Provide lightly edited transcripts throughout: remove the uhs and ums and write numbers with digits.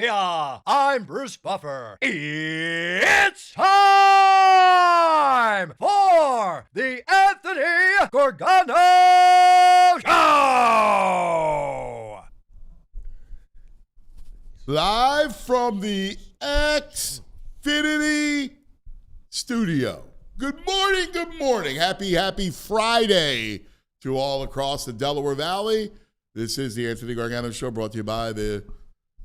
Philadelphia. I'm Bruce Buffer. It's time for the Anthony Gorgano Show. Live from the Xfinity studio. Good morning. Happy Friday to all across the Delaware Valley. This is the Anthony Gargano Show, brought to you by the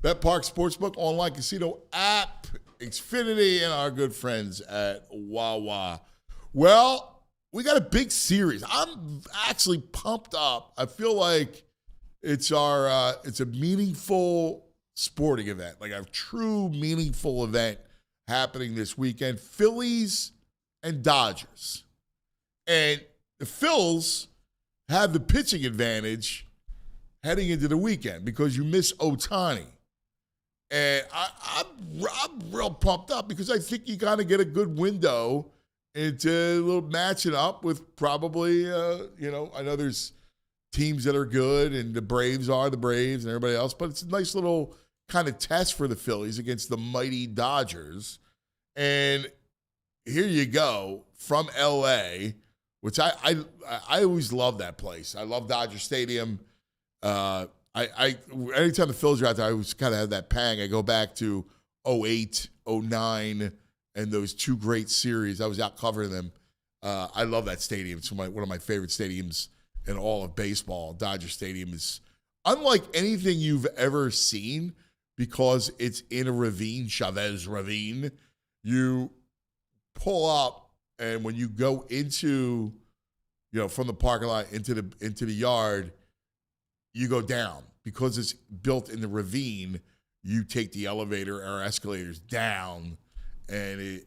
Bet Park Sportsbook online casino app, Xfinity, and our good friends at Wawa. Well, we got a big series. I'm actually pumped up. I feel like it's a meaningful sporting event, like a true meaningful event happening this weekend. Phillies and Dodgers. And the Phils have the pitching advantage heading into the weekend because you miss Ohtani. And I'm real pumped up because I think you kind of get a good window into a little matching up with probably, I know there's teams that are good and the Braves are the Braves and everybody else, but it's a nice little kind of test for the Phillies against the mighty Dodgers. And here you go from L.A., which I always love that place. I love Dodger Stadium. Anytime the Phillies are out there, I always kind of have that pang. I go back to 2008, 2009, and those two great series. I was out covering them. I love that stadium. It's one of my favorite stadiums in all of baseball. Dodger Stadium is unlike anything you've ever seen because it's in a ravine, Chavez Ravine. You pull up, and when you go into, from the parking lot into the yard, you go down because it's built in the ravine. You take the elevator or escalators down, and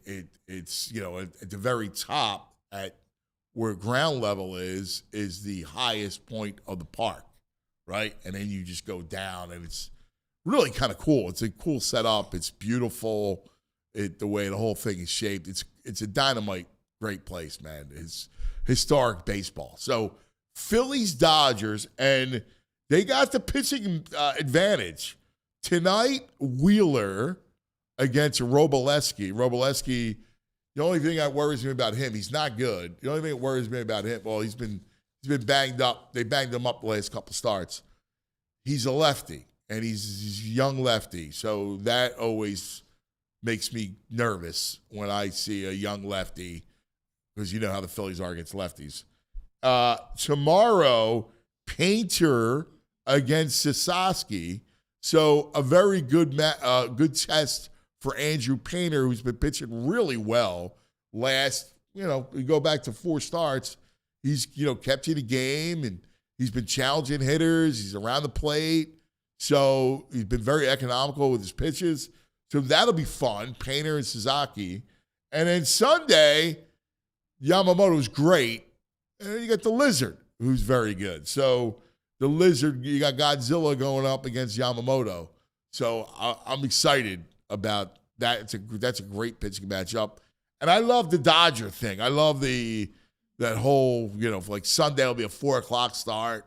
it's at the very top at where ground level is the highest point of the park, right? And then you just go down, and it's really kind of cool. It's a cool setup. It's beautiful. The way the whole thing is shaped. It's a dynamite great place, man. It's historic baseball. So Phillies Dodgers, and they got the pitching advantage. Tonight, Wheeler against Robleski. Robleski, the only thing that worries me about him, he's not good. The only thing that worries me about him, well, he's been banged up. They banged him up the last couple starts. He's a lefty, and he's a young lefty. So that always makes me nervous when I see a young lefty, because you know how the Phillies are against lefties. Tomorrow, Painter against Sasaki. So a very good good test for Andrew Painter, who's been pitching really well. We go back to 4 starts. He's, kept you the game, and he's been challenging hitters. He's around the plate. So he's been very economical with his pitches. So that'll be fun, Painter and Sasaki. And then Sunday, Yamamoto's great. And then you got the Lizard, who's very good. So the Lizard, you got Godzilla going up against Yamamoto. So I'm excited about that. That's a great pitching matchup. And I love the Dodger thing. I love that whole, like Sunday will be a 4 o'clock start.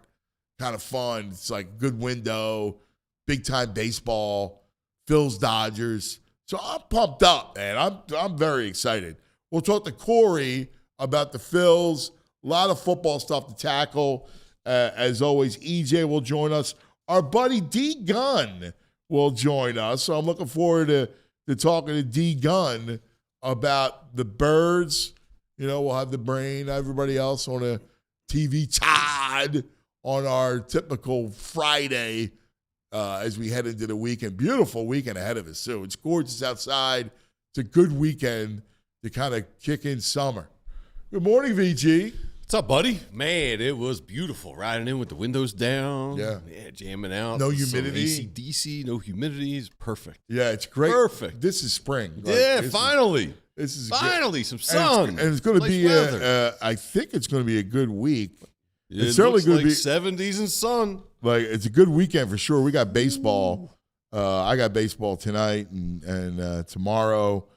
Kind of fun. It's like good window, big-time baseball. Phillies Dodgers. So I'm pumped up, man. I'm very excited. We'll talk to Corey about the Phils. A lot of football stuff to tackle. As always, EJ will join us. Our buddy D Gunn will join us. So I'm looking forward to talking to D Gunn about the Birds. We'll have the brain, everybody else on a TV. Todd on our typical Friday as we head into the weekend. Beautiful weekend ahead of us, too. It's gorgeous outside. It's a good weekend to kind of kick in summer. Good morning, VG. What's up, buddy? Man, it was beautiful. Riding in with the windows down. Yeah, jamming out. No humidity. AC/DC, no humidity. It's perfect. Yeah, it's great. Perfect. This is spring. Finally. This is finally good. Some sun. And it's going to be, I think it's going to be a good week. It's certainly going to be 70s and sun. Like, it's a good weekend for sure. We got baseball. I got baseball tonight and tomorrow,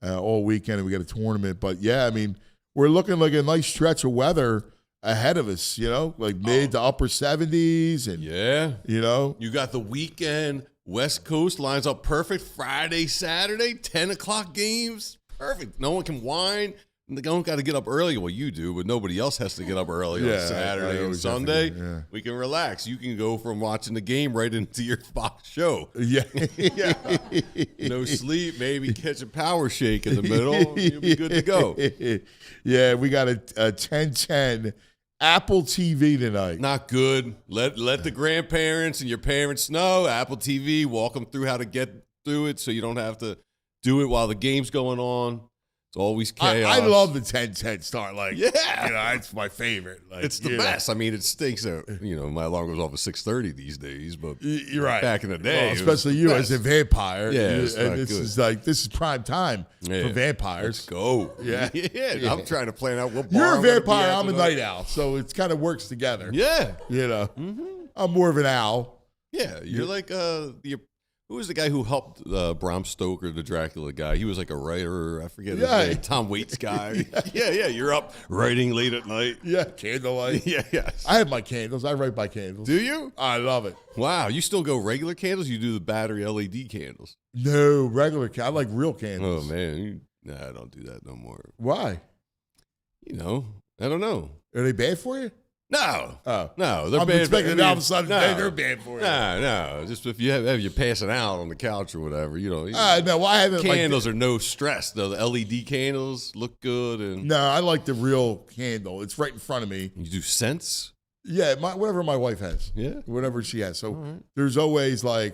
all weekend, and we got a tournament. But, yeah, I mean, we're looking like a nice stretch of weather ahead of us, like mid to upper 70s. And yeah. You got the weekend West Coast lines up perfect. Friday, Saturday, 10 o'clock games. Perfect. No one can whine. They don't got to get up early. Well, you do, but nobody else has to get up early on Saturday and Sunday. Yeah. We can relax. You can go from watching the game right into your Fox show. Yeah. No sleep, maybe catch a power shake in the middle. You'll be good to go. Yeah, we got a 10-10 Apple TV tonight. Not good. Let the grandparents and your parents know. Apple TV, walk them through how to get through it so you don't have to do it while the game's going on. It's always chaos. I love the 10-10 start. Like, yeah, it's my favorite. Like, it's the best. I mean, it stinks that my alarm goes off at 6:30 these days, but you're right. Back in the day, especially you as a vampire. Yeah, it's and not this good. is prime time for vampires. Let's go. Yeah. I'm trying to plan out what bar you're a I'm gonna vampire. be at I'm a tonight. night owl, so it kind of works together. Yeah, I'm more of an owl. Yeah, you're like who was the guy who helped Bram Stoker, the Dracula guy? He was like a writer. I forget his name. Tom Waits guy. yeah. You're up writing late at night. Yeah, candlelight. Yeah. I have my candles. I write by candles. Do you? I love it. Wow. You still go regular candles? You do the battery LED candles? No, regular candles. I like real candles. Oh, man. I don't do that no more. Why? I don't know. Are they bad for you? No. Oh. No, they're I'm bad. expecting all of a sudden they're bad for you. No. Just if you have you passing out on the couch or whatever, No, well, I haven't. Candles are no stress. The LED candles look good. And no, I like the real candle. It's right in front of me. You do scents? Yeah, whatever my wife has. Yeah. Whatever she has. So there's always I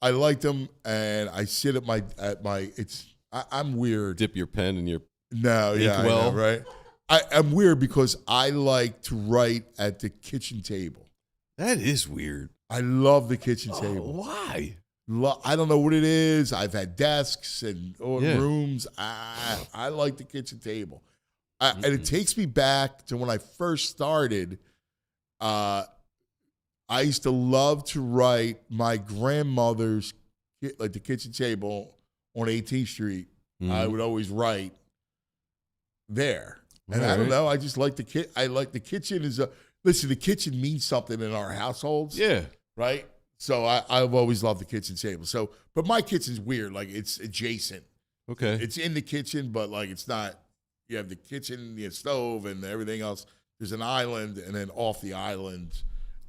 like them, and I sit at my. I'm weird. Dip your pen in your inkwell. I know, right? I'm weird because I like to write at the kitchen table. That is weird. I love the kitchen table. Why? I don't know what it is. I've had desks and rooms. I like the kitchen table. And it takes me back to when I first started. I used to love to write my grandmother's, like the kitchen table on 18th Street. I would always write there. And I don't know. I just like the I like the kitchen listen, the kitchen means something in our households. Yeah. Right? So I've always loved the kitchen table. So, but my kitchen's weird. Like it's adjacent. Okay. It's in the kitchen, but like it's not. You have the kitchen, the stove, and everything else. There's an island, and then off the island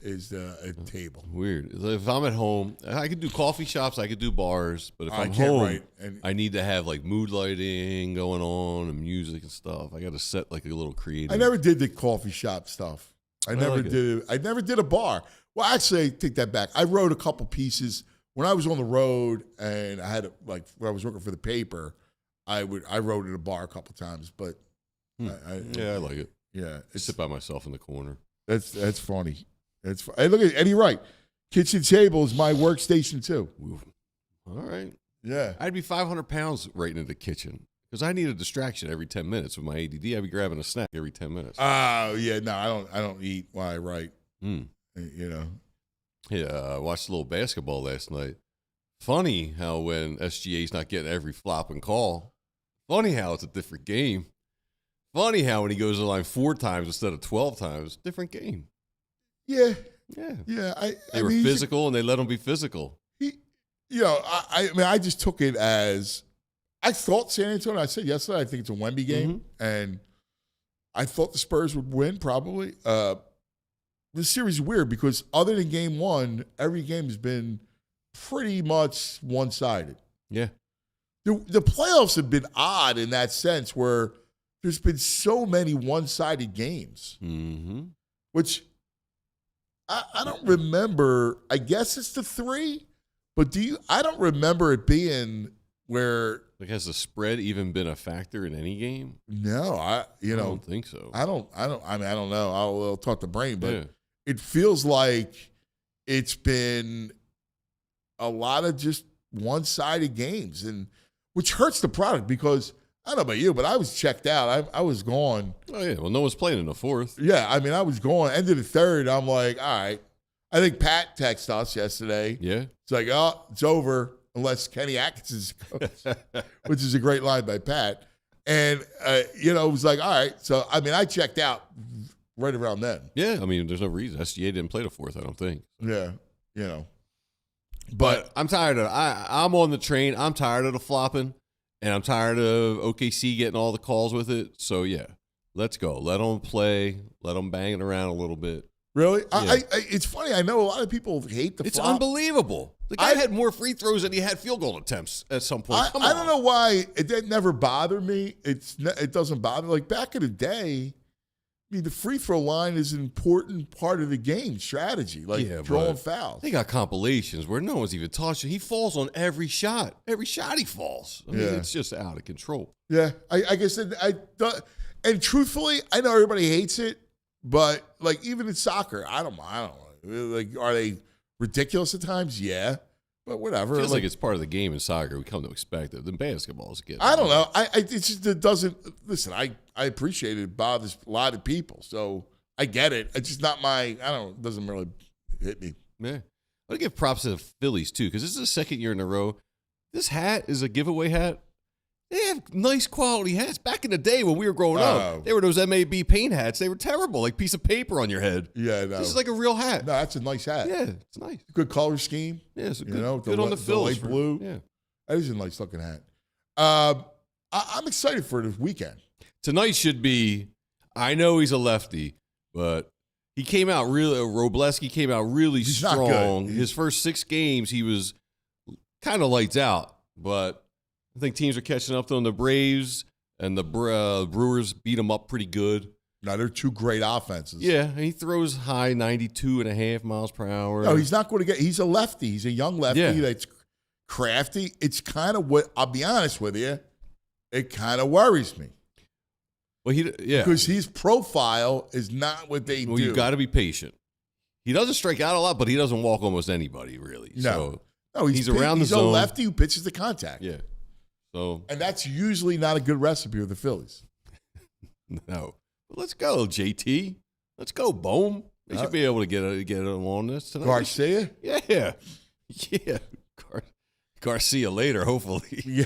is a table. Weird. If I'm at home, I could do coffee shops, I could do bars, but if I'm home, I need to have like mood lighting going on and music and stuff. I got to set like a little creative. I never did the coffee shop stuff. I never did a bar. Well, actually, I take that back. I wrote a couple pieces when I was on the road, and I had when I was working for the paper. I wrote at a bar a couple times, but I like it. Yeah, I sit by myself in the corner. That's funny. Hey, look at Eddie Wright. Kitchen table is my workstation too. All right. Yeah. I'd be 500 pounds right into the kitchen because I need a distraction every 10 minutes. With my ADD, I'd be grabbing a snack every 10 minutes. Oh, yeah. No, I don't eat while I write. Yeah, I watched a little basketball last night. Funny how when SGA's not getting every flop and call. Funny how it's a different game. Funny how when he goes to the line 4 times instead of 12 times, different game. Yeah. Yeah. They were physical, and they let him be physical. I just took it as I thought San Antonio. I said yesterday I think it's a Wemby game, and I thought the Spurs would win probably. This series is weird because other than game 1, every game has been pretty much one-sided. Yeah. The playoffs have been odd in that sense where there's been so many one-sided games, which I don't remember. I guess it's the 3, but I don't remember it being where. Like, has the spread even been a factor in any game? No, I don't think so. I don't know. I'll talk to Brain, but it feels like it's been a lot of just one-sided games, and which hurts the product because I don't know about you, but I was checked out. I was gone. Oh, yeah. Well, no one's playing in the 4th. Yeah, I mean, I was gone. End of the 3rd, I'm like, all right. I think Pat texted us yesterday. Yeah. It's like, oh, it's over unless Kenny Atkinson's coach, which is a great line by Pat. And, it was like, all right. So, I mean, I checked out right around then. Yeah, I mean, there's no reason. SGA didn't play the 4th, I don't think. Yeah, But I'm tired of I'm on the train. I'm tired of the flopping, and I'm tired of OKC getting all the calls with it. So, yeah, let's go. Let them play. Let them bang it around a little bit. Really? Yeah. It's funny. I know a lot of people hate the flop. It's unbelievable. The guy had more free throws than he had field goal attempts at some point. I don't know why it never bothered me. It doesn't bother me. Like back in the day, I mean, the free throw line is an important part of the game strategy, like drawing fouls. They got compilations where no one's even touching. He falls on every shot. Every shot he falls. I mean, it's just out of control. Yeah, I guess and truthfully, I know everybody hates it, but like even in soccer, I don't mind. Like, are they ridiculous at times? Yeah, but whatever. Feels like it's part of the game in soccer. We come to expect it. Then basketball is good. I don't know. It doesn't. Listen, I appreciate it bothers a lot of people, so I get it. It's just not my. It doesn't really hit me. Yeah, I give props to the Phillies too because this is the second year in a row. This hat is a giveaway hat. They have nice quality hats. Back in the day when we were growing up, they were those MAB paint hats. They were terrible, like piece of paper on your head. Yeah, no. This is like a real hat. No, that's a nice hat. Yeah, it's nice. Good color scheme. Yeah, it's good the on the Phillies. Light blue. Yeah. That is a nice looking hat. I'm excited for this weekend. Tonight should be, I know he's a lefty, but he came out really, Robleski came out really strong. His first 6 games, he was kind of lights out, but I think teams are catching up to him. The Braves and the Brewers beat him up pretty good. Now, they're two great offenses. Yeah, and he throws high 92.5 miles per hour. No, he's not going to get – he's a lefty. He's a young lefty that's crafty. It's kind of what – I'll be honest with you, it kind of worries me. Well, because his profile is not what they do. Well, you got to be patient. He doesn't strike out a lot, but he doesn't walk almost anybody, really. No, he's around the zone. He's a lefty who pitches the contact. Yeah. And that's usually not a good recipe with the Phillies. No. Let's go, JT. Let's go, Bohm. They should be able to get him on this tonight. Garcia? Yeah. Garcia later, hopefully. Yeah.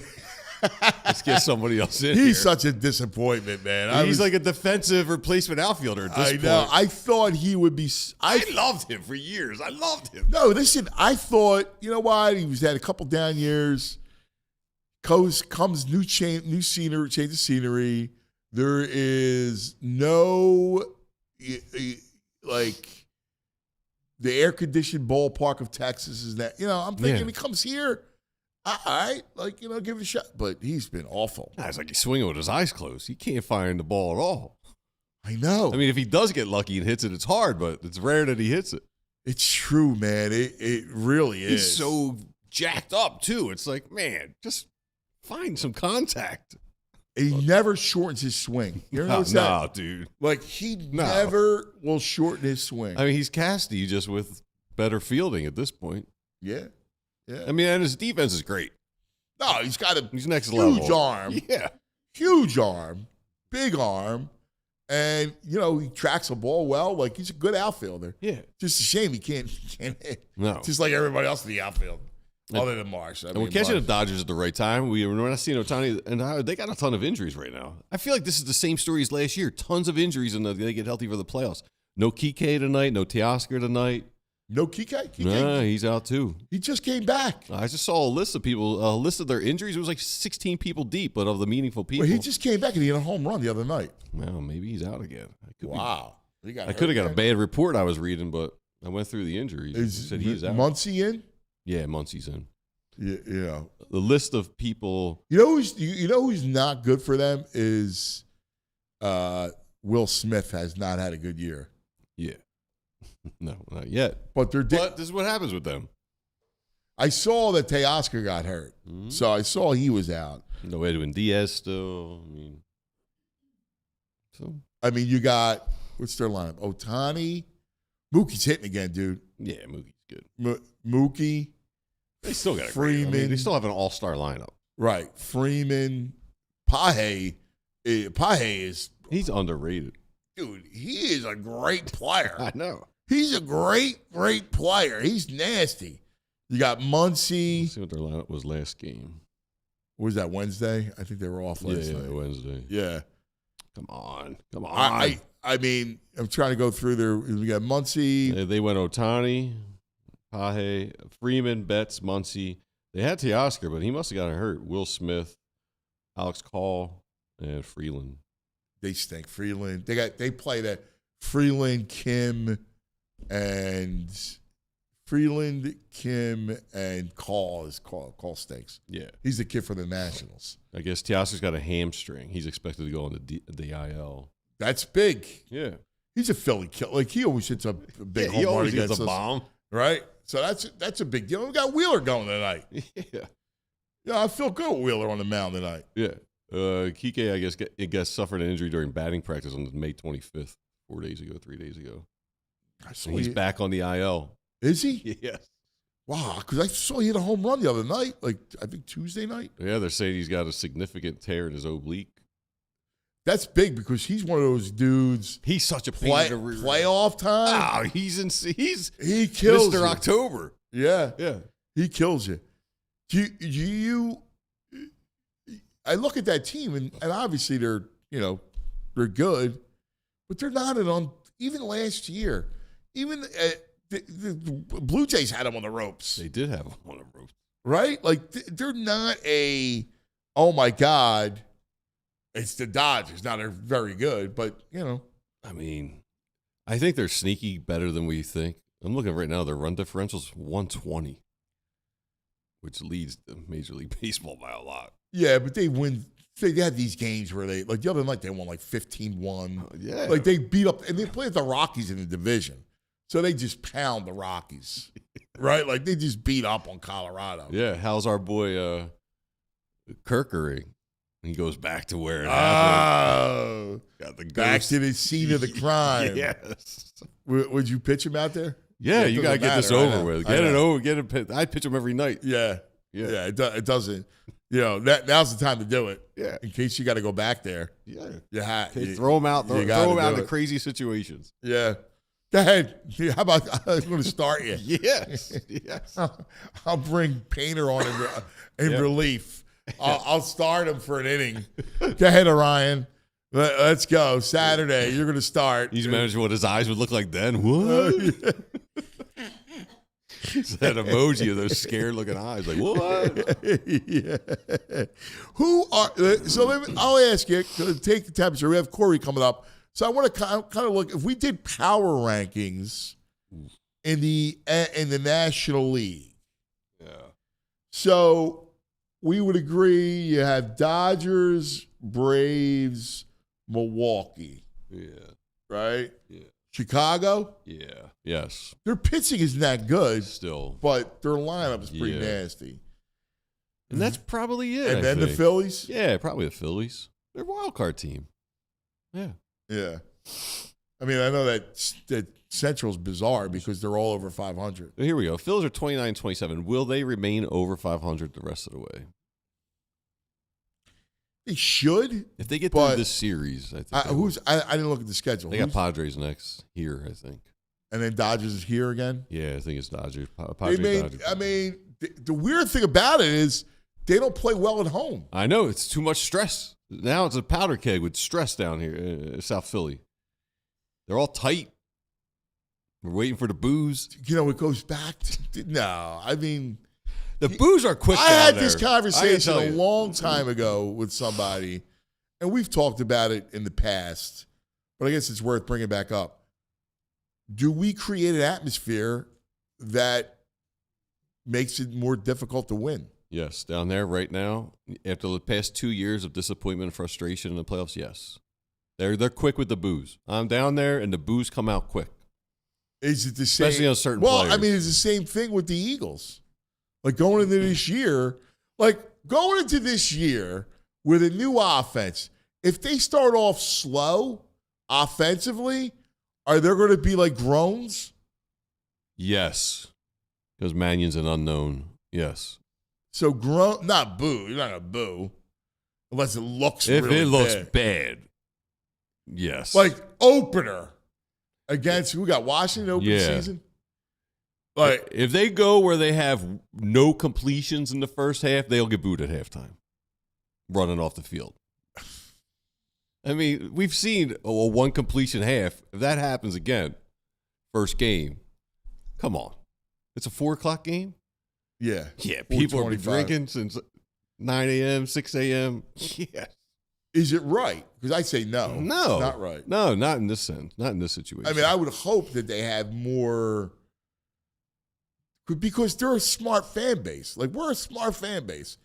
Let's get somebody else in. He's such a disappointment, man. He's like a defensive replacement outfielder at this point. I know. I thought he would be. I loved him for years. I loved him. No, listen. I thought, you know what? He had a couple down years. Comes new change of scenery. There is no like the air conditioned ballpark of Texas is that. I'm thinking he comes here. All right, give it a shot. But he's been awful. It's like he's swinging with his eyes closed. He can't find the ball at all. I know. I mean, if he does get lucky and hits it, it's hard, but it's rare that he hits it. It's true, man. It really is. He's so jacked up, too. It's like, man, just find some contact. He never shortens his swing. You ever notice that? No, dude. Like, he never will shorten his swing. I mean, he's Casty just with better fielding at this point. Yeah. Yeah. I mean, and his defense is great. No, he's got a next huge level. Arm. Yeah. Huge arm. Big arm. And, he tracks the ball well. Like, he's a good outfielder. Yeah. Just a shame he can't hit. No. Just like everybody else in the outfield. Other than Marsh. And we're catching the Dodgers at the right time. We're not seeing Ohtani, and they got a ton of injuries right now. I feel like this is the same story as last year. Tons of injuries, and they get healthy for the playoffs. No Kike tonight. No Teoscar tonight. No Kike? Nah, he's out too. He just came back. I just saw a list of people, a list of their injuries. It was like 16 people deep, but of the meaningful people. Well, he just came back and he hit a home run the other night. Well, maybe he's out again. Wow. I could have got a bad report I was reading, but I went through the injuries. It said he's out. Muncy in? Yeah, Muncy's in. Yeah. The list of people. You know who's not good for them is Will Smith has not had a good year. Yeah. No, not yet. But this is what happens with them. I saw that Teoscar got hurt. Mm-hmm. So I saw he was out. No Edwin Diaz still. I mean, you got, what's their lineup? Ohtani. Mookie's hitting again, dude. Yeah, Mookie's good. Mookie. They still got Freeman. They still have an all-star lineup. Right. Freeman. Pahe is. He's underrated. Dude, he is a great player. I know. He's a great, great player. He's nasty. You got Muncy. Let's see what their lineup was last game. What was that, Wednesday? I think they were off last night. Yeah, Wednesday. Yeah. Come on. I mean, I'm trying to go through there. We got Muncy. They went Ohtani, Pahe, Freeman, Betts, Muncy. They had Teoscar, but he must have gotten hurt. Will Smith, Alex Call, and Freeland. They stink. Freeland. They play that Freeland, Kim, and Call. Call stinks. Yeah. He's the kid for the Nationals. I guess Teoscar's got a hamstring. He's expected to go on the IL. That's big. Yeah. He's a Philly killer. Like, he always hits a big home he run always against hits a us. bomb. Right? So that's a big deal. We got Wheeler going tonight. Yeah. Yeah, I feel good with Wheeler on the mound tonight. Yeah. Kike, I guess, suffered an injury during batting practice on May 25th, 3 days ago. He's back on the IL. Is he? Yes. Wow, because I saw he hit a home run the other night, like I think Tuesday night. Yeah, they're saying he's got a significant tear in his oblique. That's big because he's one of those dudes. He's such a playoff time. Oh, he kills Mr. you. October. Yeah. Yeah. He kills you. I look at that team and obviously they're good, but they're not on. Even last year, even the Blue Jays had them on the ropes. They did have them on the ropes, right? Like they're not oh my God, it's the Dodgers. Now they're very good, but I mean, I think they're sneaky better than we think. I'm looking right now. Their run differential's 120, which leads to Major League Baseball by a lot. Yeah, but they win. They had these games where like the other night they won like 15-1. Yeah. Like they beat up, and they played the Rockies in the division. So they just pound the Rockies, right? Like they just beat up on Colorado. Yeah. How's our boy Kirkering? He goes back to where it happened. Got the back to the scene of the crime. Yes. Would you pitch him out there? Yeah, you got to get this over with. Get it over. Get it. I pitch him every night. Yeah. It doesn't. Now's the time to do it. Yeah. In case you got to go back there. Yeah. Throw him out. Throw him out into crazy situations. Yeah. Go ahead. How about I'm going to start you? Yes. I'll bring Painter on in relief. I'll start him for an inning. Go ahead, Orion. Let's go. Saturday, you're going to start. He's managing what his eyes would look like then. What? It's that emoji of those scared-looking eyes. Like, what? Yeah. I'll ask you, take the temperature. We have Corey coming up. So I want to kind of look, if we did power rankings in the National League. Yeah. So we would agree you have Dodgers, Braves, Milwaukee. Yeah. Right? Yeah. Chicago? Yeah. Yes. Their pitching isn't that good. Still. But their lineup is pretty nasty. And that's probably it. And then the Phillies? Yeah, probably the Phillies. They're a wild card team. Yeah. Yeah. I mean, I know that Central's bizarre because they're all over 500. Here we go. Phillies are 29-27. Will they remain over 500 the rest of the way? They should. If they get through this series, I think. I didn't look at the schedule. They got Padres next here, I think. And then Dodgers is here again? Yeah, I think it's Dodgers. Dodgers. I mean, the weird thing about it is they don't play well at home. I know. It's too much stress. Now it's a powder keg with stress down here in South Philly. They're all tight. We're waiting for the boos. It goes back to no. I mean, the boos are quick. I had this conversation a long time ago with somebody, and we've talked about it in the past, but I guess it's worth bringing back up. Do we create an atmosphere that makes it more difficult to win? Yes, down there right now, after the past 2 years of disappointment and frustration in the playoffs, yes. They're quick with the boos. I'm down there, and the boos come out quick. Is it the same? Especially on certain players. I mean, it's the same thing with the Eagles. Like going into this year with a new offense, if they start off slow offensively, are there going to be like groans? Yes, because Mannion's an unknown. Yes. So not boo. You're not going to boo unless it looks if really it looks bad. Yes. Like opener against who got Washington open season? Like if they go where they have no completions in the first half, they'll get booed at halftime, running off the field. I mean, we've seen a one completion half. If that happens again, first game, come on. It's a 4 o'clock game? Yeah. Yeah, people are 4:25. drinking since 9 a.m., 6 a.m. Yeah. Is it right? Because I say no. No. It's not right. No, not in this sense. Not in this situation. I mean, I would hope that they have more, because they're a smart fan base. Like, we're a smart fan base.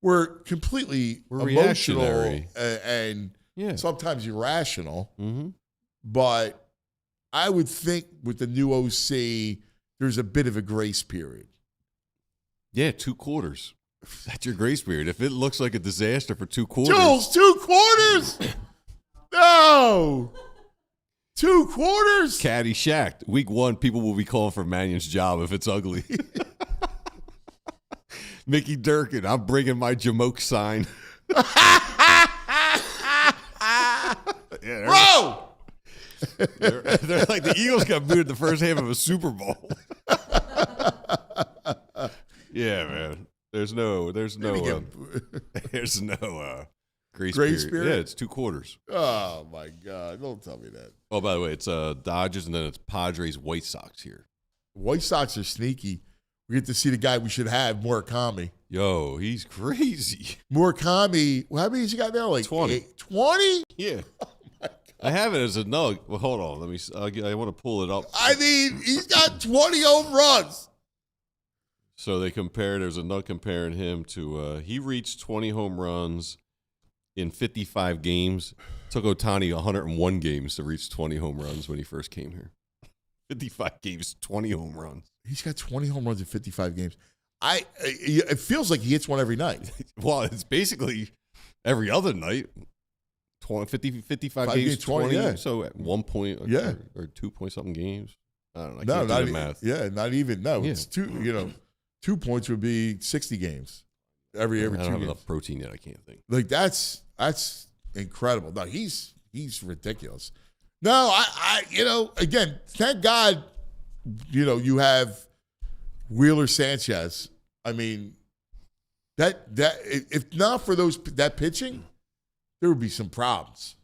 We're completely emotional reactionary. and sometimes irrational. Mm-hmm. But I would think with the new OC, there's a bit of a grace period. Yeah, 2 quarters. That's your grace period. If it looks like a disaster for 2 quarters. Jules, 2 quarters? No. 2 quarters? Caddy shacked. Week 1, people will be calling for Mannion's job if it's ugly. Mickey Durkin, I'm bringing my Jamoke sign. Bro! They're like, the Eagles got booed the first half of a Super Bowl. Yeah, man. There's no grace period. Yeah, it's 2 quarters. Oh, my God. Don't tell me that. Oh, by the way, it's Dodgers, and then it's Padres, White Sox here. White Sox are sneaky. We get to see the guy we should have, Murakami. Yo, he's crazy. Murakami, how many has he got now? Like 20. 20? Yeah. Oh my God. I have it as a nug. Well, hold on. Let me. I want to pull it up. I mean, he's got 20 home runs. So they compare. There's a nug comparing him to. He reached 20 home runs in 55 games. Took Ohtani 101 games to reach 20 home runs when he first came here. 55 games, 20 home runs. He's got 20 home runs in 55 games. It feels like he hits one every night. Well, it's basically every other night. 55 games, 20, yeah. So at 1 point or 2 point something games. I don't know. I can't do the math. Yeah, not even. No, Yeah. it's 2, 2 points would be 60 games. Every I 2 don't have games. enough protein yet. I can't think. Like, that's incredible. No, he's ridiculous. No, again, thank God, you have Wheeler Sanchez. I mean, that if not for that pitching, there would be some problems.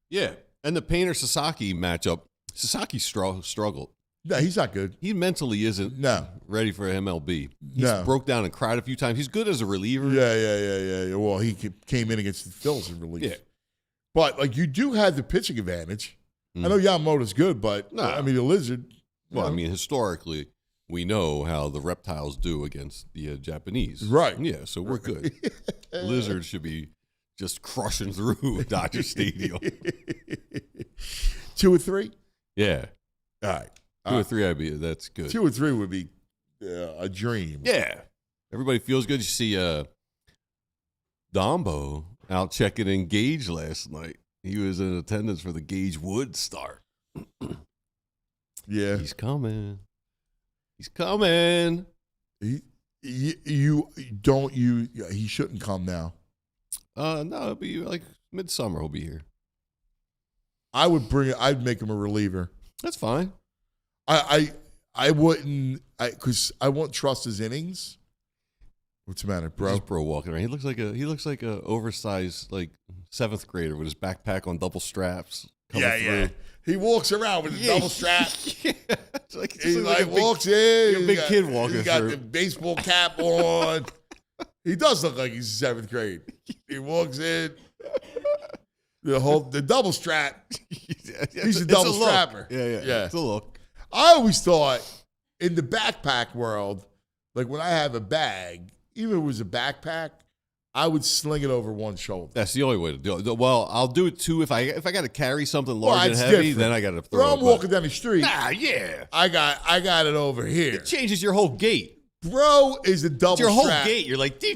Yeah, and the Painter Sasaki matchup, Sasaki struggled. No, he's not good. He mentally isn't ready for MLB. He's broke down and cried a few times. He's good as a reliever. Yeah. Well, he came in against the Phillies in relief. Yeah. But, you do have the pitching advantage. I know Yamamoto's good, but, the Lizard. Well, historically, we know how the reptiles do against the Japanese. Right. Yeah, so we're good. Lizards should be just crushing through Dodger Stadium. 2 or 3? Yeah. All right. 2 or 3, that's good. 2 or 3 would be a dream. Yeah. Everybody feels good. You see Dombo out checking in Gage last night. He was in attendance for the Gage Wood start. Yeah. He's coming. He shouldn't come now. No, it'll be like midsummer he'll be here. I'd make him a reliever. That's fine. I wouldn't, because I won't trust his innings. What's the matter, bro? Just bro walking around. He looks like a oversized 7th grader with his backpack on double straps. Yeah. He walks around with a double strap. Yeah. He walks in. A big kid walking He's got through. the baseball cap on. He does look like he's 7th grade. He walks in. The double strap. He's a double strapper. Yeah. It's a look. I always thought in the backpack world, like when I have a bag, even if it was a backpack, I would sling it over one shoulder. That's the only way to do it. Well, I'll do it too if I got to carry something large and heavy. Different. Then I got to throw Bro, it. I'm walking down the street. Nah, yeah. I got it over here. It changes your whole gait. Bro is a double It's your whole strap. gait. You're like do.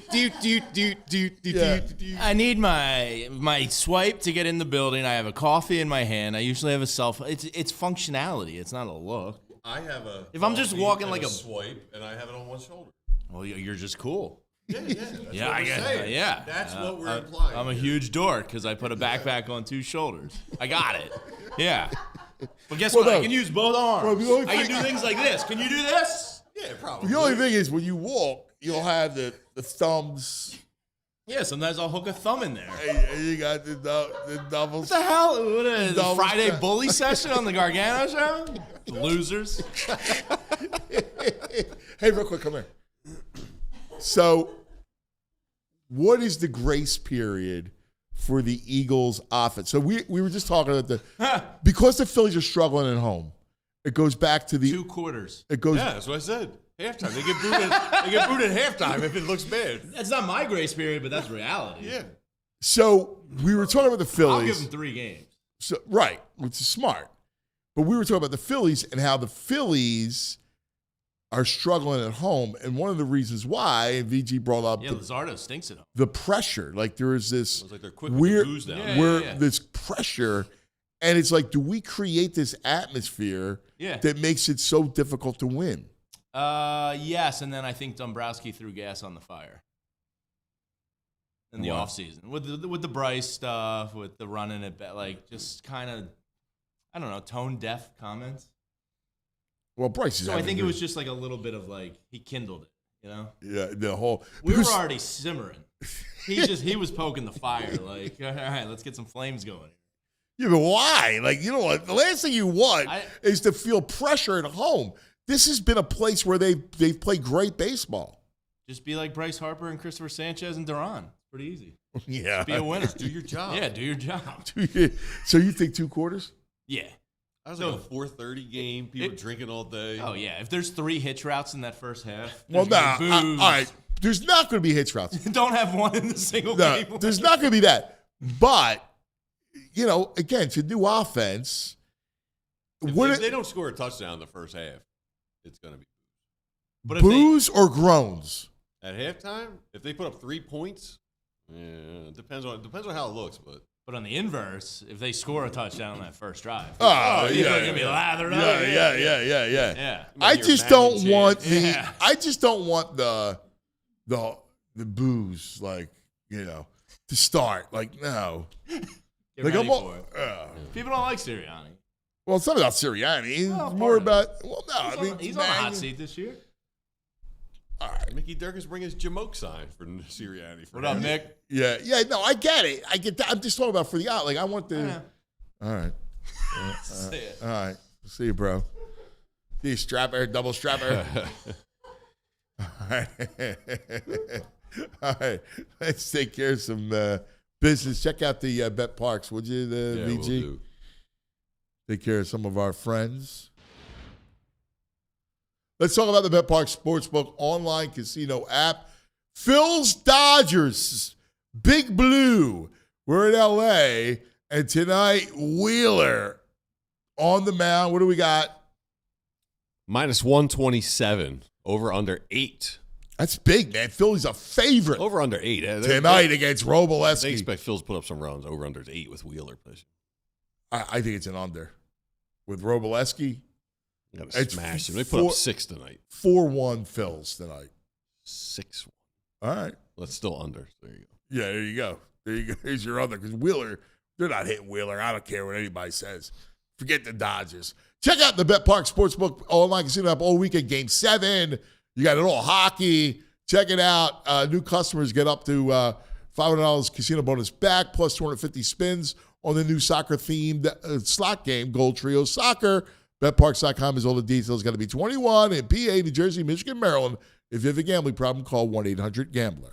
I need my swipe to get in the building. I have a coffee in my hand. I usually have a cell phone. It's functionality. It's not a look. I have a. If I'm just walking like a swipe, and I have it on one shoulder. Well, you're just cool. Yeah. Yeah. That's what we're implying. I'm a huge dork because I put a backpack on 2 shoulders. I got it. Yeah. But guess what? no. I can use both arms. Bro, the only I can thing- do things like this. Can you do this? Yeah, probably. The only thing is when you walk, you'll have the thumbs. Yeah, sometimes I'll hook a thumb in there. And you got the doubles. What the hell? What a Double Friday strap. bully session on the Gargano show? Losers. Hey, real quick, come here. So, what is the grace period for the Eagles offense? So we were just talking about because the Phillies are struggling at home, it goes back to the 2 quarters. It goes. Yeah, that's what I said. Halftime. They get booed at halftime if it looks bad. That's not my grace period, but that's reality. Yeah. So we were talking about the Phillies. I'll give them 3 games. So, right, which is smart. But we were talking about the Phillies and how the Phillies are struggling at home. And one of the reasons why, and VG brought up Luzardo stinks at home. the pressure. Like there is this It's like they're quick weird, with the booze now. this pressure. And it's like, do we create this atmosphere that makes it so difficult to win? Yes, and then I think Dombrowski threw gas on the fire in the offseason. With the Bryce stuff, with the running it back, like just kind of, I don't know, tone deaf comments. Well, Bryce is. So I think it was just like a little bit of like he kindled it, you know. Yeah, the whole. We were already simmering. He was poking the fire. Like, all right, let's get some flames going. Yeah, but why? Like, you know what? The last thing you want is to feel pressure at home. This has been a place where they've played great baseball. Just be like Bryce Harper and Cristopher Sánchez and Duran. Pretty easy. Yeah, be a winner. Just do your job. Yeah, do your job. So you think 2 quarters? Yeah. That was like a 4:30 game. People drinking all day. Oh, yeah. If there's 3 hitch routes in that first half, Well, all right. There's not going to be hitch routes. Don't have one in the single game. There's not going to be that. But, you know, again, it's a new offense. If they don't score a touchdown in the first half, it's going to be but booze or groans? At halftime, if they put up 3 points, it depends on how it looks. But on the inverse, if they score a touchdown on that first drive, people are going to be lathered up. Yeah. I just don't want the booze, like, you know, to start. Like, no. Get like ready for it. People don't like Sirianni. Well, it's not about Sirianni. It's more about he's on a hot seat this year. All right. Mickey Durkis bring his Jamoke sign for Sirianni. What up, Nick? Yeah. No, I get it. I get that. I'm just talking about for the out. Like, I want the. All right. All right. See you, bro. See you, strapper, double strapper. All right. All right. Let's take care of some business. Check out the Bet Parks, would you, VG? We'll do. Take care of some of our friends. Let's talk about the Bet Parks Sportsbook online casino app. Phillies Dodgers, Big Blue. We're in L.A., and tonight, Wheeler on the mound. What do we got? Minus 127, over under 8. That's big, man. Philly's a favorite. Over under 8. Tonight against Roboleski. They expect Phil's put up some runs. Over under 8 with Wheeler. I think it's an under. With Roboleski, got to smash them. They put up 6 tonight. 4-1 Phils tonight. 6-1. All right. That's still under. There you go. Yeah, there you go. There you go. Here's your under. Because Wheeler, they're not hitting Wheeler. I don't care what anybody says. Forget the Dodgers. Check out the Bet Park Sportsbook online casino app all weekend. Game 7. You got it all hockey. Check it out. New customers get up to $500 casino bonus back, plus 250 spins on the new soccer-themed slot game, Gold Trio Soccer. BetParks.com is all the details. Got to be 21 in PA, New Jersey, Michigan, Maryland. If you have a gambling problem, call 1-800-GAMBLER.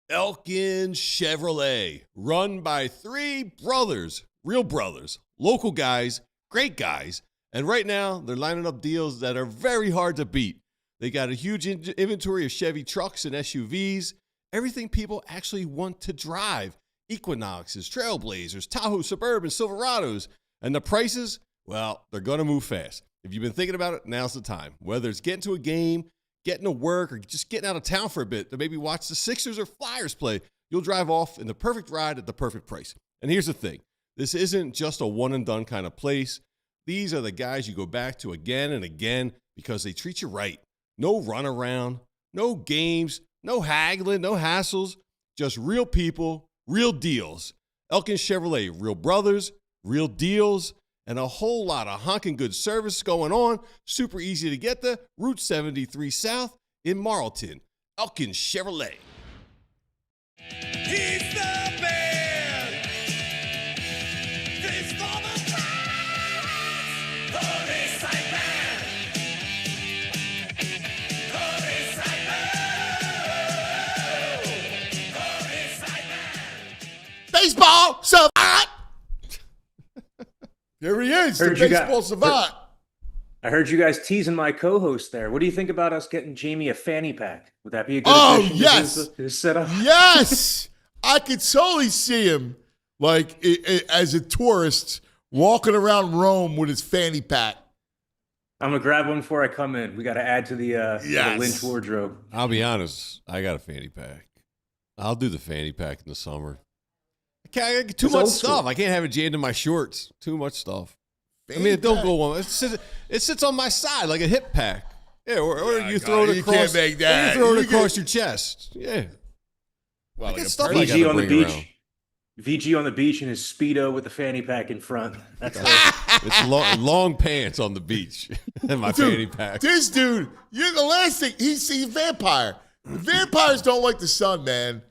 Elkin Chevrolet, run by 3 brothers, real brothers, local guys, great guys. And right now, they're lining up deals that are very hard to beat. They got a huge inventory of Chevy trucks and SUVs, everything people actually want to drive. Equinoxes, Trailblazers, Tahoe Suburban, Silverados. And the prices, well, they're going to move fast. If you've been thinking about it, now's the time. Whether it's getting to a game, getting to work, or just getting out of town for a bit to maybe watch the Sixers or Flyers play, you'll drive off in the perfect ride at the perfect price. And here's the thing. This isn't just a one-and-done kind of place. These are the guys you go back to again and again because they treat you right. No runaround, no games, no haggling, no hassles, just real people, real deals. Elkin Chevrolet, real brothers, real deals, and a whole lot of honking good service going on. Super easy to get there. Route 73 South in Marlton. Elkin Chevrolet. He's the man. This for the fans. Holy Seidman. baseball savant. There he is, the baseball savant. I heard you guys teasing my co-host there. What do you think about us getting Jamie a fanny pack? Would that be a good addition to his setup? Yes. I could totally see him, like, as a tourist, walking around Rome with his fanny pack. I'm going to grab one before I come in. We got to add to the Lynch wardrobe. I'll be honest. I got a fanny pack. I'll do the fanny pack in the summer. I get too much stuff. I can't have it jammed in my shorts. Too much stuff. Fanny it don't go on. It sits on my side like a hip pack. Yeah, or you throw it across. You can't make that. You throw it across your chest. Yeah. Well, like stuff VG on the beach. Around. VG on the beach in his Speedo with the fanny pack in front. That's it's long pants on the beach and my fanny pack. This dude, you're the last thing. He's a vampire. Vampires don't like the sun, man.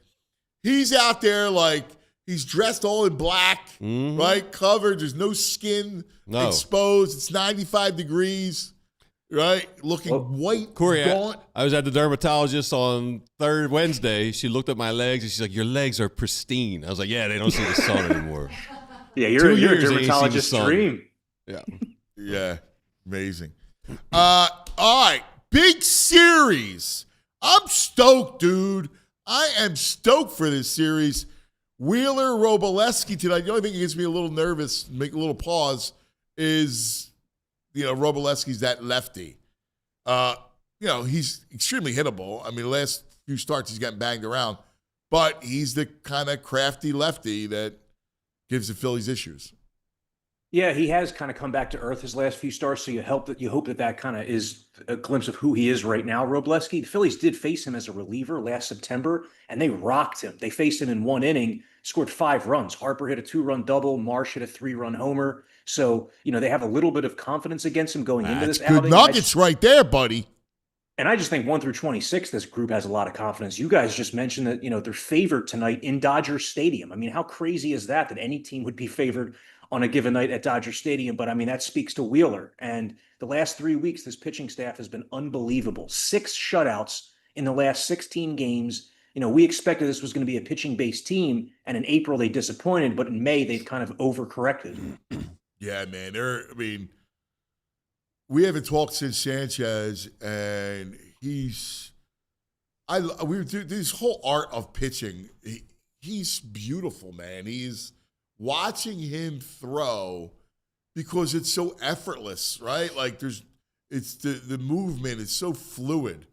He's out there like he's dressed all in black, right? Covered. There's no skin exposed. It's 95 degrees, right? Looking white, Corey, gaunt. I was at the dermatologist on Wednesday. She looked at my legs and she's like, "Your legs are pristine." I was like, "Yeah, they don't see the sun anymore." Yeah, you're a dermatologist's dream. Yeah. Yeah. Amazing. All right. Big series. I'm stoked, dude. I am stoked for this series. Wheeler Roboleski tonight. The only thing that gets me a little nervous, make a little pause, is, Roboleski's that lefty. He's extremely hittable. I mean, the last few starts he's gotten banged around, but he's the kind of crafty lefty that gives the Phillies issues. Yeah, he has kind of come back to earth his last few starts, so you hope that kind of is a glimpse of who he is right now, Robleski. The Phillies did face him as a reliever last September, and they rocked him. They faced him in one inning, scored 5 runs. Harper hit a 2-run double. Marsh hit a 3-run homer. So, they have a little bit of confidence against him going into this outing. Good nuggets right there, buddy. And I just think 1 through 26, this group has a lot of confidence. You guys just mentioned that, they're favored tonight in Dodger Stadium. I mean, how crazy is that any team would be favored on a given night at Dodger Stadium? But I mean, that speaks to Wheeler. And the last 3 weeks, this pitching staff has been unbelievable. 6 shutouts in the last 16 games. We expected this was going to be a pitching-based team, and in April they disappointed, but in May they've kind of overcorrected. Yeah, man. We haven't talked since Sanchez, and this whole art of pitching. He's beautiful, man. Watching him throw, because it's so effortless, right? Like it's the movement is so fluid.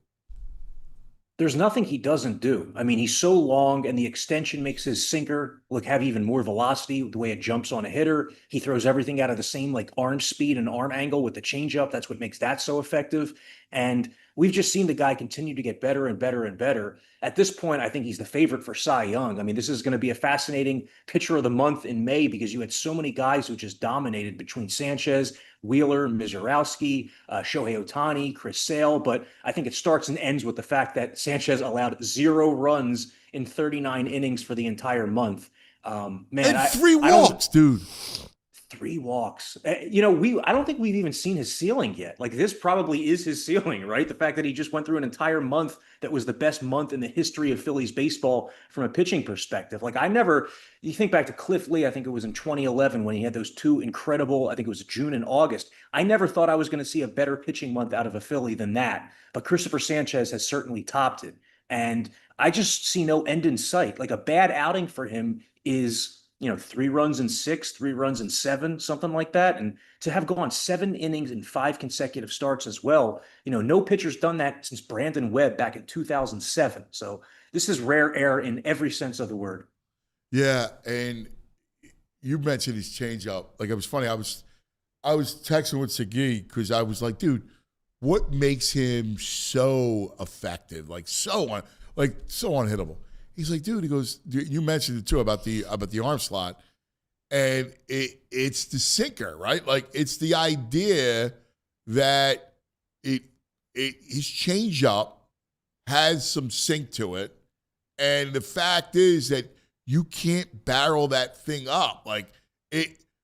There's nothing he doesn't do. I mean, he's so long, and the extension makes his sinker have even more velocity, the way it jumps on a hitter. He throws everything out of the same arm speed and arm angle with the changeup. That's what makes that so effective. And we've just seen the guy continue to get better and better and better. At this point, I think he's the favorite for Cy Young. I mean, this is going to be a fascinating pitcher of the month in May because you had so many guys who just dominated between Sanchez, Wheeler, Mizorowski, Shohei Ohtani, Chris Sale. But I think it starts and ends with the fact that Sanchez allowed 0 runs in 39 innings for the entire month. Man, and 3 walks, dude. 3 walks. I don't think we've even seen his ceiling yet. This probably is his ceiling, right? The fact that he just went through an entire month that was the best month in the history of Phillies baseball from a pitching perspective. You think back to Cliff Lee, I think it was in 2011 when he had those 2 incredible, I think it was June and August. I never thought I was going to see a better pitching month out of a Philly than that. But Cristopher Sánchez has certainly topped it. And I just see no end in sight. A bad outing for him is 3 runs in 6, 3 runs in 7, something like that. And to have gone 7 innings in 5 consecutive starts as well, no pitcher's done that since Brandon Webb back in 2007. So this is rare air in every sense of the word. Yeah, and you mentioned his changeup. It was funny. I was texting with Segui because I was like, dude, what makes him so effective? So unhittable. He's like, dude, he goes, you mentioned it too about the arm slot. And it's the sinker, right? It's the idea that his changeup has some sink to it. And the fact is that you can't barrel that thing up.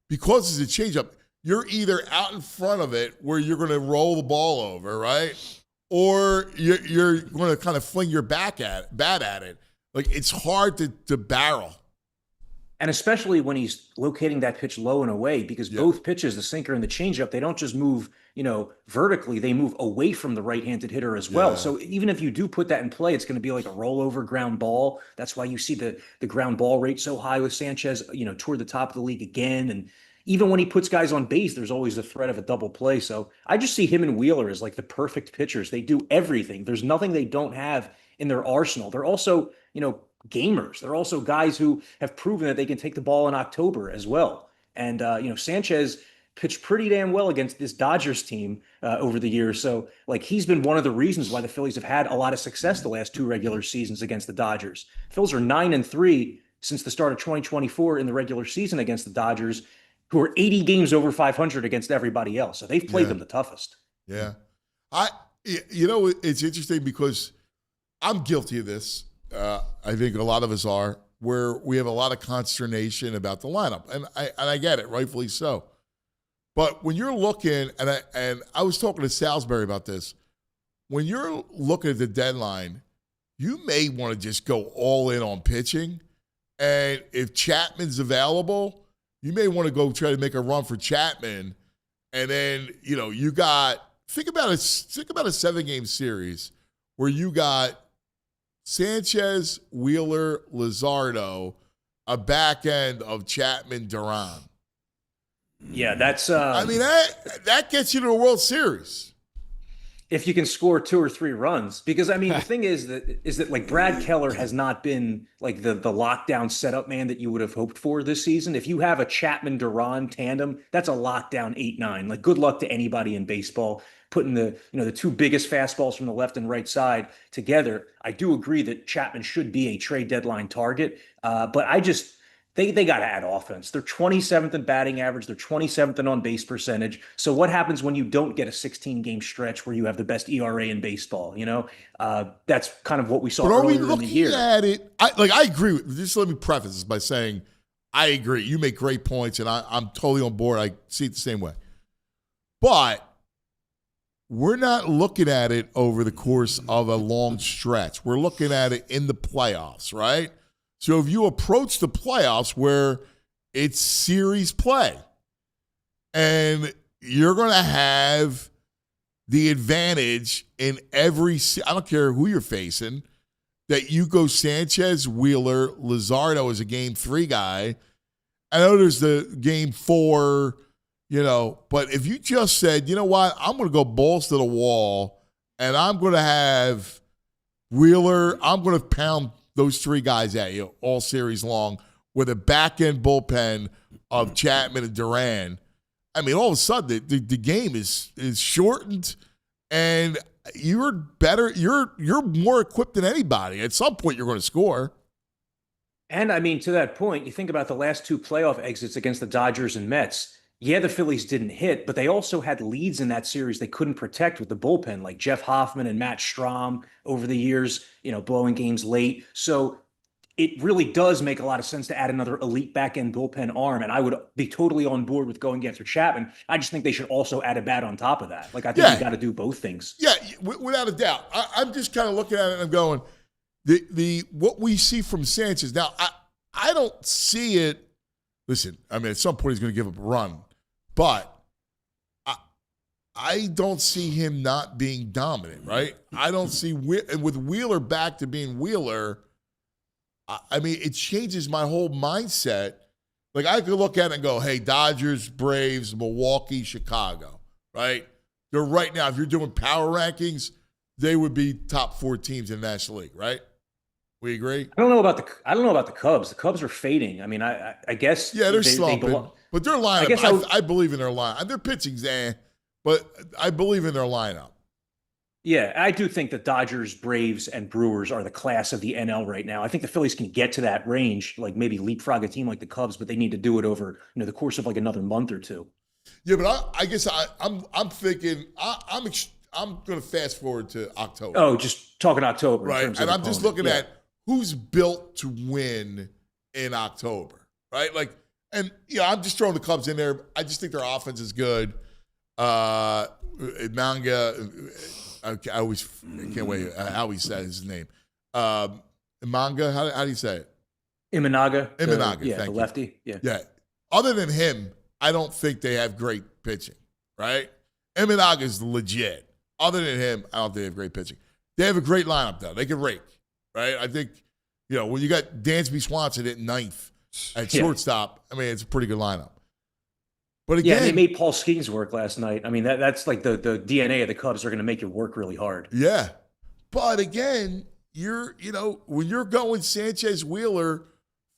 Because it's a changeup, you're either out in front of it where you're going to roll the ball over, right? Or you're going to kind of fling your bat at it. It's hard to barrel. And especially when he's locating that pitch low and away, because both pitches, the sinker and the changeup, they don't just move, vertically, they move away from the right-handed hitter as well. So even if you do put that in play, it's going to be like a rollover ground ball. That's why you see the ground ball rate so high with Sanchez, toward the top of the league again. And even when he puts guys on base, there's always the threat of a double play. So I just see him and Wheeler as like the perfect pitchers. They do everything. There's nothing they don't have in their arsenal. They're also, gamers. They're also guys who have proven that they can take the ball in October as well. And, Sanchez pitched pretty damn well against this Dodgers team over the years. So, he's been one of the reasons why the Phillies have had a lot of success the last 2 regular seasons against the Dodgers. Phils are 9-3 since the start of 2024 in the regular season against the Dodgers, who are 80 games over 500 against everybody else. So they've played them the toughest. Yeah. It's interesting because I'm guilty of this. I think a lot of us are, where we have a lot of consternation about the lineup. And I get it, rightfully so. But when you're looking, and I was talking to Salisbury about this, when you're looking at the deadline, you may want to just go all in on pitching. And if Chapman's available, you may want to go try to make a run for Chapman. And then, you got, think about a 7-game series where you got Sanchez, Wheeler, Luzardo, a back end of Chapman, Duran. Yeah, that's. That gets you to a World Series. If you can score 2 or 3 runs, because the thing is that Brad Keller has not been like the lockdown setup man that you would have hoped for this season. If you have a Chapman Duran tandem, that's a lockdown 8-9. Good luck to anybody in baseball putting the 2 biggest fastballs from the left and right side together. I do agree that Chapman should be a trade deadline target, but they got to add offense. They're 27th in batting average. They're 27th in on-base percentage. So what happens when you don't get a 16-game stretch where you have the best ERA in baseball? That's kind of what we saw earlier in the year. At it, I agree with. Just let me preface this by saying I agree. You make great points, and I'm totally on board. I see it the same way. But we're not looking at it over the course of a long stretch. We're looking at it in the playoffs, right? So if you approach the playoffs where it's series play and you're going to have the advantage in every – I don't care who you're facing – that you go Sanchez, Wheeler, Luzardo as a game 3 guy. I know there's the game 4 – but if you just said, you know what, I'm going to go balls to the wall and I'm going to have Wheeler, I'm going to pound those 3 guys at you all series long with a back-end bullpen of Chapman and Duran. All of a sudden, the game is shortened and you're better. You're more equipped than anybody. At some point, you're going to score. And to that point, you think about the last 2 playoff exits against the Dodgers and Mets. Yeah, the Phillies didn't hit, but they also had leads in that series they couldn't protect with the bullpen, like Jeff Hoffman and Matt Strahm over the years, blowing games late. So it really does make a lot of sense to add another elite back-end bullpen arm, and I would be totally on board with going after Chapman. I just think they should also add a bat on top of that. I think you got to do both things. Yeah, without a doubt. I'm just kind of looking at it and I'm going, the what we see from Sanchez. Now, I don't see it. Listen, at some point he's going to give up a run. But I don't see him not being dominant, right? I don't see – with Wheeler back to being Wheeler, it changes my whole mindset. I could look at it and go, hey, Dodgers, Braves, Milwaukee, Chicago, right? They're right now, if you're doing power rankings, they would be top 4 teams in the National League, right? We agree? I don't know about the Cubs. The Cubs are fading. I guess – yeah, they're slumping. But their lineup, I believe in their lineup. Their pitching's but I believe in their lineup. Yeah, I do think the Dodgers, Braves, and Brewers are the class of the NL right now. I think the Phillies can get to that range, maybe leapfrog a team like the Cubs, but they need to do it over the course of another month or 2. Yeah, but I guess I'm thinking I'm going to fast forward to October. Oh, just talking October, right? And I'm just looking at who's built to win in October, right? And, I'm just throwing the Cubs in there. I just think their offense is good. Manga, I can't wait how he says his name. Manga, how do you say it? Imanaga, Imanaga, the lefty. Yeah. Yeah. Other than him, I don't think they have great pitching, right? Imanaga is legit. Other than him, I don't think they have great pitching. They have a great lineup, though. They can rake, right? I think, when you got Dansby Swanson at ninth at shortstop, I mean, it's a pretty good lineup. But again, they made Paul Skeens work last night. I mean, that's like the DNA of the Cubs are going to make you work really hard. Yeah. But again, when you're going Sanchez Wheeler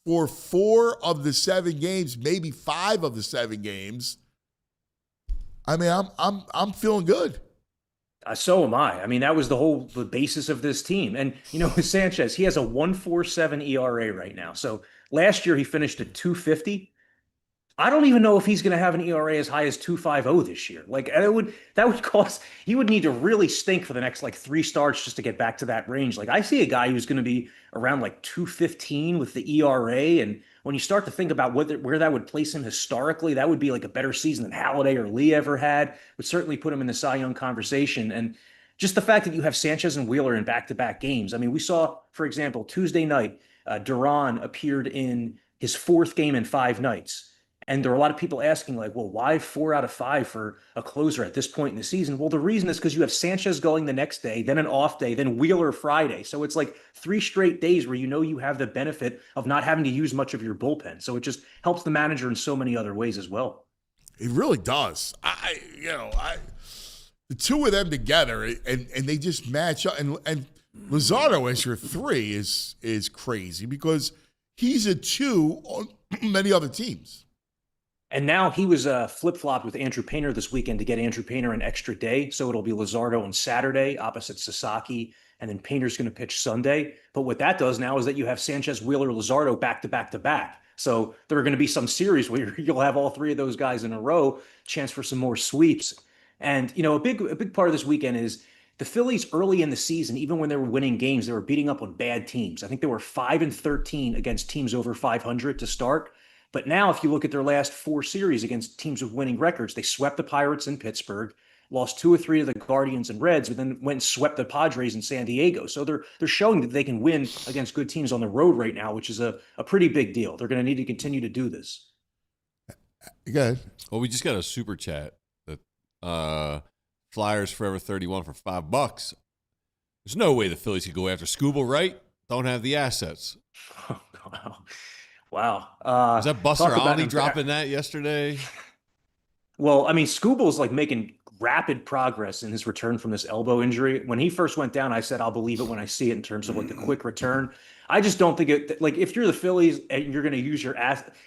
for 4 of the 7 games, maybe 5 of the 7 games, I mean, I'm feeling good. So am I. I mean, that was the basis of this team. And, with Sanchez, he has a 1.47 ERA right now. So last year he finished at 2.50. I don't even know if he's going to have an ERA as high as 2.50 this year. Like that would cost, he would need to really stink for the next 3 starts just to get back to that range. Like I see a guy who's going to be around 2.15 with the ERA. And when you start to think about where that would place him historically, that would be a better season than Halladay or Lee ever had. Would certainly put him in the Cy Young conversation. And just the fact that you have Sanchez and Wheeler in back-to-back games. I mean, we saw, for example, Tuesday night, Duran appeared in his 4th game in 5 nights. And there are a lot of people asking, well, why 4 out of 5 for a closer at this point in the season? Well, the reason is because you have Sanchez going the next day, then an off day, then Wheeler Friday. So it's 3 straight days where you have the benefit of not having to use much of your bullpen. So it just helps the manager in so many other ways as well. It really does. The two of them together, and they just match up. And Luzardo as your 3 is crazy because he's a 2 on many other teams. And now he was flip-flopped with Andrew Painter this weekend to get Andrew Painter an extra day. So it'll be Luzardo on Saturday opposite Sasaki, and then Painter's going to pitch Sunday. But what that does now is that you have Sanchez, Wheeler, Luzardo back-to-back-to-back. So there are going to be some series where you'll have all 3 of those guys in a row, chance for some more sweeps. And, a big part of this weekend is the Phillies early in the season, even when they were winning games, they were beating up on bad teams. I think they were 5-13 against teams over 500 to start. But now, if you look at their last 4 series against teams with winning records, they swept the Pirates in Pittsburgh, lost 2 or 3 to the Guardians and Reds, but then went and swept the Padres in San Diego. So they're showing that they can win against good teams on the road right now, which is a pretty big deal. They're going to need to continue to do this. Good. Well, we just got a super chat that Flyers Forever 31 for $5. There's no way the Phillies could go after Skubal, right? Don't have the assets. Wow. Was that Buster Olney dropping that yesterday? Well, I mean, Skubal's making rapid progress in his return from this elbow injury. When he first went down, I said, I'll believe it when I see it in terms of the quick return. I just don't think it, if you're the Phillies and you're going to use your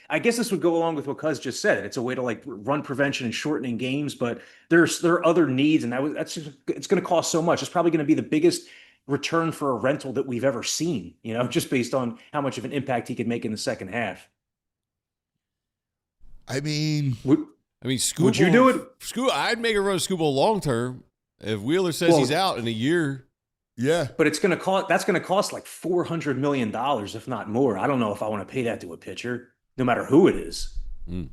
I guess this would go along with what Cuz just said. It's a way to run prevention and shortening games, but there are other needs, and it's going to cost so much. It's probably going to be the biggest return for a rental that we've ever seen, just based on how much of an impact he could make in the second half. I mean, Skubal, would you do it? I'd make a run Skubal long term. If Wheeler says he's out in a year. Yeah. But that's going to cost $400 million, if not more. I don't know if I want to pay that to a pitcher, no matter who it is. Mm.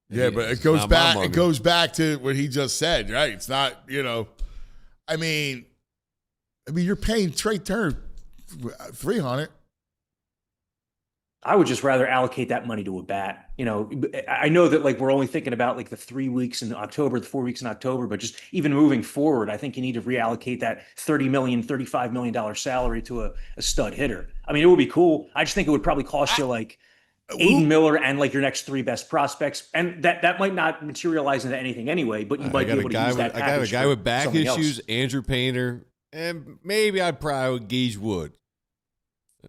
Yeah, but it goes back to what he just said, right? It's not, I mean, you're paying Trey Turner $300. I would just rather allocate that money to a bat. I know that we're only thinking about the 3 weeks in October, the 4 weeks in October, but just even moving forward, I think you need to reallocate that $30 million, $35 million salary to a stud hitter. I mean, it would be cool. I just think it would probably cost you Aiden Miller and your next 3 best prospects. And that might not materialize into anything anyway, but you might be able to use that package. I got a guy with back issues, else. Andrew Painter, and maybe I'd probably Gage Wood.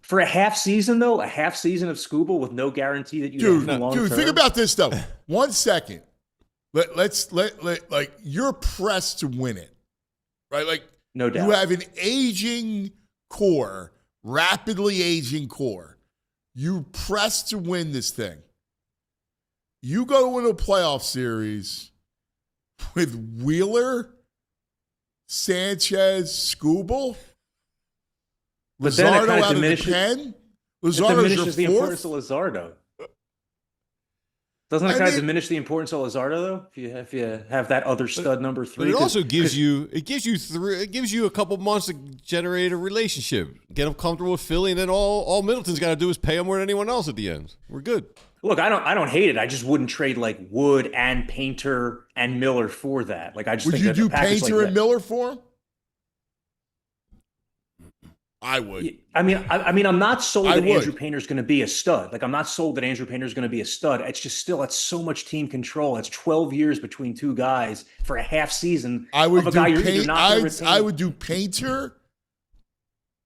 For a half season, though, a half season of Skubal with no guarantee that you have long term. Dude, think about this, though. 1 second. Let's you're pressed to win it, right? No doubt. You have an aging core, rapidly aging core. You pressed to win this thing. You go into a playoff series with Wheeler, Sanchez, Skubal, but then it kind of diminishes the importance of Luzardo. Doesn't that kind of diminish the importance of Luzardo though? If you have that other stud number 3, but it also gives you a couple months to generate a relationship, get him comfortable with Philly, and then all Middleton's got to do is pay him more than anyone else at the end. We're good. Look, I don't hate it. I just wouldn't trade like Wood and Painter and Miller for that. Like I just would think you that do Painter and Miller for him? I would. I mean, I'm not sold that Andrew Painter's going to be a stud. Like, I'm not sold that Andrew Painter's going to be a stud. It's just still, that's so much team control. It's 12 years between two guys for a half season. I would do Painter,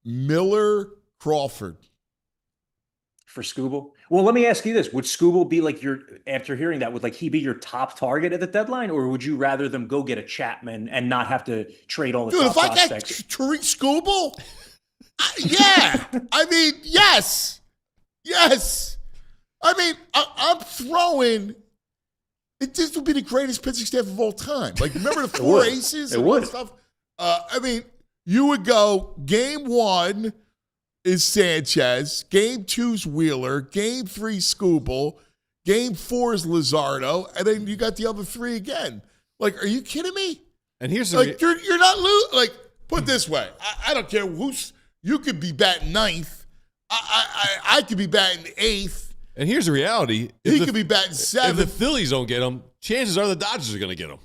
Miller, Crawford. For Skubal? Well, let me ask you this. Would Skubal be like after hearing that, would like he be your top target at the deadline? Or would you rather them go get a Chapman and not have to trade all the top prospects? If I get Tariq Skubal, yeah. I mean, yes. I mean, I'm throwing. This would be the greatest pitching staff of all time. Like, remember the four aces and all that stuff? I mean, you would go game 1 is Sanchez, game 2's Wheeler, game 3 Skubal, game 4 is Luzardo, and then you got the other 3 again. Like, are you kidding me? And here's the like you're not losing. Like, put it this way, I don't care who's. You could be batting 9th. I could be batting 8th. And here's the reality: he could be batting 7th. If the Phillies don't get him, chances are the Dodgers are going to get him.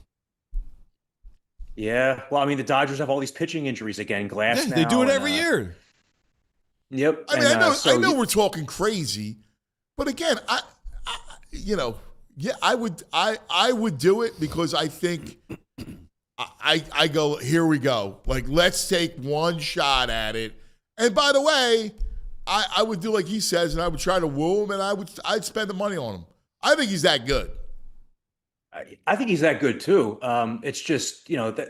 Yeah, well, I mean, the Dodgers have all these pitching injuries again. Glass, they do it every year. Yep. I mean, I know we're talking crazy, but again, I would do it because I think I go, here we go. Like, let's take one shot at it. And by the way, I would do like he says, and I would try to woo him, and I'd spend the money on him. I think he's that good. I think he's that good too. It's just, that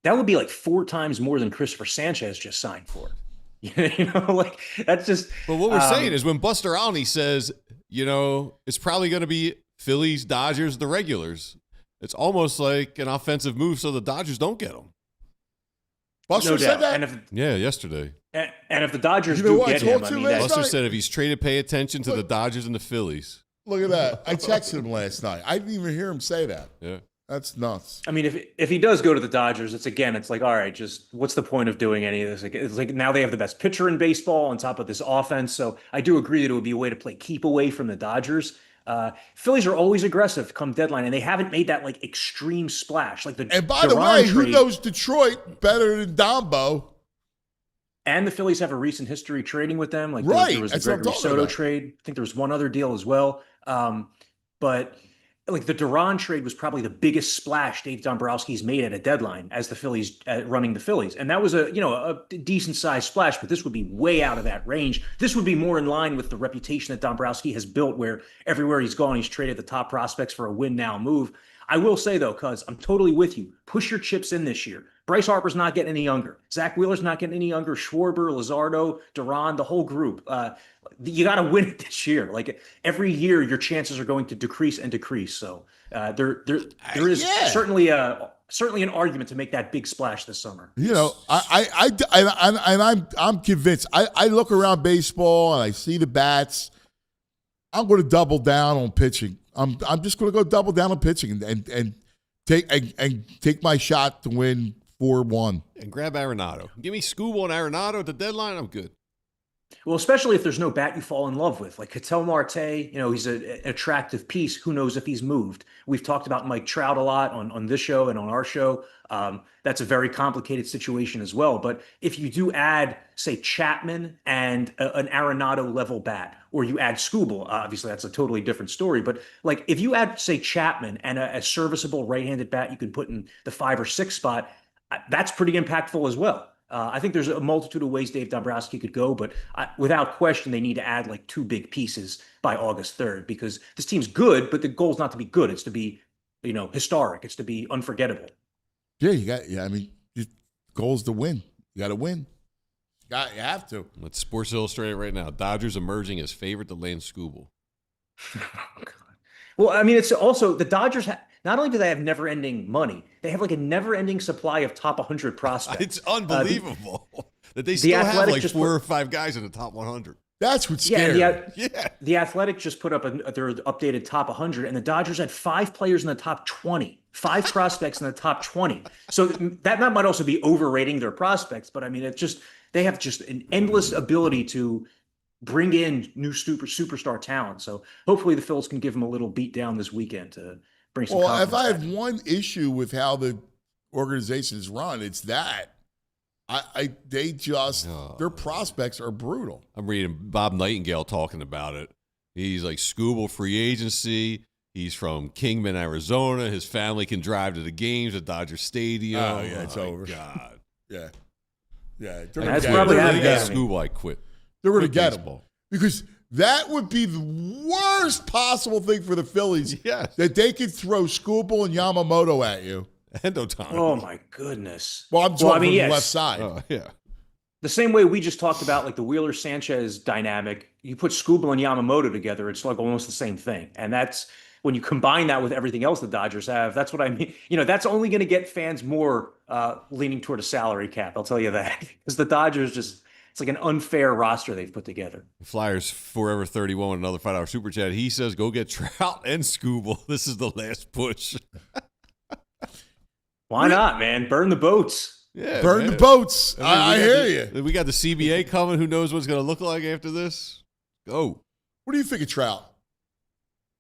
would be like 4 times more than Cristopher Sánchez just signed for. Like that's just. But what we're saying is when Buster Olney says, it's probably going to be Phillies, Dodgers, the regulars. It's almost like an offensive move so the Dodgers don't get him. Buster said that? Yesterday. And if the Dodgers do get him, Buster said if he's traded, pay attention to the Dodgers and the Phillies. Look at that. I texted him last night. I didn't even hear him say that. Yeah. That's nuts. I mean, if he does go to the Dodgers, it's like, all right, just what's the point of doing any of this? It's like now they have the best pitcher in baseball on top of this offense. So I do agree that it would be a way to keep away from the Dodgers. Phillies are always aggressive come deadline, and they haven't made that like extreme splash. Like and by the way, who knows Detroit better than Dombo? And the Phillies have a recent history trading with them. Like there was the Gregory Soto trade. I think there was one other deal as well. But like the Duran trade was probably the biggest splash Dave Dombrowski's made at a deadline as the Phillies running the Phillies. And that was a decent sized splash, but this would be way out of that range. This would be more in line with the reputation that Dombrowski has built, where everywhere he's gone, he's traded the top prospects for a win now move. I will say though, cuz I'm totally with you. Push your chips in this year. Bryce Harper's not getting any younger. Zach Wheeler's not getting any younger. Schwarber, Luzardo, Duran, the whole group. You got to win it this year. Like every year, your chances are going to decrease and decrease. So there is certainly an argument to make that big splash this summer. I'm convinced. I look around baseball and I see the bats. I'm going to double down on pitching. I'm just going to go double down on pitching and take my shot to win 4-1 and grab Arenado. Give me Skubal and Arenado at the deadline. I'm good. Well, especially if there's no bat you fall in love with, like Ketel Marte. He's an attractive piece. Who knows if he's moved? We've talked about Mike Trout a lot on this show and on our show. That's a very complicated situation as well. But if you do add, say, Chapman and an Arenado level bat, or you add Skubal, obviously that's a totally different story. But like if you add, say, Chapman and a serviceable right-handed bat you can put in the 5 or 6 spot, that's pretty impactful as well. I think there's a multitude of ways Dave Dombrowski could go, but without question, they need to add like 2 big pieces by August 3rd because this team's good, but the goal is not to be good. It's to be, historic. It's to be unforgettable. Yeah, I mean, the goal is to win. You got to win. You have to. Let's Sports Illustrated right now. Dodgers emerging as favorite to land Skubal. Well, I mean, it's also the Dodgers. Not only do they have never-ending money, they have like a never-ending supply of top 100 prospects. It's unbelievable that they still have like 4 or 5 guys in the top 100. That's what's Yeah, scary. and the Athletic just put up their updated top 100, and the Dodgers had 5 players in the top 20, 5 prospects in the top 20. So that might also be overrating their prospects, but I mean, they have just an endless ability to bring in new superstar talent. So hopefully the Phils can give them a little beat down this weekend to bring some confidence if I back. have one issue with how the organization is run, it's that. Their prospects are brutal. I'm reading Bob Nightingale talking about it. He's like Scooble free agency. He's from Kingman, Arizona. His family can drive to the games at Dodger Stadium. Oh, yeah, it's over. God. Yeah. That's They're probably going happening. to get him. Scooble, I quit. They're going to get him. baseball. Because that would be the worst possible thing for the Phillies. Yes. That they could throw Scooble and Yamamoto at you. And Otani. Oh my goodness. Well, I'm talking from the yes. left side. Oh, yeah. The same way we just talked about, like the Wheeler Sanchez dynamic, you put Scooble and Yamamoto together, it's like almost the same thing. And that's when you combine that with everything else the Dodgers have, that's what I mean. That's only going to get fans more leaning toward a salary cap. I'll tell you that, because the Dodgers it's like an unfair roster they've put together. Flyers Forever 31 with another $5 super chat. He says, go get Trout and Scooble. This is the last push. Why not, man? Burn the boats. Yeah, Burn man. the boats. I mean, I hear you. We got the CBA coming. Who knows what it's going to look like after this? Go. What do you think of Trout?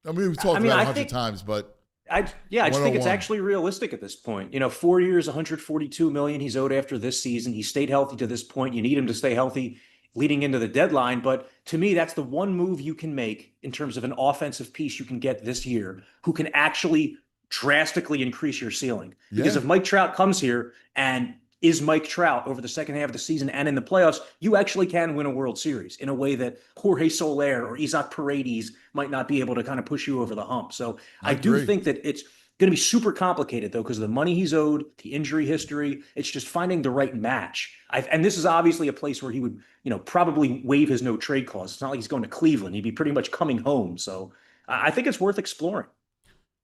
I mean, we've talked about it 100 times, but I just think it's 101. actually realistic at this point. 4 years, $142 million he's owed after this season. He stayed healthy to this point. You need him to stay healthy leading into the deadline. But to me, that's the one move you can make in terms of an offensive piece you can get this year who can actually drastically increase your ceiling. Because if Mike Trout comes here and is Mike Trout over the second half of the season and in the playoffs, you actually can win a World Series in a way that Jorge Soler or Isaac Paredes might not be able to kind of push you over the hump. So I do think that it's going to be super complicated, though, because of the money he's owed, the injury history. It's just finding the right match. And this is obviously a place where he would, probably waive his no trade clause. It's not like he's going to Cleveland. He'd be pretty much coming home. So I think it's worth exploring.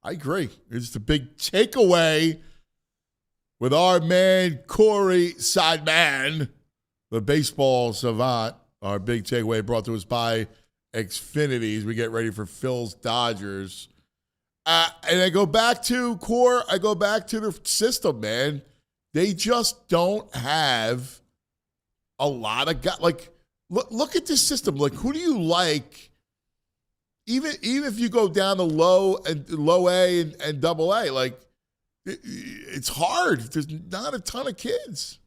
I agree. It's the big takeaway with our man, Corey Seidman, the baseball savant. Our big takeaway brought to us by Xfinity as we get ready for Phil's Dodgers. And I go back to core. I go back to the system, man. They just don't have a lot of guys. Like, look at this system. Like, who do you like? Even if you go down to low A and double A, like it's hard. There's not a ton of kids.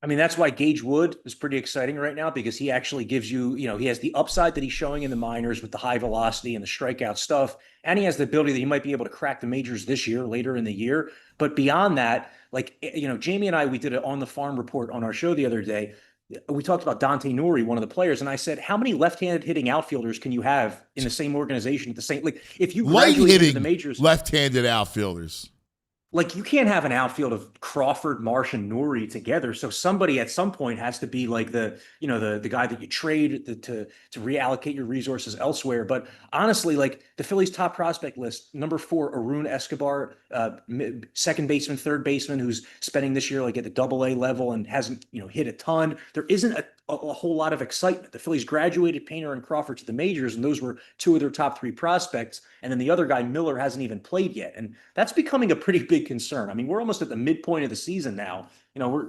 I mean, that's why Gage Wood is pretty exciting right now, because he actually gives you, he has the upside that he's showing in the minors with the high velocity and the strikeout stuff. And he has the ability that he might be able to crack the majors this year, later in the year. But beyond that, like, Jamie and I, we did an On the Farm report on our show the other day. We talked about Dante Nuri, one of the players, and I said, how many left-handed hitting outfielders can you have in the same organization at the same, like, if you graduate into the majors, left-handed outfielders. like, you can't have an outfield of Crawford, Marsh, and Nuri together. So somebody at some point has to be like the guy that you trade to reallocate your resources elsewhere. But honestly, like, the Phillies' top prospect list, number 4, Arun Escobar, second baseman, third baseman, who's spending this year like at the double A level and hasn't hit a ton. There isn't a whole lot of excitement. The Phillies graduated Painter and Crawford to the majors, and those were 2 of their top 3 prospects. And then the other guy, Miller, hasn't even played yet. And that's becoming a pretty big concern. I mean, we're almost at the midpoint of the season now.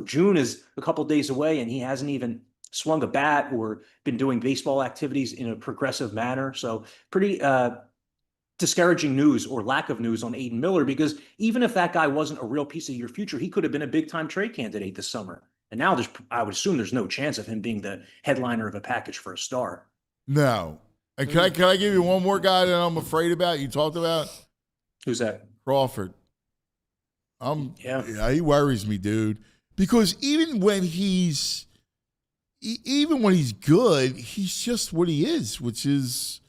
June is a couple of days away, and he hasn't even swung a bat or been doing baseball activities in a progressive manner. So pretty discouraging news, or lack of news, on Aiden Miller, because even if that guy wasn't a real piece of your future, he could have been a big-time trade candidate this summer. And now I would assume there's no chance of him being the headliner of a package for a star. No. And can I give you one more guy that I'm afraid about? You talked about? Who's that? Crawford. Yeah, he worries me, dude. Because even when he's good, he's just what he is, which is,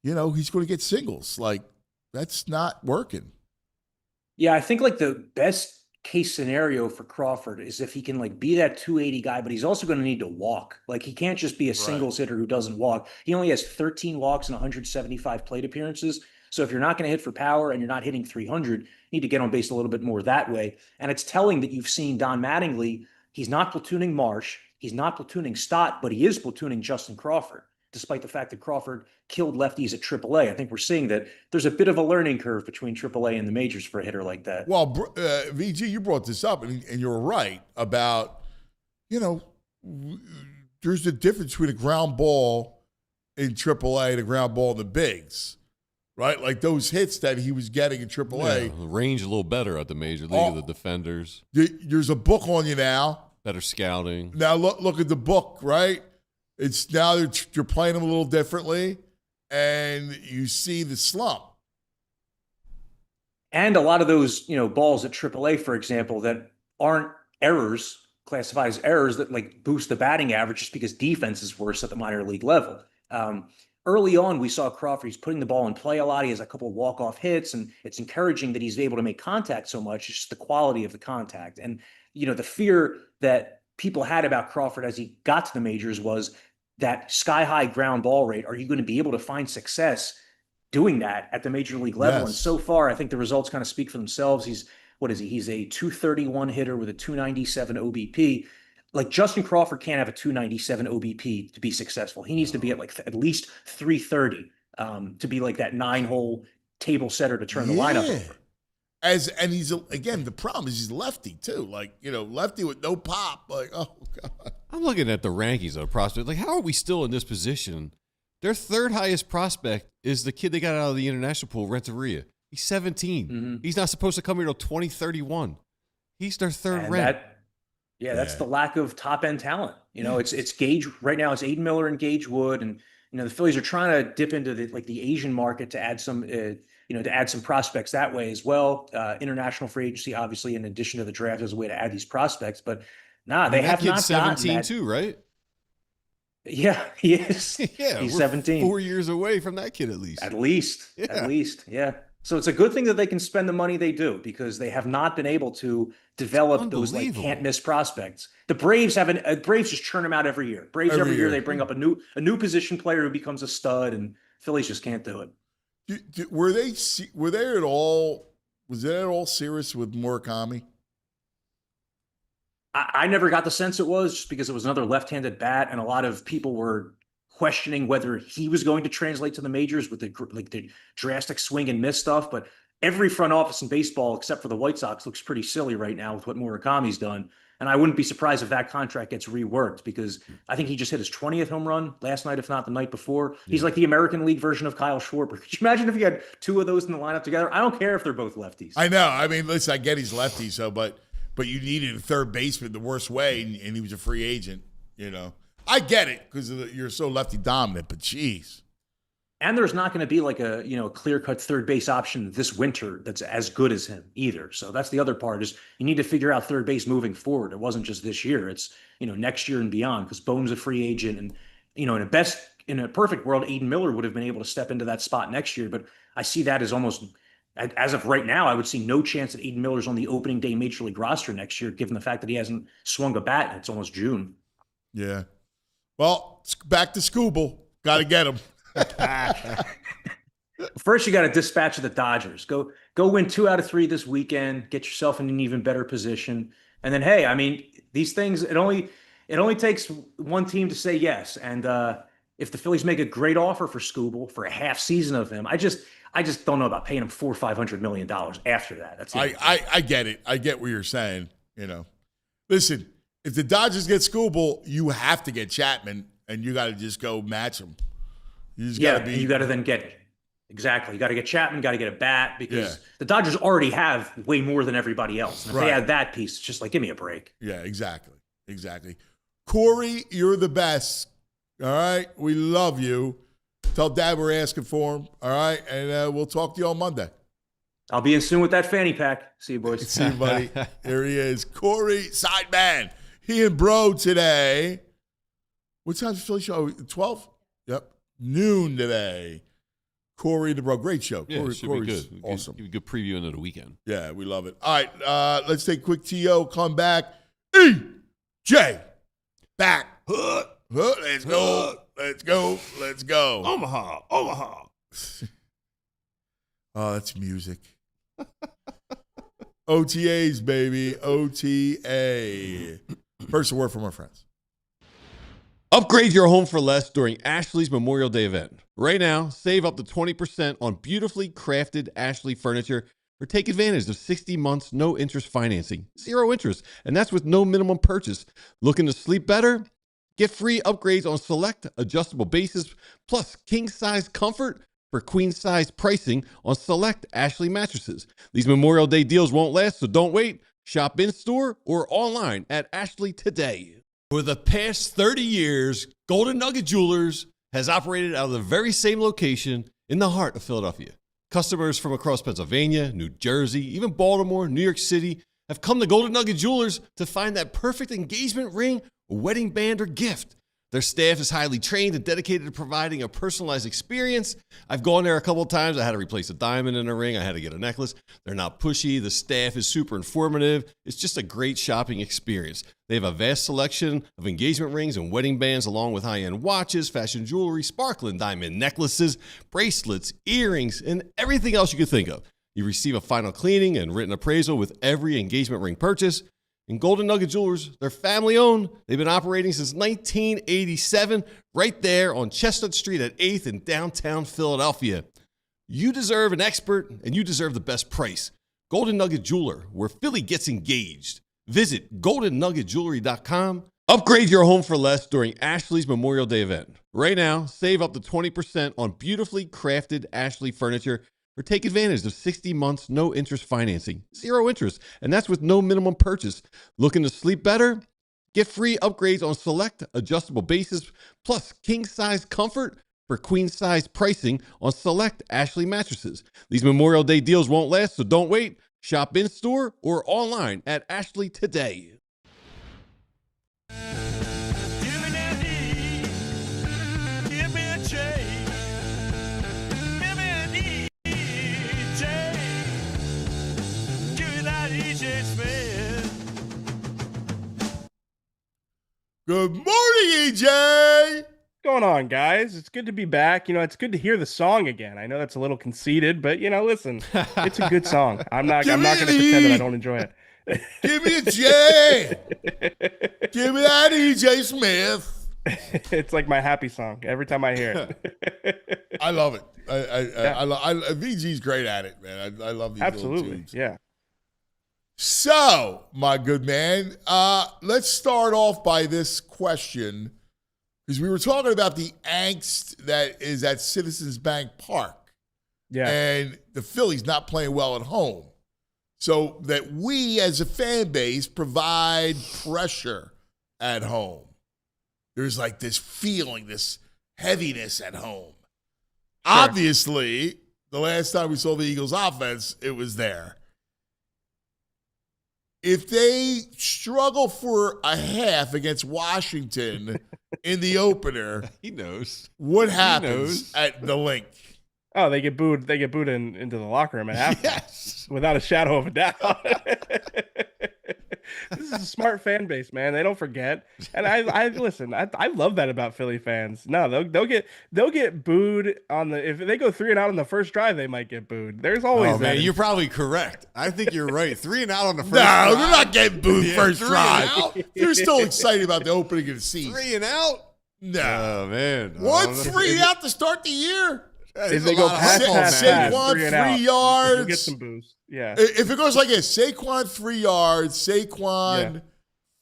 he's going to get singles. Like, that's not working. Yeah, I think like the best case scenario for Crawford is if he can like be that 280 guy, but he's also going to need to walk. Like, he can't just be a singles hitter who doesn't walk. He only has 13 walks and 175 plate appearances. So if you're not going to hit for power and you're not hitting 300, you need to get on base a little bit more that way. And it's telling that you've seen Don Mattingly. He's not platooning Marsh. He's not platooning Stott, but he is platooning Justin Crawford, despite the fact that Crawford killed lefties at AAA. I think we're seeing that there's a bit of a learning curve between AAA and the majors for a hitter like that. Well, VG, you brought this up, and you're right about, there's a difference between a ground ball in AAA and a ground ball in the bigs, right? Like those hits that he was getting in AAA. Yeah, the range a little better at the major league of the defenders. There's a book on you now. Better scouting. Now look at the book, right? It's now you're playing them a little differently, and you see the slump. And a lot of those, balls at AAA, for example, that aren't errors, classified as errors that like boost the batting average just because defense is worse at the minor league level. Early on, we saw Crawford, he's putting the ball in play a lot. He has a couple of walk-off hits, and it's encouraging that he's able to make contact so much. It's just the quality of the contact. And, the fear that people had about Crawford as he got to the majors was that sky-high ground ball rate. Are you going to be able to find success doing that at the major league level? Yes. And so far, I think the results kind of speak for themselves. He's a 231 hitter with a 297 OBP. Like Justin Crawford can't have a 297 OBP to be successful. He needs to be at least 330 to be like that 9-hole table setter to turn the lineup over. And he's again, the problem is he's lefty too. Like, lefty with no pop. Like, oh God. I'm looking at the rankings of prospects. Like, how are we still in this position? Their third highest prospect is the kid they got out of the international pool, Renteria. He's 17. Mm-hmm. He's not supposed to come here till 202031. He's their third rank. That's the lack of top end talent. It's Gage right now. It's Aiden Miller and Gage Wood, and the Phillies are trying to dip into the Asian market to add some prospects that way as well. International free agency, obviously, in addition to the draft, as a way to add these prospects. But they have not 17 that. too, right? Yeah, he is. Yeah, he's we're 17. 4 years away from that kid, at least. At least, yeah. So it's a good thing that they can spend the money they do, because they have not been able to develop those can't miss prospects. The Braves Braves just churn them out every year. Braves every year they bring up a new position player who becomes a stud, and Phillies just can't do it. Was it at all serious with Murakami? I never got the sense it was, just because it was another left-handed bat, and a lot of people were questioning whether he was going to translate to the majors with the drastic swing and miss stuff. But every front office in baseball, except for the White Sox, looks pretty silly right now with what Murakami's done. And I wouldn't be surprised if that contract gets reworked, because I think he just hit his 20th home run last night, if not the night before. Yeah. He's like the American League version of Kyle Schwarber. Could you imagine if you had two of those in the lineup together? I don't care if they're both lefties. I know. I mean, listen, I get he's lefty, but you needed a third baseman the worst way, and he was a free agent, I get it, because you're so lefty dominant, but geez. And there's not going to be like a clear-cut third base option this winter that's as good as him either. So that's the other part, is you need to figure out third base moving forward. It wasn't just this year; it's next year and beyond, because Bone's a free agent, and in a perfect world, Aiden Miller would have been able to step into that spot next year. But I see that as almost, as of right now, I would see no chance that Aiden Miller's on the opening day major league roster next year, given the fact that he hasn't swung a bat and it's almost June. Yeah. Well, back to Scooble. Got to get him. First, you got to dispatch of the Dodgers. Go win 2 out of 3 this weekend. Get yourself in an even better position. And then, hey, I mean, these things, it only takes one team to say yes. And if the Phillies make a great offer for Scooble for a half season of him, I just don't know about paying him $400 or $500 million after that. That's I get it. I get what you're saying. Listen. If the Dodgers get Scooble, you have to get Chapman, and you got to just go match him. You got to then get it. Exactly. You got to get Chapman, got to get a bat, because the Dodgers already have way more than everybody else. And if they add that piece, it's just like, give me a break. Yeah, exactly. Corey, you're the best. All right? We love you. Tell Dad we're asking for him. All right? And we'll talk to you on Monday. I'll be in soon with that fanny pack. See you, boys. See you, buddy. There he is. Corey Seidman. He and Bro today. What time's the Philly show? 12? Yep. Noon today. Corey and Bro. Great show. Yeah, Corey's be good. Awesome. Give a good preview into the weekend. Yeah, we love it. All right. Let's take a quick TO. Come back. EJ. Back. Let's go. Omaha. Oh, that's music. OTAs, baby. OTA. First, a word from our friends. Upgrade your home for less during Ashley's Memorial Day event. Right now, save up to 20% on beautifully crafted Ashley furniture or take advantage of 60 months no interest financing. 0 interest, and that's with no minimum purchase. Looking to sleep better? Get free upgrades on select adjustable bases plus king size comfort for queen size pricing on select Ashley mattresses. These Memorial Day deals won't last, so don't wait. Shop in store or online at Ashley today. For the past 30 years, Golden Nugget Jewelers has operated out of the very same location in the heart of Philadelphia. Customers from across Pennsylvania, New Jersey, even Baltimore, New York City have come to Golden Nugget Jewelers to find that perfect engagement ring, wedding band, or gift. Their staff is highly trained and dedicated to providing a personalized experience. I've gone there a couple of times. I had to replace a diamond in a ring. I had to get a necklace. They're not pushy. The staff is super informative. It's just a great shopping experience. They have a vast selection of engagement rings and wedding bands, along with high-end watches, fashion jewelry, sparkling diamond necklaces, bracelets, earrings, and everything else you could think of. You receive a final cleaning and written appraisal with every engagement ring purchase. And Golden Nugget Jewelers, they're family owned. They've been operating since 1987, right there on Chestnut Street at 8th in downtown Philadelphia. You deserve an expert, and you deserve the best price. Golden Nugget Jeweler, where Philly gets engaged. Visit goldennuggetjewelry.com. Upgrade your home for less during Ashley's Memorial Day event. Right now, save up to 20% on beautifully crafted Ashley furniture or take advantage of 60 months no interest financing. 0 interest, and that's with no minimum purchase. Looking to sleep better? Get free upgrades on select adjustable bases plus king size comfort for queen size pricing on select Ashley mattresses. These Memorial Day deals won't last, so don't wait. Shop in store or online at Ashley today. Good morning, EJ. What's going on, guys? It's good to be back. You know, it's good to hear the song again. I know that's a little conceited, but listen, it's a good song. I'm not going to pretend that I don't enjoy it. Give me a J. Give me that EJ Smith. It's like my happy song every time I hear it. I love it. VG's great at it, man. I love these little tunes. Yeah. So, my good man, let's start off by this question, because we were talking about the angst that is at Citizens Bank Park. Yeah. And the Phillies not playing well at home. So that we as a fan base provide pressure at home. There's like this feeling, this heaviness at home. Sure. Obviously, the last time we saw the Eagles offense, it was there. If they struggle for a half against Washington in the opener, He knows. what happens at the Link? Oh, they get booed. They get booed into the locker room at halftime, Yes. without a shadow of a doubt. This is a smart fan base, man. They don't forget. And I listen. I love that about Philly fans. No, they'll get booed if they go 3 and out on the first drive, they might get booed. There's always that. Man, you're probably correct. I think you're right. 3 and out on the first No, drive. they're not getting booed first 3 drive. and out? They're still excited about the opening of the season. 3 and out? No. Oh, man. One 3 out to start the year. If they go past Saquon 3 and out, 3 yards. you'll get some boost. Yeah. If it goes like this, Saquon 3 yards, Saquon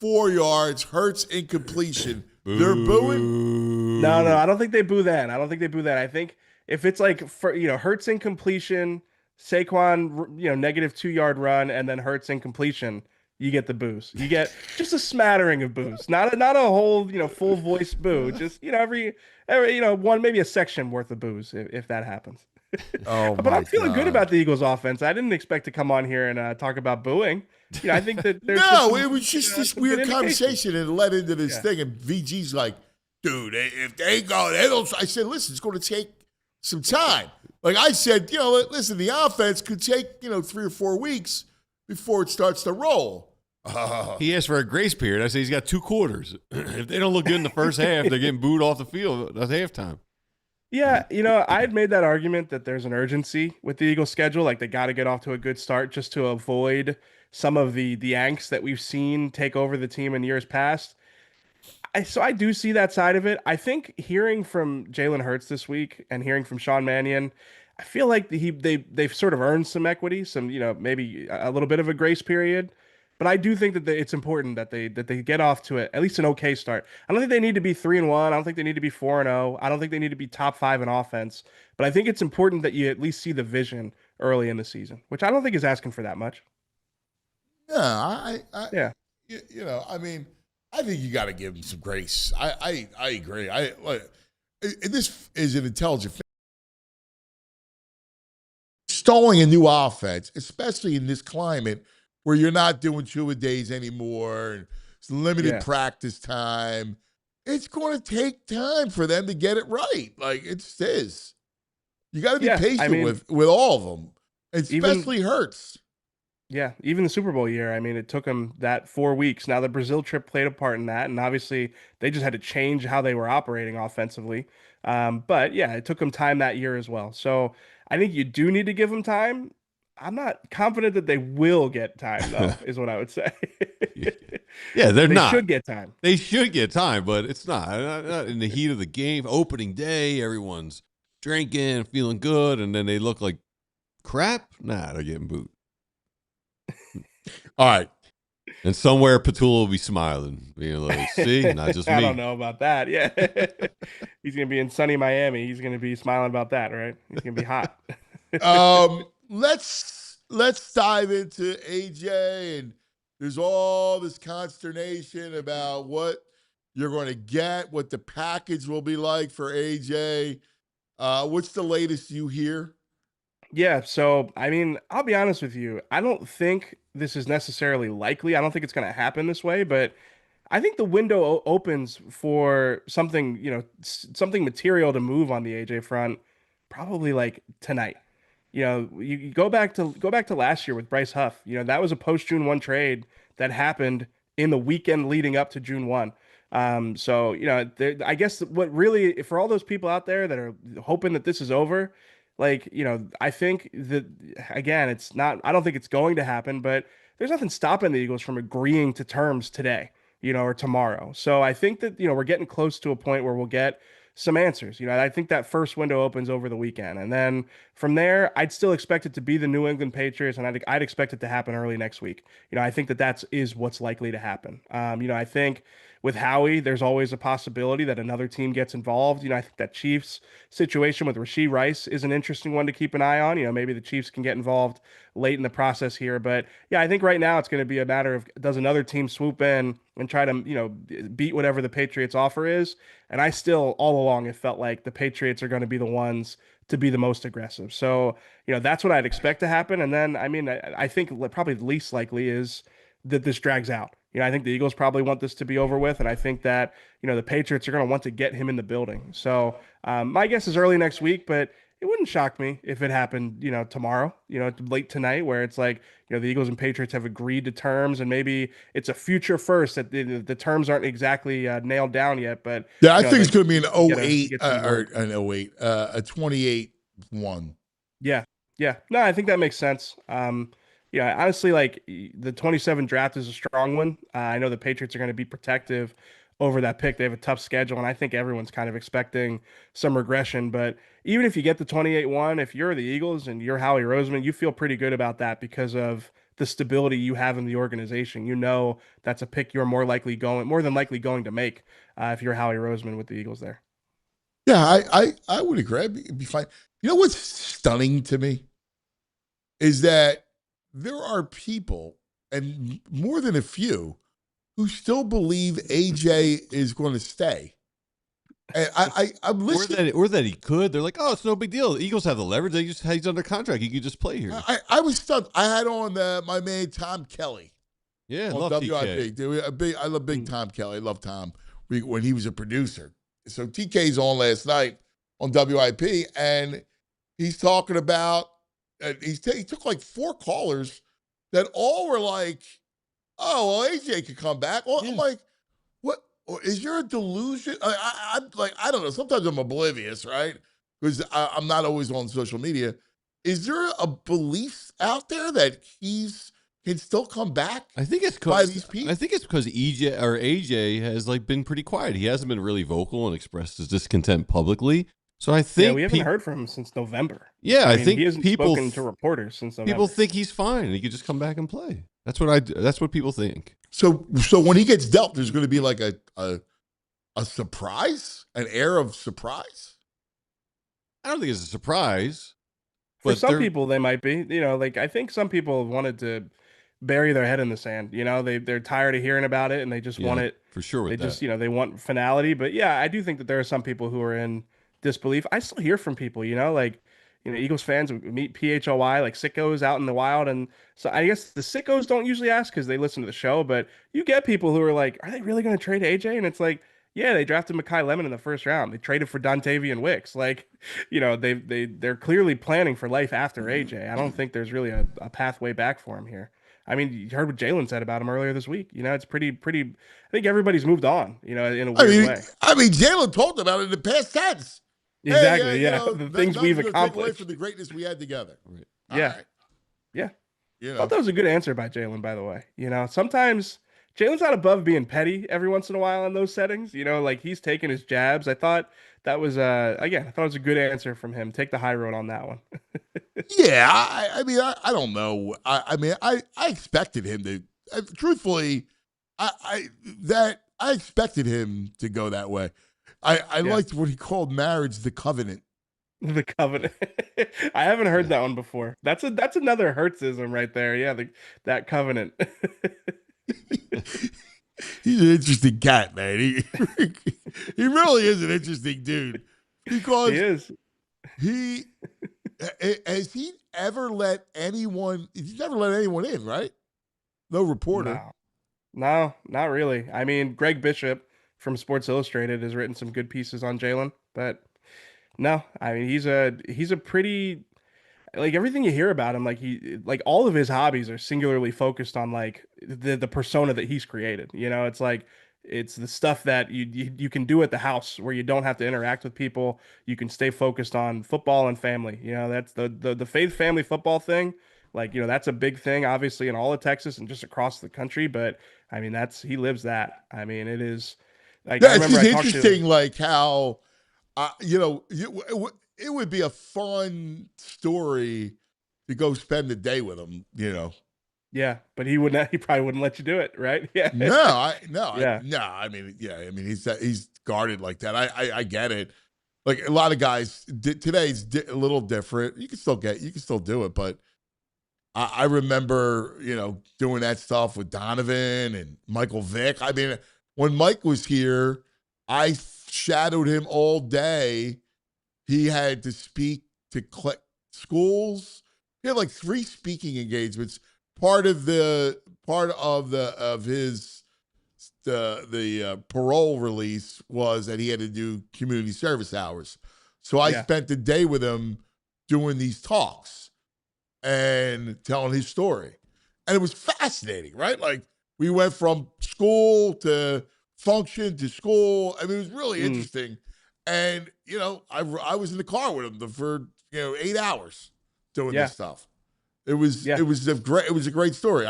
4 yards, Hurts incompletion. They're booing. No, I don't think they boo that. I think if it's like Hurts incompletion, Saquon negative 2 yard run, and then Hurts incompletion, you get the boost. You get just a smattering of boost, not a whole full voice boo. Just every one, maybe a section worth of boos if that happens. Oh, but I'm feeling good about the Eagles offense. I didn't expect to come on here and talk about booing. I think that there's it was just this weird conversation and it led into this thing. And VG's like, dude, if they go, they don't. I said, listen, it's going to take some time. Like I said, listen, the offense could take 3 or 4 weeks before it starts to roll. He asked for a grace period. I said he's got 2 quarters. If they don't look good in the first half, they're getting booed off the field at halftime. Yeah, I had made that argument that there's an urgency with the Eagles schedule. Like they got to get off to a good start just to avoid some of the angst that we've seen take over the team in years past. I do see that side of it. I think hearing from Jalen Hurts this week and hearing from Sean Mannion, I feel like they've sort of earned some equity, some maybe a little bit of a grace period. But I do think that it's important that they get off to at least an okay start. I don't think they need to be 3-1. I don't think they need to be 4-0. I don't think they need to be top 5 in offense. But I think it's important that you at least see the vision early in the season, which I don't think is asking for that much. Yeah, Yeah. I mean, I think you got to give him some grace. I agree. This is an intelligent. Installing a new offense, especially in this climate where you're not doing two-a-days anymore, and it's limited practice time. It's going to take time for them to get it right. Like it just is. You got to be patient with all of them, especially Hurts. Yeah, even the Super Bowl year, I mean, it took them that 4 weeks. Now, the Brazil trip played a part in that, and obviously they just had to change how they were operating offensively. But yeah, it took them time that year as well. So I think you do need to give them time. I'm not confident that they will get time, though, is what I would say. Yeah, they should get time. They should get time, but it's not in the heat of the game. Opening day, everyone's drinking, feeling good, and then they look like crap. Nah, they're getting booed. All right. And somewhere Petula will be smiling, being like, see, not just me. I don't know about that. Yeah. He's going to be in sunny Miami. He's going to be smiling about that, right? He's going to be hot. Let's dive into AJ, and there's all this consternation about what you're going to get, what the package will be like for AJ. What's the latest you hear? Yeah, so I mean, I'll be honest with you. I don't think this is necessarily likely. I don't think it's going to happen this way, but I think the window opens for something, something material to move on the AJ front, probably like tonight. You go back to last year with Bryce Huff. That was a post June 1 trade that happened in the weekend leading up to June 1. So I guess what really for all those people out there that are hoping that this is over. I think that, again, I don't think it's going to happen, but there's nothing stopping the Eagles from agreeing to terms today, or tomorrow. So I think that, we're getting close to a point where we'll get some answers. I think that first window opens over the weekend. And then from there, I'd still expect it to be the New England Patriots, and I'd expect it to happen early next week. I think that is what's likely to happen. I think with Howie, there's always a possibility that another team gets involved. I think that Chiefs situation with Rashee Rice is an interesting one to keep an eye on. Maybe the Chiefs can get involved late in the process here. But yeah, I think right now it's going to be a matter of, does another team swoop in and try to, beat whatever the Patriots offer is? And I still, all along, it felt like the Patriots are going to be the ones to be the most aggressive. So, that's what I'd expect to happen. And then, I think probably the least likely is that this drags out. I think the Eagles probably want this to be over with, and I think that, the Patriots are going to want to get him in the building. So my guess is early next week, but it wouldn't shock me if it happened, tomorrow, late tonight, where it's like, the Eagles and Patriots have agreed to terms, and maybe it's a future first that the terms aren't exactly nailed down yet. But yeah, I think it's going to be an 08 or an 08, a 28-1. Yeah. No, I think that makes sense. Honestly, like the 27 draft is a strong one. I know the Patriots are going to be protective over that pick. They have a tough schedule, and I think everyone's kind of expecting some regression. But even if you get the 28-1, if you're the Eagles and you're Howie Roseman, you feel pretty good about that because of the stability you have in the organization. That's a pick you're more than likely going to make if you're Howie Roseman with the Eagles there. Yeah, I would agree. It'd be fine. What's stunning to me is that there are people, and more than a few, who still believe AJ is going to stay. And I'm listening. Or that he could. They're like, oh, it's no big deal. The Eagles have the leverage. He's under contract. He could just play here. I was stunned. I had on my man Tom Kelly. Yeah, I love WIP. TK. I love big Tom Kelly. I love Tom when he was a producer. So TK's on last night on WIP, and he's talking about he took like 4 callers that all were like, oh, well, AJ could come back. Well, yeah. I'm like, what? Is there a delusion? I'm like, I don't know. Sometimes I'm oblivious, right? Because I'm not always on social media. Is there a belief out there that he's can still come back. I think it's by these people. I think it's because AJ has like been pretty quiet. He hasn't been really vocal and expressed his discontent publicly. So I think we haven't heard from him since November. Yeah, I think he hasn't spoken to reporters since November. People think he's fine and he could just come back and play. That's what people think. So when he gets dealt, there's going to be like a surprise, an air of surprise. I don't think it's a surprise. For some people, they might be. Like I think some people wanted to bury their head in the sand. They're tired of hearing about it and they just want it. For sure. They want finality. But yeah, I do think that there are some people who are in disbelief. I still hear from people, Eagles fans meet PHLY, like sickos out in the wild. And so I guess the sickos don't usually ask because they listen to the show, but you get people who are like, are they really going to trade AJ? And it's like, yeah, they drafted Mekhi Lemon in the first round. They traded for Dontavian Wicks. Like, they're clearly planning for life after AJ. I don't think there's really a pathway back for him here. I mean, you heard what Jalen said about him earlier this week. It's pretty. I think everybody's moved on, in a weird way. I mean, Jalen talked about it in the past tense. Exactly. Hey, the things we've accomplished. Take away from the greatness we had together. Right. Yeah. Right. Yeah. I thought that was a good answer by Jalen, by the way. Sometimes Jalen's not above being petty every once in a while in those settings. Like he's taking his jabs. I thought that was I thought it was a good answer from him. Take the high road on that one. Yeah. I mean, I don't know. I expected him to, truthfully, I expected him to go that way. I liked what he called marriage the covenant. The covenant. I haven't heard that one before. That's another Hertzism right there. Yeah, that covenant. He's an interesting cat, man. He really is an interesting dude. Because he is. Has he ever let anyone? He's never let anyone in, right? No reporter. No, not really. I mean, Greg Bishop from Sports Illustrated has written some good pieces on Jalen, but no, I mean he's a pretty, like, everything you hear about him, like all of his hobbies are singularly focused on like the persona that he's created. It's like it's the stuff that you can do at the house where you don't have to interact with people. You can stay focused on football and family. That's the faith family football thing. Like, that's a big thing, obviously, in all of Texas and just across the country. But I mean, he lives that. I mean, it is. Like, it's just interesting, like how, it would be a fun story to go spend the day with him, Yeah, but he probably wouldn't let you do it, right? Yeah. I mean, he's guarded like that. I get it. Like a lot of guys today's a little different. You can still do it, but I remember, doing that stuff with Donovan and Michael Vick. I mean, when Mike was here, I shadowed him all day. He had to speak to schools. He had like 3 speaking engagements. Part of his parole release was that he had to do community service hours. So I spent the day with him doing these talks and telling his story. And it was fascinating, right? Like we went from school to function to school. I mean, it was really interesting. And, I was in the car with him for 8 hours doing this stuff. It was a great story.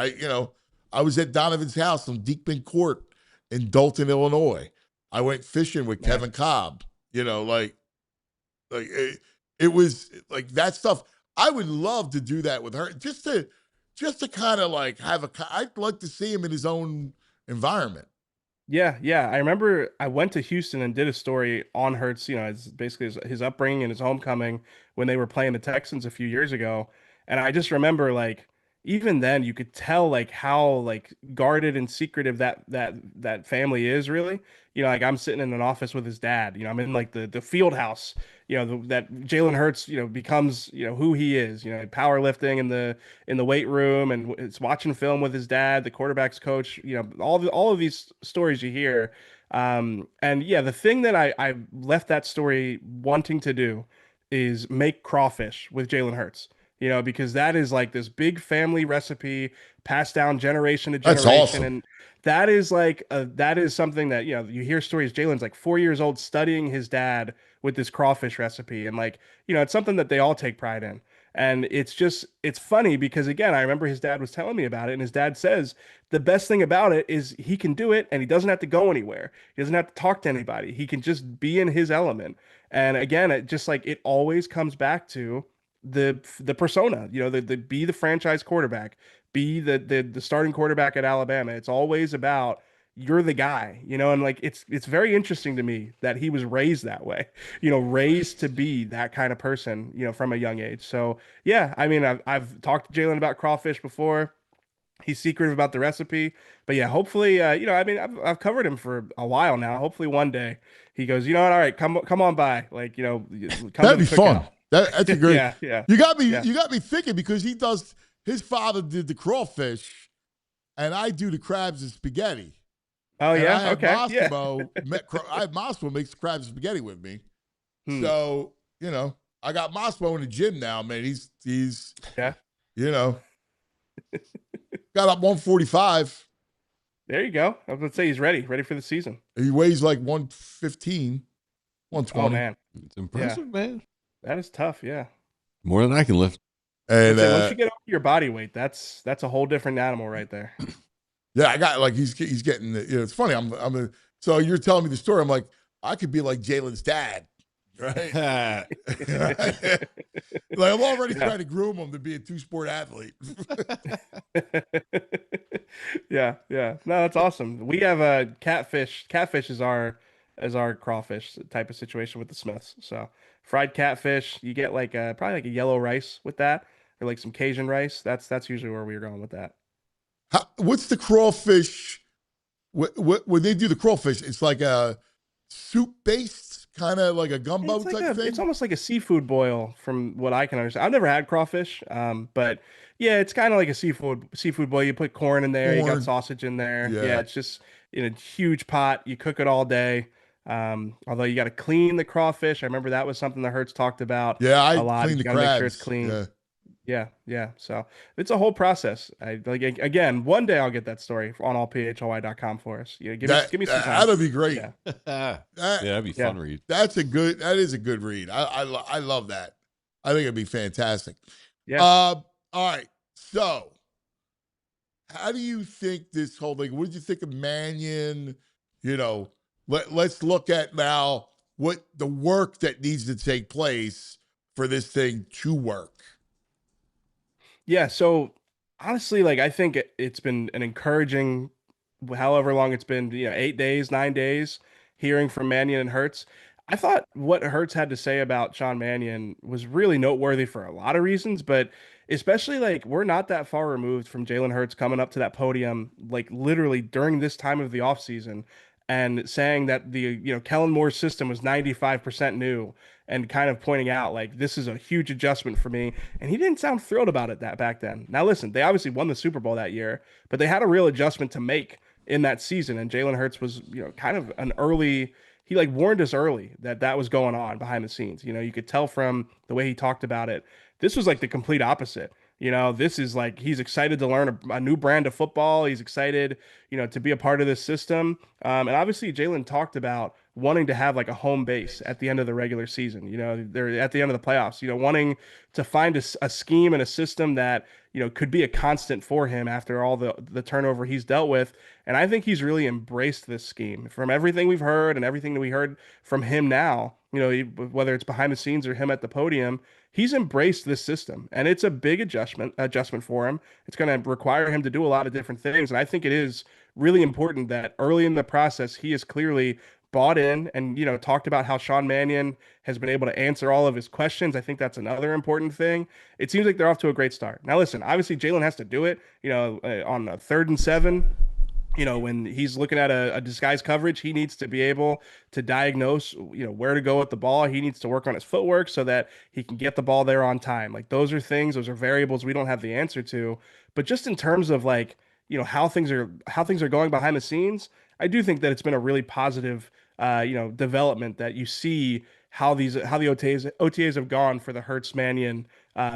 I was at Donovan's house on Deekman Court in Dalton, Illinois. I went fishing with Kevin Cobb. It was like that stuff. I would love to do that with her, just to kind of like I'd like to see him in his own environment. Yeah. I remember I went to Houston and did a story on Hurts, it's basically his upbringing and his homecoming when they were playing the Texans a few years ago. And I just remember, like, even then you could tell like how like guarded and secretive that family is really. Like I'm sitting in an office with his dad, I'm in like the field house, that Jalen Hurts, becomes, who he is, powerlifting in the weight room, and it's watching film with his dad, the quarterback's coach, all of these stories you hear. And yeah, the thing that I left that story wanting to do is make crawfish with Jalen Hurts. Because that is like this big family recipe passed down generation to generation. That's awesome. And that is like, that is something that, you hear stories. Jalen's like 4 years old studying his dad with this crawfish recipe. And like, it's something that they all take pride in. And it's funny because, again, I remember his dad was telling me about it, and his dad says the best thing about it is he can do it and he doesn't have to go anywhere. He doesn't have to talk to anybody. He can just be in his element. And again, it always comes back to the persona, the be the franchise quarterback, be the starting quarterback at Alabama. It's always about you're the guy, and like it's very interesting to me that he was raised that way, raised to be that kind of person, from a young age. So yeah, I mean, I've talked to Jalen about crawfish before. He's secretive about the recipe, but yeah, hopefully, I mean, I've covered him for a while now. Hopefully one day he goes, you know what, all right, come on by, like, come that'd be fun. That's a great. Yeah. You got me thinking, because his father did the crawfish, and I do the crabs and spaghetti. Oh, and yeah, I have okay, I have Massimo makes crabs and spaghetti with me. So I got Massimo in the gym now, man. He's yeah, got up 145. There you go. I was going to say he's ready for the season. He weighs like 115, 120. Oh, man. It's impressive, man. That is tough, yeah. More than I can lift. And once you get over your body weight, that's a whole different animal right there. Yeah, I got like he's getting it's funny. So you're telling me the story. I'm like, I could be like Jalen's dad, right? Like I'm already trying to groom him to be a 2-sport athlete. Yeah. No, that's awesome. We have a catfish. Catfish is our crawfish type of situation with the Smiths. So fried catfish, you get like probably like a yellow rice with that, or like some Cajun rice. That's usually where we're going with that. What's the crawfish? When they do the crawfish, it's like a soup-based, kind of like a gumbo type thing? It's almost like a seafood boil from what I can understand. I've never had crawfish, but yeah, it's kind of like a seafood boil. You put corn in there, you got sausage in there. Yeah, it's just in a huge pot. You cook it all day. Although you got to clean the crawfish. I remember that was something that Hertz talked about. Yeah, a lot. Clean the crabs. Make sure it's clean. Yeah. So it's a whole process. Again, one day I'll get that story on allphly.com for us. Give me some time. That'll be great. Yeah, that'd be fun read. That is a good read. I love that. I think it'd be fantastic. Yeah. All right. So how do you think this whole thing, what did you think of Mannion? Let's look at now what the work that needs to take place for this thing to work. Yeah, so honestly, like I think it's been an encouraging, however long it's been, 8 days, 9 days, hearing from Mannion and Hertz. I thought what Hertz had to say about Sean Mannion was really noteworthy for a lot of reasons, but especially like we're not that far removed from Jalen Hurts coming up to that podium, like literally during this time of the offseason, and saying that the Kellen Moore's system was 95% new, and kind of pointing out like this is a huge adjustment for me. And he didn't sound thrilled about it that back then. Now listen, they obviously won the Super Bowl that year, but they had a real adjustment to make in that season. And Jalen Hurts was kind of an early. He like warned us early that was going on behind the scenes. You could tell from the way he talked about it. This was like the complete opposite. This is like he's excited to learn a new brand of football. He's excited, to be a part of this system. And obviously, Jalen talked about wanting to have like a home base at the end of the regular season. They're at the end of the playoffs. Wanting to find a scheme and a system that could be a constant for him after all the turnover he's dealt with. And I think he's really embraced this scheme from everything we've heard and everything that we heard from him now. Whether it's behind the scenes or him at the podium. He's embraced this system, and it's a big adjustment for him. It's going to require him to do a lot of different things, and I think it is really important that early in the process he is clearly bought in and talked about how Sean Mannion has been able to answer all of his questions. I think that's another important thing. It seems like they're off to a great start. Now, listen, obviously Jalen has to do it. On a 3rd and 7. When he's looking at a disguise coverage, he needs to be able to diagnose, where to go with the ball. He needs to work on his footwork so that he can get the ball there on time. Like those are variables we don't have the answer to. But just in terms of like, how things are going behind the scenes, I do think that it's been a really positive, development that you see how the OTAs have gone for the Hurts Mannion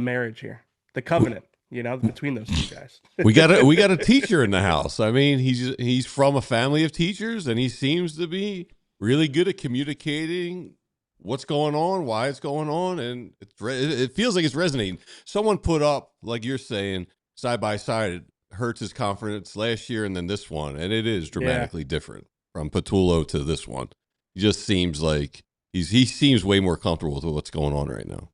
marriage here, the covenant. Between those two guys. we got a teacher in the house. I mean, he's from a family of teachers, and he seems to be really good at communicating what's going on, why it's going on, and it feels like it's resonating. Someone put up, like you're saying, side by side, Hurts' confidence last year and then this one, and it is dramatically different from Patullo to this one. He just seems like he seems way more comfortable with what's going on right now.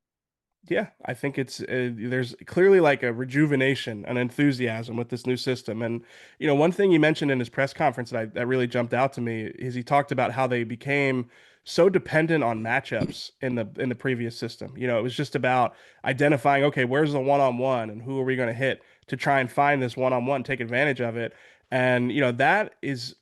Yeah, I think it's there's clearly like a rejuvenation, an enthusiasm with this new system. And one thing he mentioned in his press conference that really jumped out to me is he talked about how they became so dependent on matchups in the previous system. It was just about identifying, okay, where's the one-on-one and who are we going to hit to try and find this one-on-one, take advantage of it. And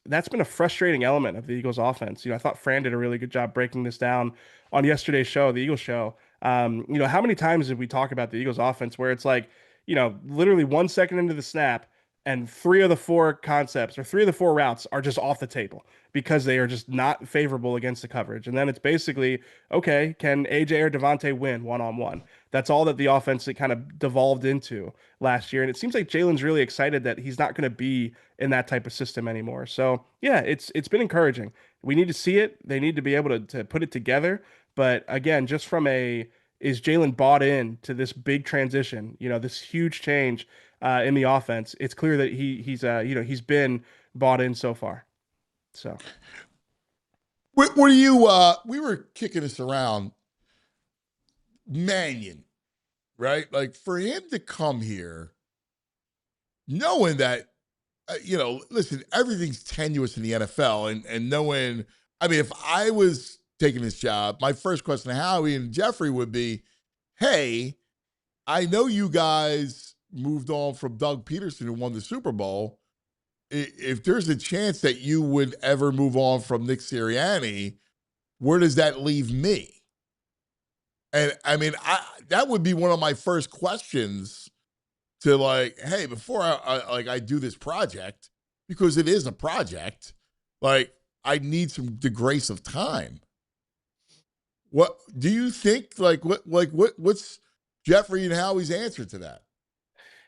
that's been a frustrating element of the Eagles offense. I thought Fran did a really good job breaking this down on yesterday's show, the Eagles show. How many times did we talk about the Eagles offense where it's like, literally 1 second into the snap and 3 of the 4 concepts or 3 of the 4 routes are just off the table because they are just not favorable against the coverage. And then it's basically, okay, can AJ or Devontae win one-on-one? That's all that the offense kind of devolved into last year. And it seems like Jalen's really excited that he's not going to be in that type of system anymore. So yeah, it's been encouraging. We need to see it. They need to be able to put it together. But again, just from is Jalen bought in to this big transition, this huge change in the offense? It's clear that he's been bought in so far. So, were you? We were kicking this around. Mannion, right? Like for him to come here, knowing that, listen, everything's tenuous in the NFL, and knowing, I mean, if I was taking this job, my first question to Howie and Jeffrey would be, hey, I know you guys moved on from Doug Peterson who won the Super Bowl. If there's a chance that you would ever move on from Nick Sirianni, where does that leave me? And I mean, that would be one of my first questions to like, hey, before I do this project, because it is a project, like I need the grace of time. What do you think? What's Jeffrey and Howie's answer to that?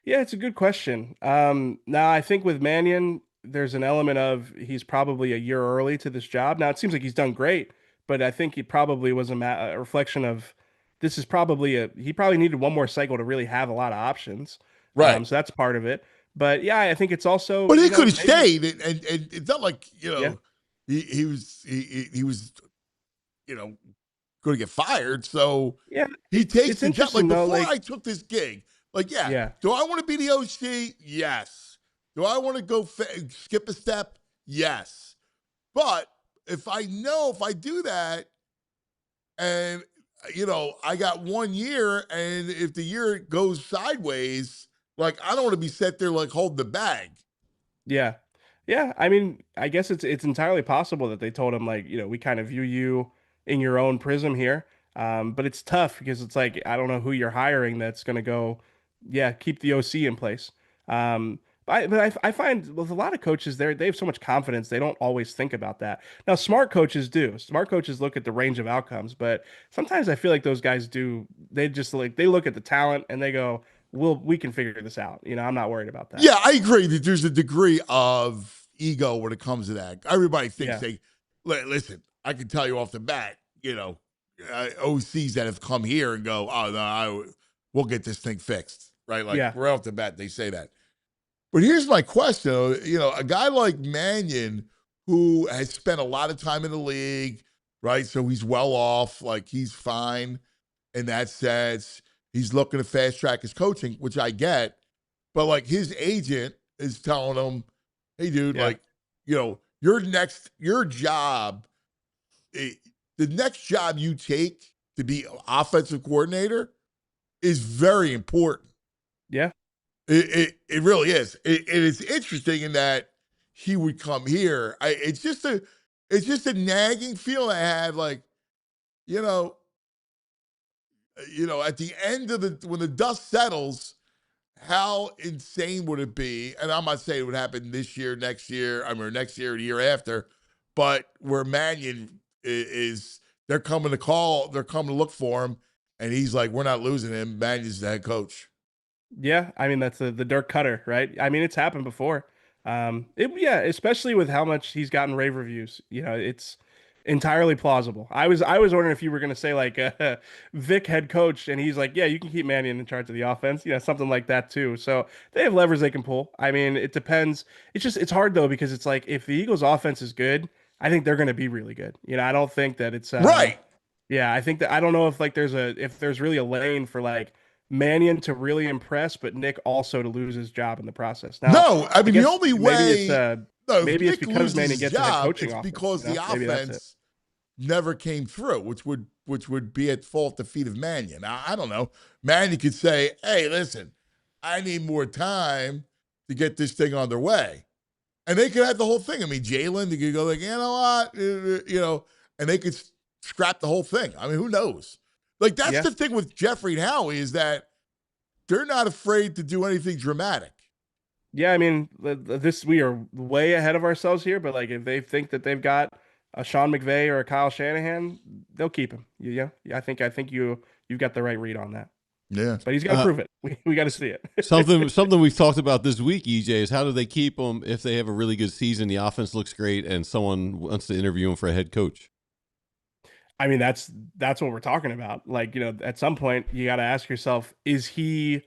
Yeah, it's a good question. Now I think with Mannion, there's an element of he's probably a year early to this job. Now it seems like he's done great, but I think he probably was a reflection of this is probably he probably needed one more cycle to really have a lot of options. Right. So that's part of it. But yeah, I think it's also. But he could have stayed, and it's not like Yeah. he was going to get fired. So Yeah, he takes it's the job. Like interesting though. before I took this gig, like Yeah. do I want to be the OC? Yes. Do I want to go skip a step? Yes. But if I do that, and I got 1 year, and if the year goes sideways, like I don't want to be set there like holding the bag. Yeah. Yeah. I mean, I guess it's entirely possible that they told him like, we kind of view you in your own prism here. But it's tough because it's like, I don't know who you're hiring that's going to go, keep the OC in place. I find with a lot of coaches they have so much confidence, they don't always think about that. Now, smart coaches do. Smart coaches look at the range of outcomes, but sometimes I feel like those guys do. They just they look at the talent and they go, we can figure this out. I'm not worried about that. Yeah, I agree that there's a degree of ego when it comes to that. Everybody thinks listen, I can tell you off the bat, OCs that have come here and go, oh, no, we'll get this thing fixed, right? Like, right off the bat, they say that. But here's my question. A guy like Mannion, who has spent a lot of time in the league, right? So he's well off, like he's fine in that sense. He's looking to fast track his coaching, which I get. But like his agent is telling him, hey, dude, your job, the next job you take to be offensive coordinator is very important. Yeah. It really is. It is interesting in that he would come here. It's just a nagging feeling I have, like, at the end of when the dust settles, how insane would it be? And I'm not saying it would happen this year, next year, next year, the year after, but where Mannion is, they're coming to look for him, and he's like, we're not losing him. Mannion's the head coach. Yeah, I mean that's the Dirk Cutter, right? I mean it's happened before. Especially with how much he's gotten rave reviews. Entirely plausible. I was wondering if you were going to say like Vic head coach, and he's like, yeah, you can keep Mannion in charge of the offense, something like that too. So they have levers they can pull. I mean, it depends. It's hard though because it's like if the Eagles offense is good, I think they're going to be really good. I don't think that it's Right. Yeah, I think that I don't know if like if there's really a lane for like Mannion to really impress, but Nick also to lose his job in the process. Now, No, I mean, the only maybe way. maybe it's because Mannion gets a head coaching it's offer. because the Maybe that's it. offense never came through, which would be at fault the feet of Mannion. I don't know. Mannion could say, "Hey, listen, I need more time to get this thing on their way," and they could have the whole thing. I mean, Jalen, they could go like, "You know what, and they could scrap the whole thing. I mean, who knows? Like that's the thing with Jeffrey and Howie is that they're not afraid to do anything dramatic. Yeah, I mean, we are way ahead of ourselves here, but like if they think that they've got a Sean McVay or a Kyle Shanahan, they'll keep him. Yeah, I think you've got the right read on that. Yeah, but he's got to prove it. We got to see it. something we've talked about this week, EJ, is how do they keep him if they have a really good season, the offense looks great, and someone wants to interview him for a head coach? I mean, that's what we're talking about. Like, at some point you got to ask yourself, is he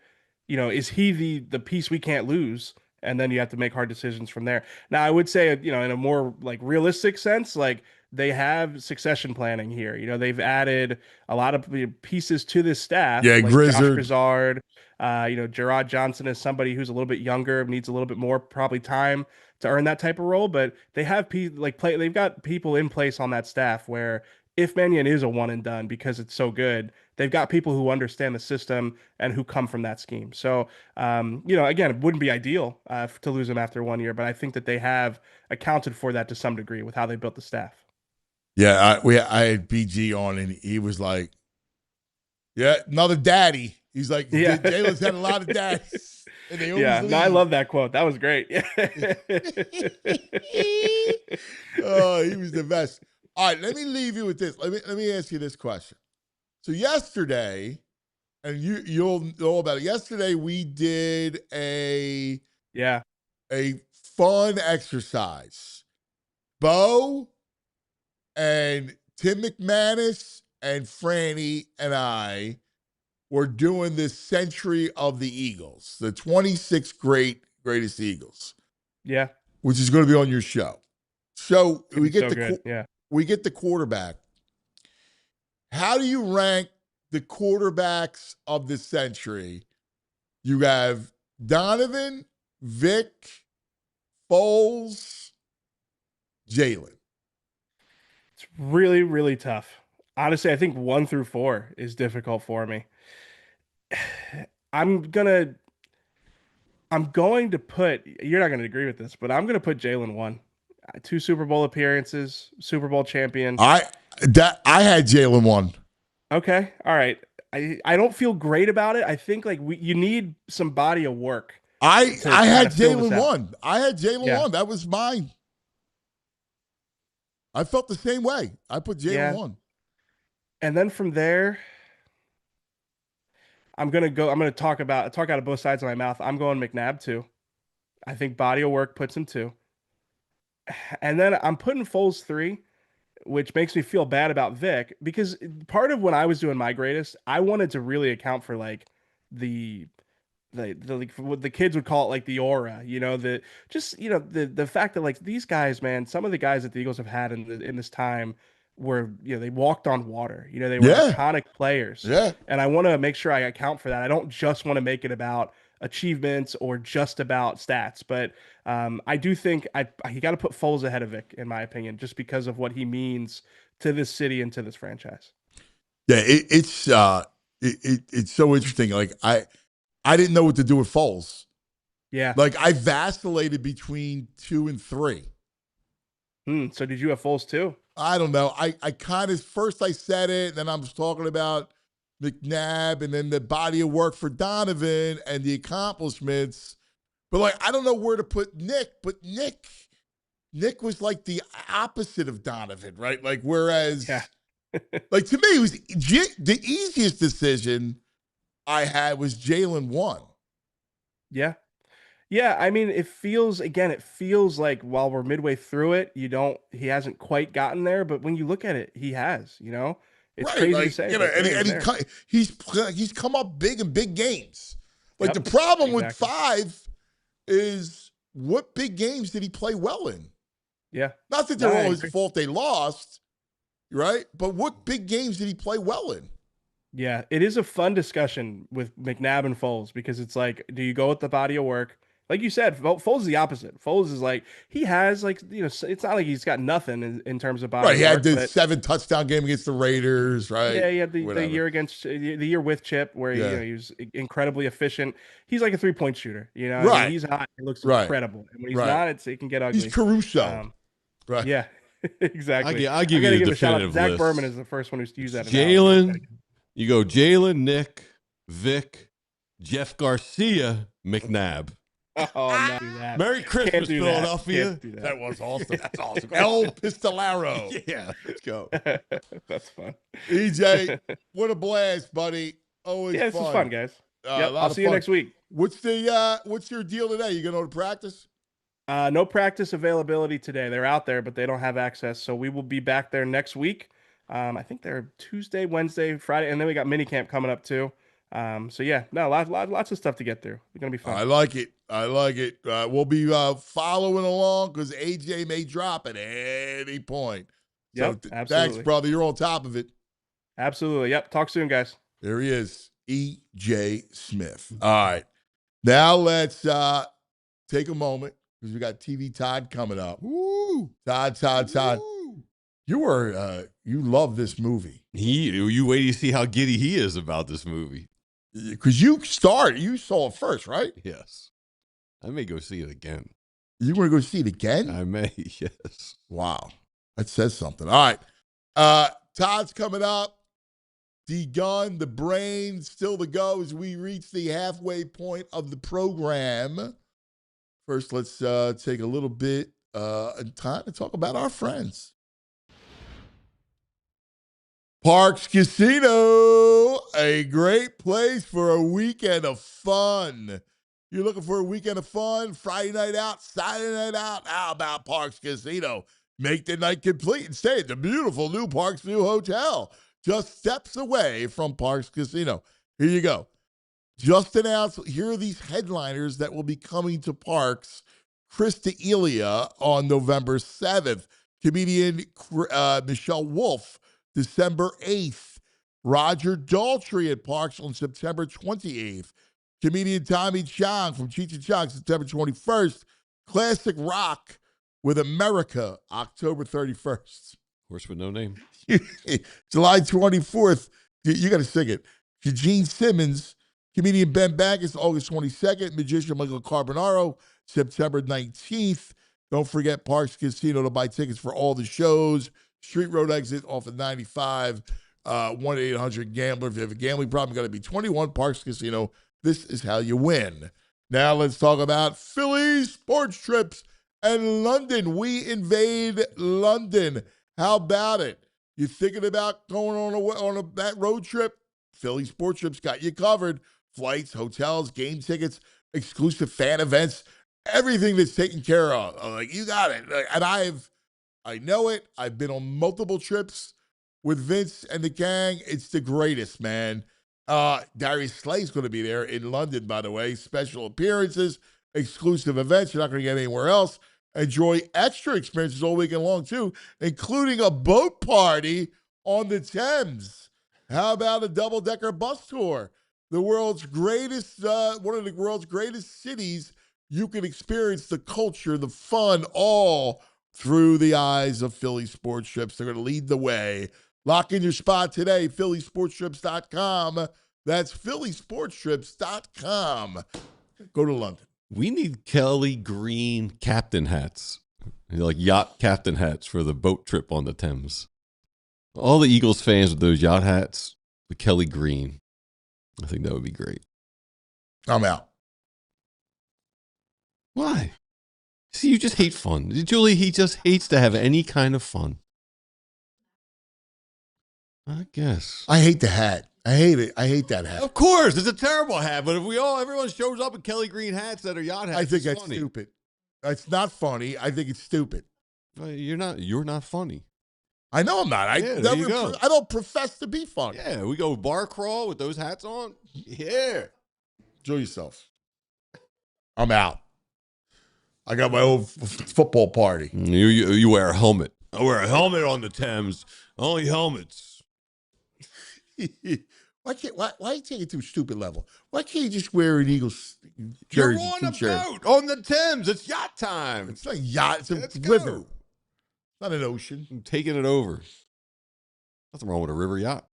the piece we can't lose? And then you have to make hard decisions from there. Now, I would say, in a more like realistic sense, like they have succession planning here. They've added a lot of pieces to this staff. Yeah, like Grizzard. Josh Grizzard, Gerard Johnson is somebody who's a little bit younger, needs a little bit more probably time to earn that type of role. But they have they've got people in place on that staff where if Mannion is a one and done because it's so good, they've got people who understand the system and who come from that scheme. So, again, it wouldn't be ideal to lose him after 1 year, but I think that they have accounted for that to some degree with how they built the staff. Yeah, I had BG on, and he was like, "Yeah, another daddy." He's like, Yeah. Jalen's had a lot of daddies. And they always leave. No, I love that quote. That was great. Oh, he was the best. All right, let me leave you with this. Let me ask you this question. So yesterday, and you'll know about it. Yesterday we did a fun exercise. Bo and Tim McManus and Franny and I were doing this century of the Eagles, the 26th greatest Eagles. Yeah. Which is going to be on your show. So we get we get the quarterback. How do you rank the quarterbacks of the century? You have Donovan, Vic, Foles, Jalen. It's really, really tough. Honestly, I think 1 through 4 is difficult for me. I'm going to put, you're not going to agree with this, but I'm going to put Jalen 1. 2 Super Bowl appearances, Super Bowl champion. I had Jalen 1. Okay. All right. I don't feel great about it. I think like you need some body of work. I had Jalen 1. I had Jalen 1. That was mine. I felt the same way. I put Jalen 1. And then from there, I'm gonna talk out of both sides of my mouth. I'm going McNabb 2. I think body of work puts him 2. And then I'm putting Foles 3, which makes me feel bad about Vic because part of when I was doing my greatest, I wanted to really account for like the what the kids would call it, like the aura, the fact that like these guys, man, some of the guys that the Eagles have had in this time were, they walked on water, they were iconic players. Yeah. And I want to make sure I account for that. I don't just want to make it about achievements or just about stats, but I do think you got to put Foles ahead of Vic, in my opinion, just because of what he means to this city and to this franchise. Yeah, it's so interesting. Like I didn't know what to do with Foles. Yeah, like I vacillated between 2 and 3. So did you have Foles too? I don't know. I kind of first I said it, then I was talking about McNabb, and then the body of work for Donovan and the accomplishments. But like, I don't know where to put Nick, but Nick was like the opposite of Donovan, right? Like, whereas, like to me, it was the easiest decision I had was Jalen 1. Yeah. Yeah, I mean, it feels like while we're midway through it, he hasn't quite gotten there, but when you look at it, he has, It's Right, crazy to like, say, you know, but yeah, he's come up big in big games. Like, Yep, the problem with exactly. 5 is, what big games did he play well in? Yeah. Not that No, they're I all his agree. fault they lost, right? But what big games did he play well in? Yeah, it is a fun discussion with McNabb and Foles because it's like, do you go with the body of work? Like you said, Foles is the opposite. Foles is like, he has like, it's not like he's got nothing in terms of body Right, he of had work, the but 7 touchdown game against the Raiders, right? yeah, he had the Whatever. year the year with Chip where Yeah. he was incredibly efficient. He's like a 3-point shooter, I mean, Right. he's hot. It looks Right. incredible. And when he's Right. not, it can get ugly. He's Caruso. Right. Yeah, exactly. I'll give I gotta you the give a shout out. definitive Zach list. Berman is the first one who's used that. analogy. Jalen, you go Jalen, Nick, Vic, Jeff Garcia, McNabb. Oh, no, do that. Merry Christmas, do that. Philadelphia. Can't do that. That was awesome. That's awesome. El Pistolaro. Yeah, let's go. That's fun. EJ, what a blast, buddy. Always Yeah, this fun. is fun, guys. A Yep, lot I'll of see you fun. next week. What's your deal today? You gonna go to practice? No practice availability today. They're out there, but they don't have access. So we will be back there next week. I think they're Tuesday, Wednesday, Friday, and then we got minicamp coming up too. So yeah, no, lots of stuff to get through. It's gonna be fun. I like it. We'll be following along because AJ may drop at any point. Yep, Thanks, absolutely. brother. You're on top of it. Absolutely. Yep. Talk soon, guys. There he is, EJ Smith. All right. Now let's take a moment because we got TV Todd coming up. Woo! Todd. Woo. You love this movie. You wait to see how giddy he is about this movie. Because you saw it first, right? Yes. I may go see it again. You want to go see it again? I may, yes. Wow. That says something. All right. Todd's coming up. The gun, the brain, still to go as we reach the halfway point of the program. First, let's take a little bit of time to talk about our friends. Parks Casino, a great place for a weekend of fun. You're looking for a weekend of fun, Friday night out, Saturday night out, how about Parks Casino? Make the night complete and stay at the beautiful new Parks View Hotel, just steps away from Parks Casino. Here you go. Just announced, here are these headliners that will be coming to Parks. Chris D'Elia on November 7th. Comedian Michelle Wolf, December 8th. Roger Daltrey at Parks on September 28th. Comedian Tommy Chong from Cheech and Chong, September 21st. Classic Rock with America, October 31st. Horse with no name. July 24th, you got to sing it. Eugene Simmons, comedian Ben Backus, August 22nd. Magician Michael Carbonaro, September 19th. Don't forget Parks Casino to buy tickets for all the shows. Street Road exit off of 95, 1-800-GAMBLER. If you have a gambling problem, you got to be 21. Parks Casino, this is how you win. Now let's talk about Phillies sports trips and London. We invade London. How about it? You thinking about going on that road trip? Philly Sports Trips got you covered. Flights, hotels, game tickets, exclusive fan events, everything that's taken care of. Like, you got it. And I know it. I've been on multiple trips with Vince and the gang. It's the greatest, man. Darius Slay's going to be there in London, by the way. Special appearances, exclusive events you're not going to get anywhere else. Enjoy extra experiences all weekend long, too, including a boat party on the Thames. How about a double-decker bus tour? The world's greatest, one of the world's greatest cities. You can experience the culture, the fun, all through the eyes of Philly Sports Trips. They're going to lead the way. Lock in your spot today, phillysportstrips.com. That's phillysportstrips.com. Go to London. We need Kelly Green captain hats, like yacht captain hats for the boat trip on the Thames. All the Eagles fans with those yacht hats, the Kelly Green. I think that would be great. I'm out. Why? See, you just hate fun. Julie, he just hates to have any kind of fun. I guess. I hate the hat. I hate it. I hate that hat. Of course, it's a terrible hat. But if everyone shows up in Kelly Green hats that are yacht hats, I think it's that's funny. stupid. It's not funny. I think it's stupid. You're not funny. I know I'm not. Yeah, there you go. I don't profess to be funny. Yeah, we go bar crawl with those hats on. Yeah. Enjoy yourself. I'm out. I got my own football party. You wear a helmet. I wear a helmet on the Thames. Only helmets. Why you take it to a stupid level? Why can't you just wear an Eagles jersey? You're on a t-shirt? boat on the Thames. It's yacht time. It's not a yacht. It's a Let's river. go. It's not an ocean. I'm taking it over. Nothing wrong with a river yacht.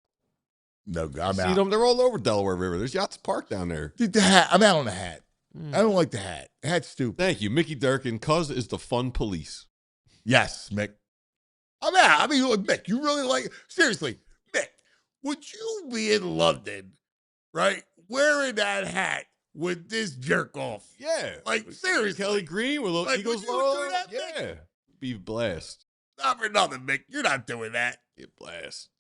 No, I'm See out. them? They're all over Delaware River. There's yachts parked down there. Dude, the hat. I'm out on the hat. I don't like the hat. The hat's stupid. Thank you, Mickey Durkin. Cuz is the fun police. Yes, Mick. I'm out. I mean, look, Mick, you really like seriously, Mick, would you be in London, right, wearing that hat with this jerk off? Yeah. Like, seriously. Kelly Green with a little Like, Eagles would you logo. do that, Mick? Yeah. Be blast. Not for nothing, Mick. You're not doing that. Be blast.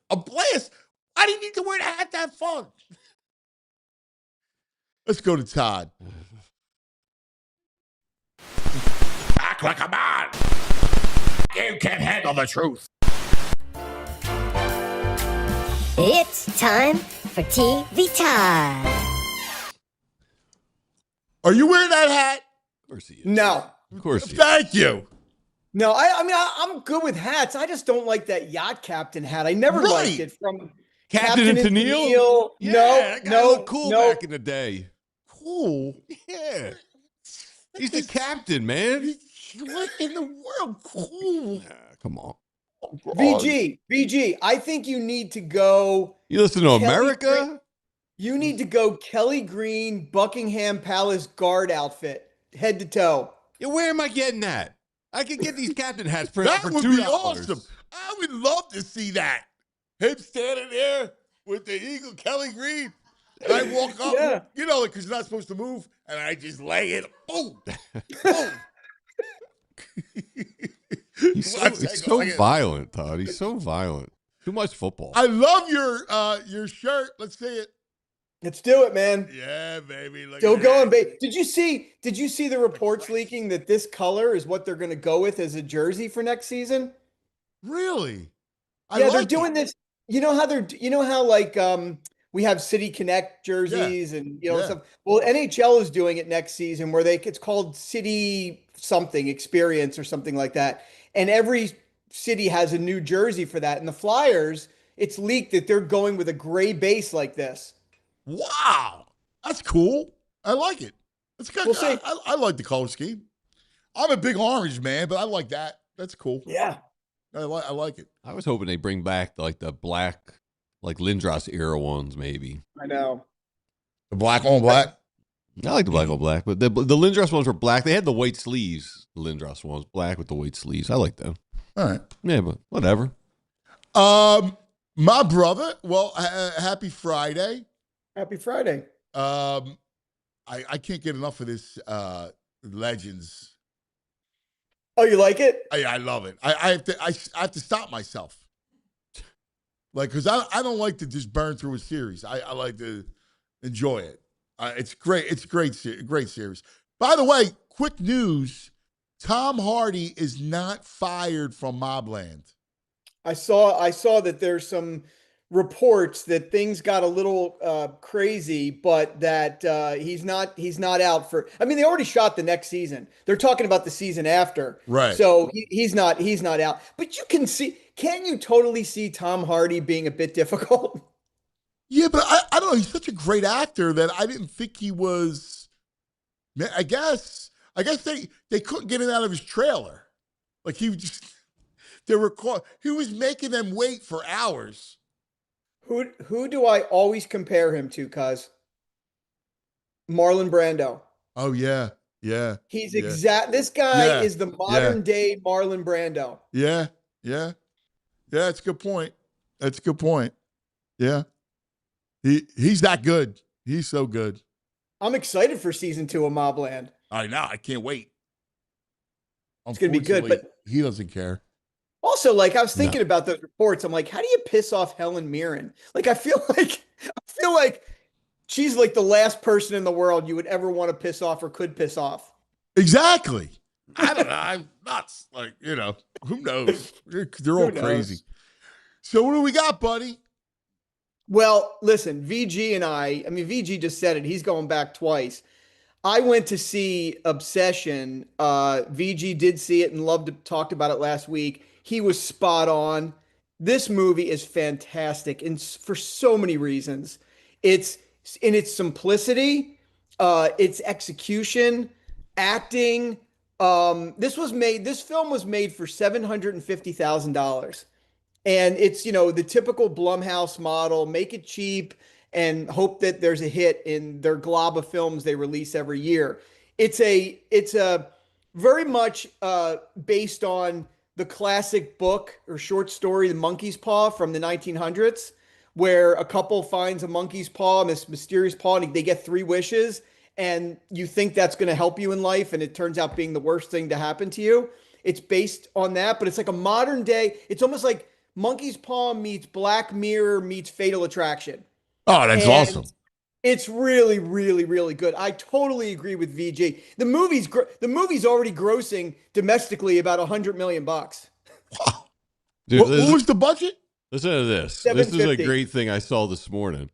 A blast? Why do you need to wear the hat to have fun? Let's go to Todd. Act like a man. You can't handle the truth. It's time for TV time. Are you wearing that hat? Of course he is. No. Of course he is. Thank you. No, I mean, I'm good with hats. I just don't like that yacht captain hat. I never Right. liked it from Captain and Tennille? Yeah, that guy looked cool back in the day. Cool. Yeah. He's the captain, man. What in the world? Cool. Come on. VG, I think you need to go. You listen to Kelly America? Green- You need to go Kelly Green Buckingham Palace guard outfit, head to toe. Yeah, where am I getting that? I could get these captain hats printed That for would $2. be awesome. I would love to see that. Him standing there with the Eagle Kelly Green. And I walk up, Yeah. you know, because you're not supposed to move, and I just lay it. Boom. Boom. He's so violent, Todd. He's so violent. Too much football. I love your shirt. Let's see it. Let's do it, man. Yeah, baby. Look Still at going, that. babe. Did you see the reports leaking that this color is what they're going to go with as a jersey for next season? Really? They're doing this. You know how like we have City Connect jerseys and stuff. Well, NHL is doing it next season where it's called City something experience or something like that. And every city has a new jersey for that. And the Flyers, it's leaked that they're going with a gray base like this. Wow. That's cool. I like it. That's good. We'll see. I like the color scheme. I'm a big orange man, but I like that. That's cool. Yeah. I like it. I was hoping they bring back like the black, like Lindros era ones, maybe. I know. The black on black. I like the black on black, but the Lindros ones were black. They had the white sleeves. The Lindros ones, black with the white sleeves. I like them. All right. Yeah, but whatever. My brother. Well, happy Friday. Happy Friday. I can't get enough of this Legends. Oh, you like it? I love it. I have to stop myself. Like, because I don't like to just burn through a series. I like to enjoy it. It's great. It's a great series. By the way, quick news: Tom Hardy is not fired from Mobland. I saw that there's some reports that things got a little crazy, but that he's not out for. I mean, they already shot the next season. They're talking about the season after, right? So he's not out. But you can you totally see Tom Hardy being a bit difficult? Yeah, but I don't know. He's such a great actor that I didn't think he was. I guess they couldn't get him out of his trailer. Like he was making them wait for hours. Who do I always compare him to, cuz? Marlon Brando. Oh yeah. He's this guy is the modern day Marlon Brando. Yeah. That's a good point. Yeah. He's that good. He's so good. I'm excited for season 2 of Mobland. I know. I can't wait. It's gonna be good, but he doesn't care. Also, like I was thinking about those reports. I'm like, how do you piss off Helen Mirren? Like, I feel like she's like the last person in the world you would ever want to piss off or could piss off. Exactly. I don't know. I'm nuts. Like, who knows? They're all crazy. So what do we got, buddy? Well, listen, VG and I mean, VG just said it. He's going back twice. I went to see Obsession. VG did see it and talked about it last week. He was spot on. This movie is fantastic and for so many reasons. It's in its simplicity, its execution, acting. This film was made for $750,000. And it's, the typical Blumhouse model, make it cheap and hope that there's a hit in their glob of films they release every year. It's a very much based on the classic book or short story, The Monkey's Paw from the 1900s, where a couple finds a monkey's paw, this mysterious paw, and they get 3 wishes, and you think that's going to help you in life, and it turns out being the worst thing to happen to you. It's based on that, but it's like a modern day, it's almost like Monkey's Paw meets Black Mirror meets Fatal Attraction. Oh, that's awesome. It's really, really, really good. I totally agree with VG. The movie's already grossing domestically about $100 million. Wow. Dude, what was the budget? Listen to this. This is a great thing I saw this morning.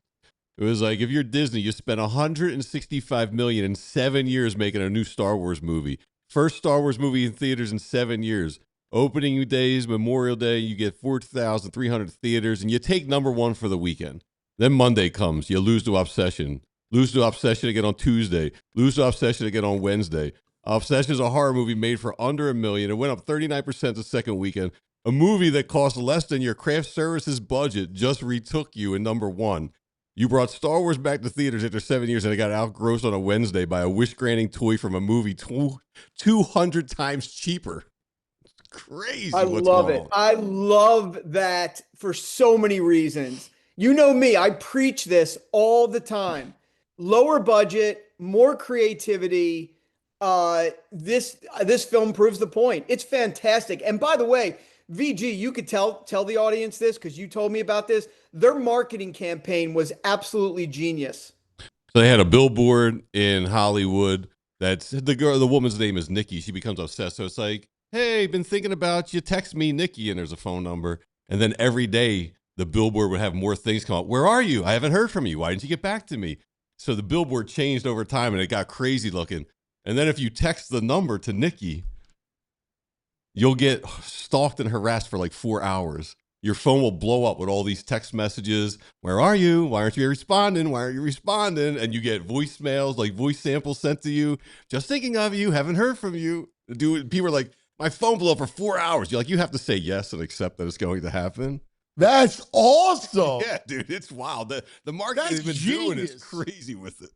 It was like, if you're Disney, you spent $165 million in 7 years making a new Star Wars movie. First Star Wars movie in theaters in 7 years. Opening days, Memorial Day, you get 4,300 theaters, and you take number 1 for the weekend. Then Monday comes, you lose to Obsession. Lose to Obsession again on Tuesday. Lose to Obsession again on Wednesday. Obsession is a horror movie made for under $1 million. It went up 39% the second weekend. A movie that cost less than your craft services budget just retook you in number 1. You brought Star Wars back to theaters after 7 years, and it got outgrossed on a Wednesday by a wish-granting toy from a movie 200 times cheaper. It's crazy. I love it. I love that for so many reasons. You know me, I preach this all the time. Lower budget, more creativity. This film proves the point. It's fantastic. And by the way, VG, you could tell the audience this because you told me about this. Their marketing campaign was absolutely genius. So they had a billboard in Hollywood. That's the woman's name is Nikki. She becomes obsessed. So it's like, hey, been thinking about you. Text me, Nikki, and there's a phone number. And then every day, the billboard would have more things come up. Where are you? I haven't heard from you. Why didn't you get back to me? So the billboard changed over time, and it got crazy looking. And then if you text the number to Nikki, you'll get stalked and harassed for like 4 hours. Your phone will blow up with all these text messages. Where are you? Why aren't you responding? Why aren't you responding? And you get voicemails, like voice samples sent to you. Just thinking of you. Haven't heard from you. People are like, my phone blew up for 4 hours. You're like, you have to say yes and accept that it's going to happen. That's awesome. Yeah, dude, it's wild. The marketing has been doing is crazy with it.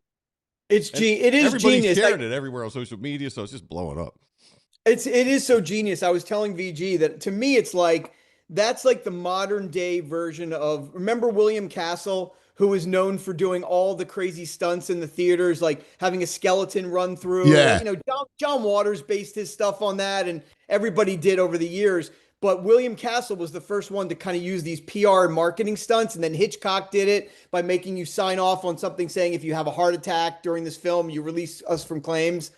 It is genius. Everybody's sharing it everywhere on social media, so it's just blowing up. It is so genius. I was telling VG that to me, it's like that's like the modern day version of, remember William Castle, who was known for doing all the crazy stunts in the theaters, like having a skeleton run through. Yeah. John Waters based his stuff on that, and everybody did over the years. But William Castle was the first one to kind of use these PR and marketing stunts. And then Hitchcock did it by making you sign off on something saying, if you have a heart attack during this film, you release us from claims.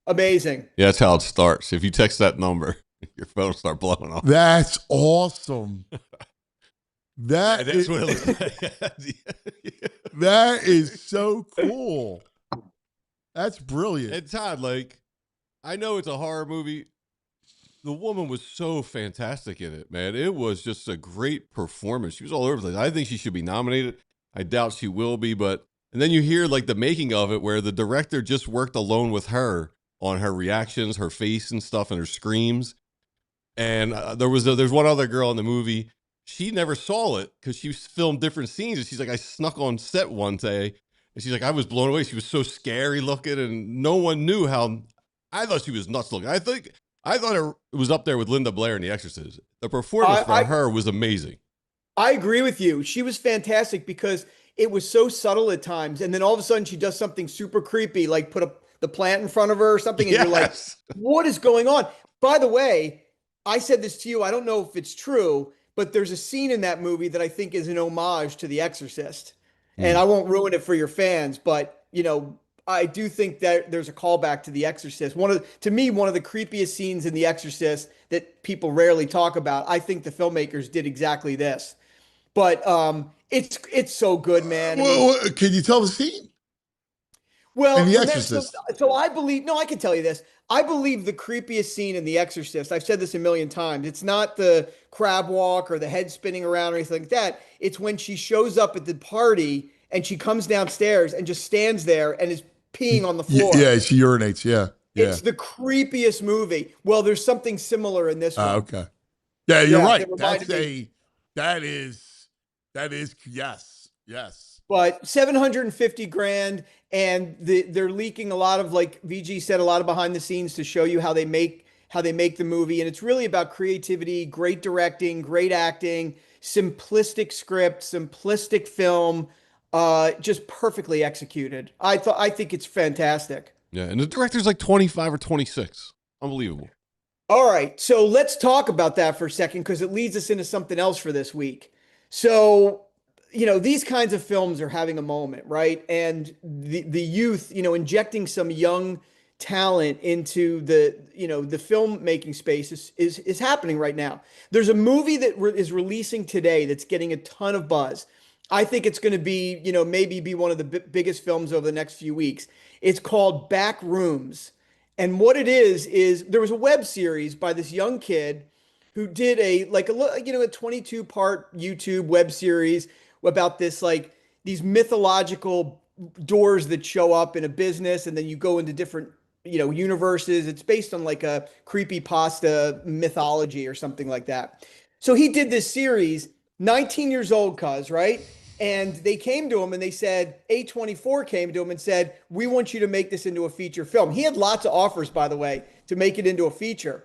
Amazing. Yeah, that's how it starts. If you text that number, your phone will start blowing up. That's awesome. That's what it looks like. That is so cool. That's brilliant. And Todd, I know it's a horror movie. The woman was so fantastic in it, man. It was just a great performance. She was all over the place. I think she should be nominated. I doubt she will be, and then you hear the making of it where the director just worked alone with her on her reactions, her face and stuff, and her screams. And there's one other girl in the movie. She never saw it because she filmed different scenes. And she's like, I snuck on set one day, and she's like, I was blown away. She was so scary looking, and no one knew how. I thought she was nuts looking. I thought it was up there with Linda Blair in The Exorcist. The performance for her was amazing. I agree with you. She was fantastic because it was so subtle at times. And then all of a sudden she does something super creepy, like put the plant in front of her or something. And you're like, what is going on? By the way, I said this to you. I don't know if it's true, but there's a scene in that movie that I think is an homage to The Exorcist. And I won't ruin it for your fans, but I do think that there's a callback to The Exorcist. To me, one of the creepiest scenes in The Exorcist that people rarely talk about. I think the filmmakers did exactly this. But it's so good, man. Well, can you tell the scene? Well, in The Exorcist. So I believe, no, I can tell you this. I believe the creepiest scene in The Exorcist, I've said this a million times, it's not the crab walk or the head spinning around or anything like that. It's when she shows up at the party and she comes downstairs and just stands there and is peeing on the floor. Yeah, she urinates. Yeah. It's the creepiest movie. Well, there's something similar in this one. Okay. Yeah, you're right. That is, yes. But 750 grand, and they're leaking a lot of, like VG said, a lot of behind the scenes to show you how they make the movie. And it's really about creativity, great directing, great acting, simplistic script, simplistic film, just perfectly executed. I think it's fantastic. Yeah, and the director's like 25 or 26. Unbelievable. All right, so let's talk about that for a second because it leads us into something else for this week. So, these kinds of films are having a moment, right? And the youth, injecting some young talent into the filmmaking space is happening right now. There's a movie that is releasing today that's getting a ton of buzz. I think it's going to be, maybe be one of the biggest films over the next few weeks. It's called Back Rooms. And what it is there was a web series by this young kid who did a 22-part YouTube web series about this, like these mythological doors that show up in a business, and then you go into different, universes. It's based on like a creepypasta mythology or something like that. So he did this series, 19 years old, right? And they came to him and they said, A24 came to him and said, we want you to make this into a feature film. He had lots of offers, by the way, to make it into a feature.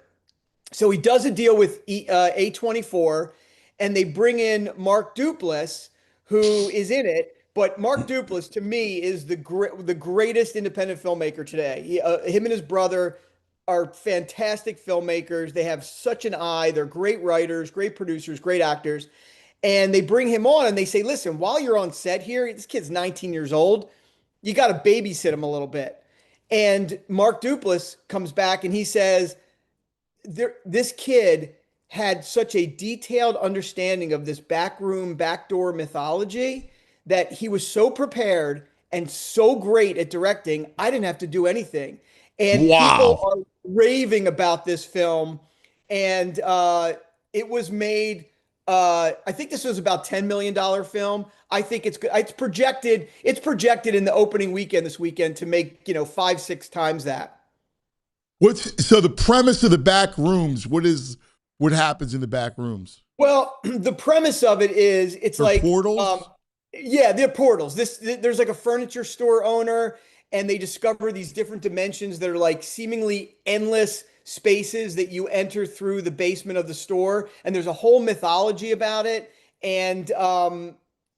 So he does a deal with A24, and they bring in Mark Duplass, who is in it. But Mark Duplass, to me, is the greatest independent filmmaker today. Him and his brother are fantastic filmmakers. They have such an eye. They're great writers, great producers, great actors. And they bring him on and they say, listen, while you're on set here, this kid's 19 years old, you got to babysit him a little bit. And Mark Duplass comes back and he says, this kid had such a detailed understanding of this backdoor mythology that he was so prepared and so great at directing, I didn't have to do anything. And people are raving about this film. And it was made... I think this was about $10 million film. I think it's projected in the opening weekend this weekend to make 5-6 times that. So the premise of the Back Rooms? What happens in the back rooms? Well, the premise of it is it's They're like portals. Yeah, they're portals. There's like a furniture store owner, and they discover these different dimensions that are like seemingly endless spaces that you enter through the basement of the store, and there's a whole mythology about it. And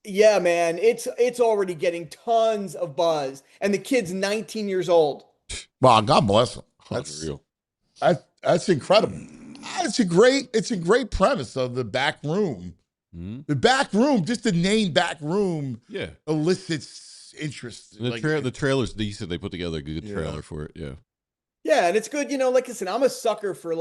yeah, man, it's already getting tons of buzz, and the kid's 19 years old. Wow, God bless him. That's real. That's incredible. It's a great premise of the Back Room. Mm-hmm. The Back Room, just the name Back Room, elicits interest. And the trailers, they said they put together a good trailer for it. Yeah. Yeah, and it's good. Like I said, I'm a sucker for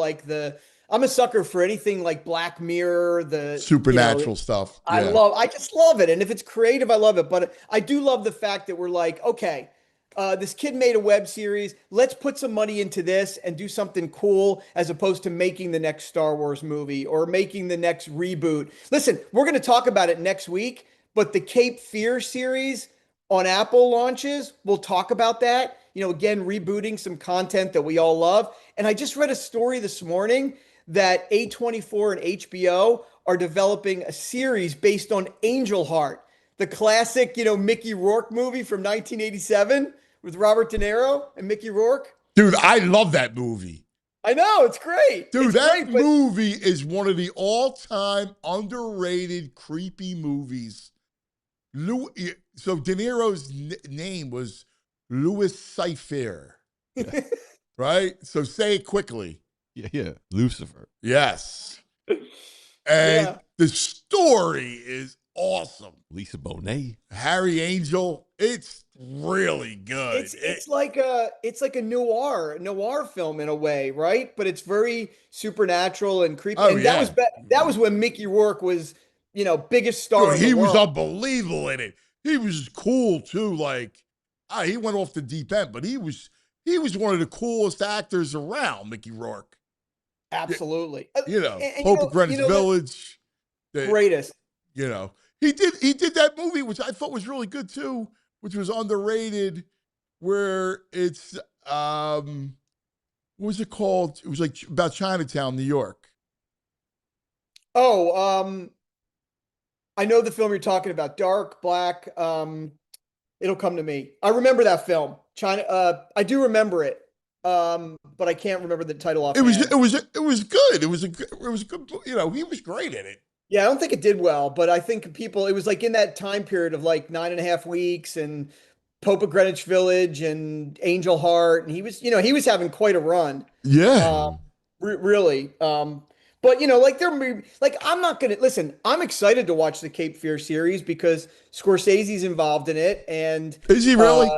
anything like Black Mirror, the supernatural stuff. Yeah. I just love it. And if it's creative, I love it. But I do love the fact that we're like, okay, this kid made a web series. Let's put some money into this and do something cool as opposed to making the next Star Wars movie or making the next reboot. Listen, we're going to talk about it next week, but the Cape Fear series on Apple launches, we'll talk about that. Again, rebooting some content that we all love. And I just read a story this morning that A24 and HBO are developing a series based on Angel Heart, the classic, Mickey Rourke movie from 1987 with Robert De Niro and Mickey Rourke. Dude, I love that movie. I know, it's great. Dude, that movie is one of the all-time underrated creepy movies. So De Niro's name was Louis Cyphre, right? So say it quickly. Yeah. Lucifer. Yes. And the story is awesome. Lisa Bonet. Harry Angel, it's really good. It's like a noir film in a way, right? But it's very supernatural and creepy. Oh, and yeah. that was when Mickey Rourke was, biggest star. Dude, in he the was world. unbelievable in it. He was cool too. Like, he went off the deep end, but he was one of the coolest actors around, Mickey Rourke. Absolutely. Hope of Greenwich Village. Greatest. He did that movie, which I thought was really good too, which was underrated, where it's what was it called? It was like about Chinatown, New York. Oh, I know the film you're talking about. Dark, black. It'll come to me. I remember that film. I do remember it. But I can't remember the title off. It was good. It was good. He was great in it. Yeah, I don't think it did well, but I think it was like in that time period of like 9.5 weeks and Pope of Greenwich Village and Angel Heart. And he was having quite a run. Yeah. Really. But I'm not going to listen. I'm excited to watch the Cape Fear series because Scorsese's involved in it. And is he really?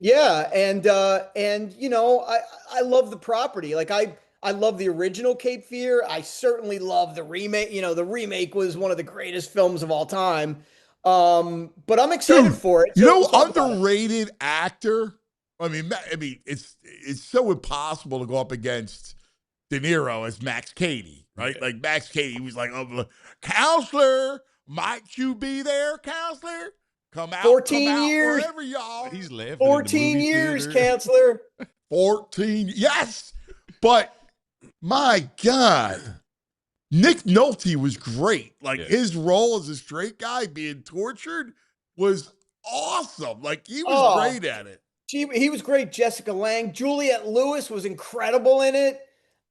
Yeah. And I love the property. Like I love the original Cape Fear. I certainly love the remake. The remake was one of the greatest films of all time. But I'm excited for it. Underrated actor. I mean, it's so impossible to go up against De Niro as Max Cady, right? Yeah. Like Max Cady was like, counselor, might you be there, counselor? Come out, 14 years. Wherever y'all. He's laughing. 14 years, counselor. 14. Yes. But my God, Nick Nolte was great. Like his role as a straight guy being tortured was awesome. Like he was great at it. He was great. Jessica Lange. Juliette Lewis was incredible in it.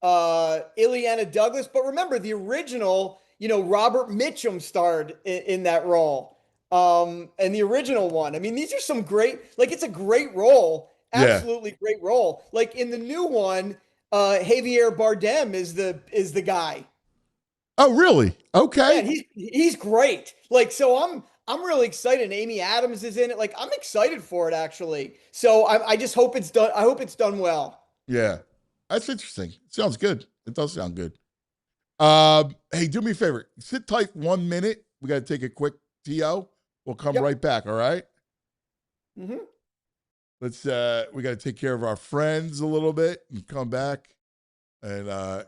Ileana Douglas. But remember the original, Robert Mitchum starred in that role. And the original one. I mean, these are some great, it's a great role. Absolutely great role. Like in the new one, Javier Bardem is the guy. Oh, really? Okay. Yeah, he's great. So I'm really excited. And Amy Adams is in it. I'm excited for it actually. So I just hope it's done. I hope it's done well. Yeah, that's interesting. Sounds good. It does sound good. Hey, do me a favor. Sit tight 1 minute. We got to take a quick TO. We'll come right back. All right. Mm-hmm. Let's. We got to take care of our friends a little bit and come back. And go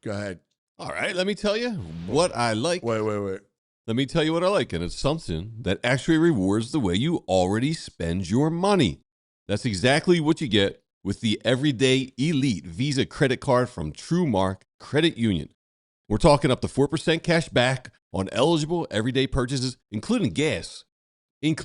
ahead. All right. Let me tell you what I like. Wait. Let me tell you what I like, and it's something that actually rewards the way you already spend your money. That's exactly what you get with the Everyday Elite Visa credit card from TrueMark Credit Union. We're talking up to 4% cash back on eligible everyday purchases, including gas. And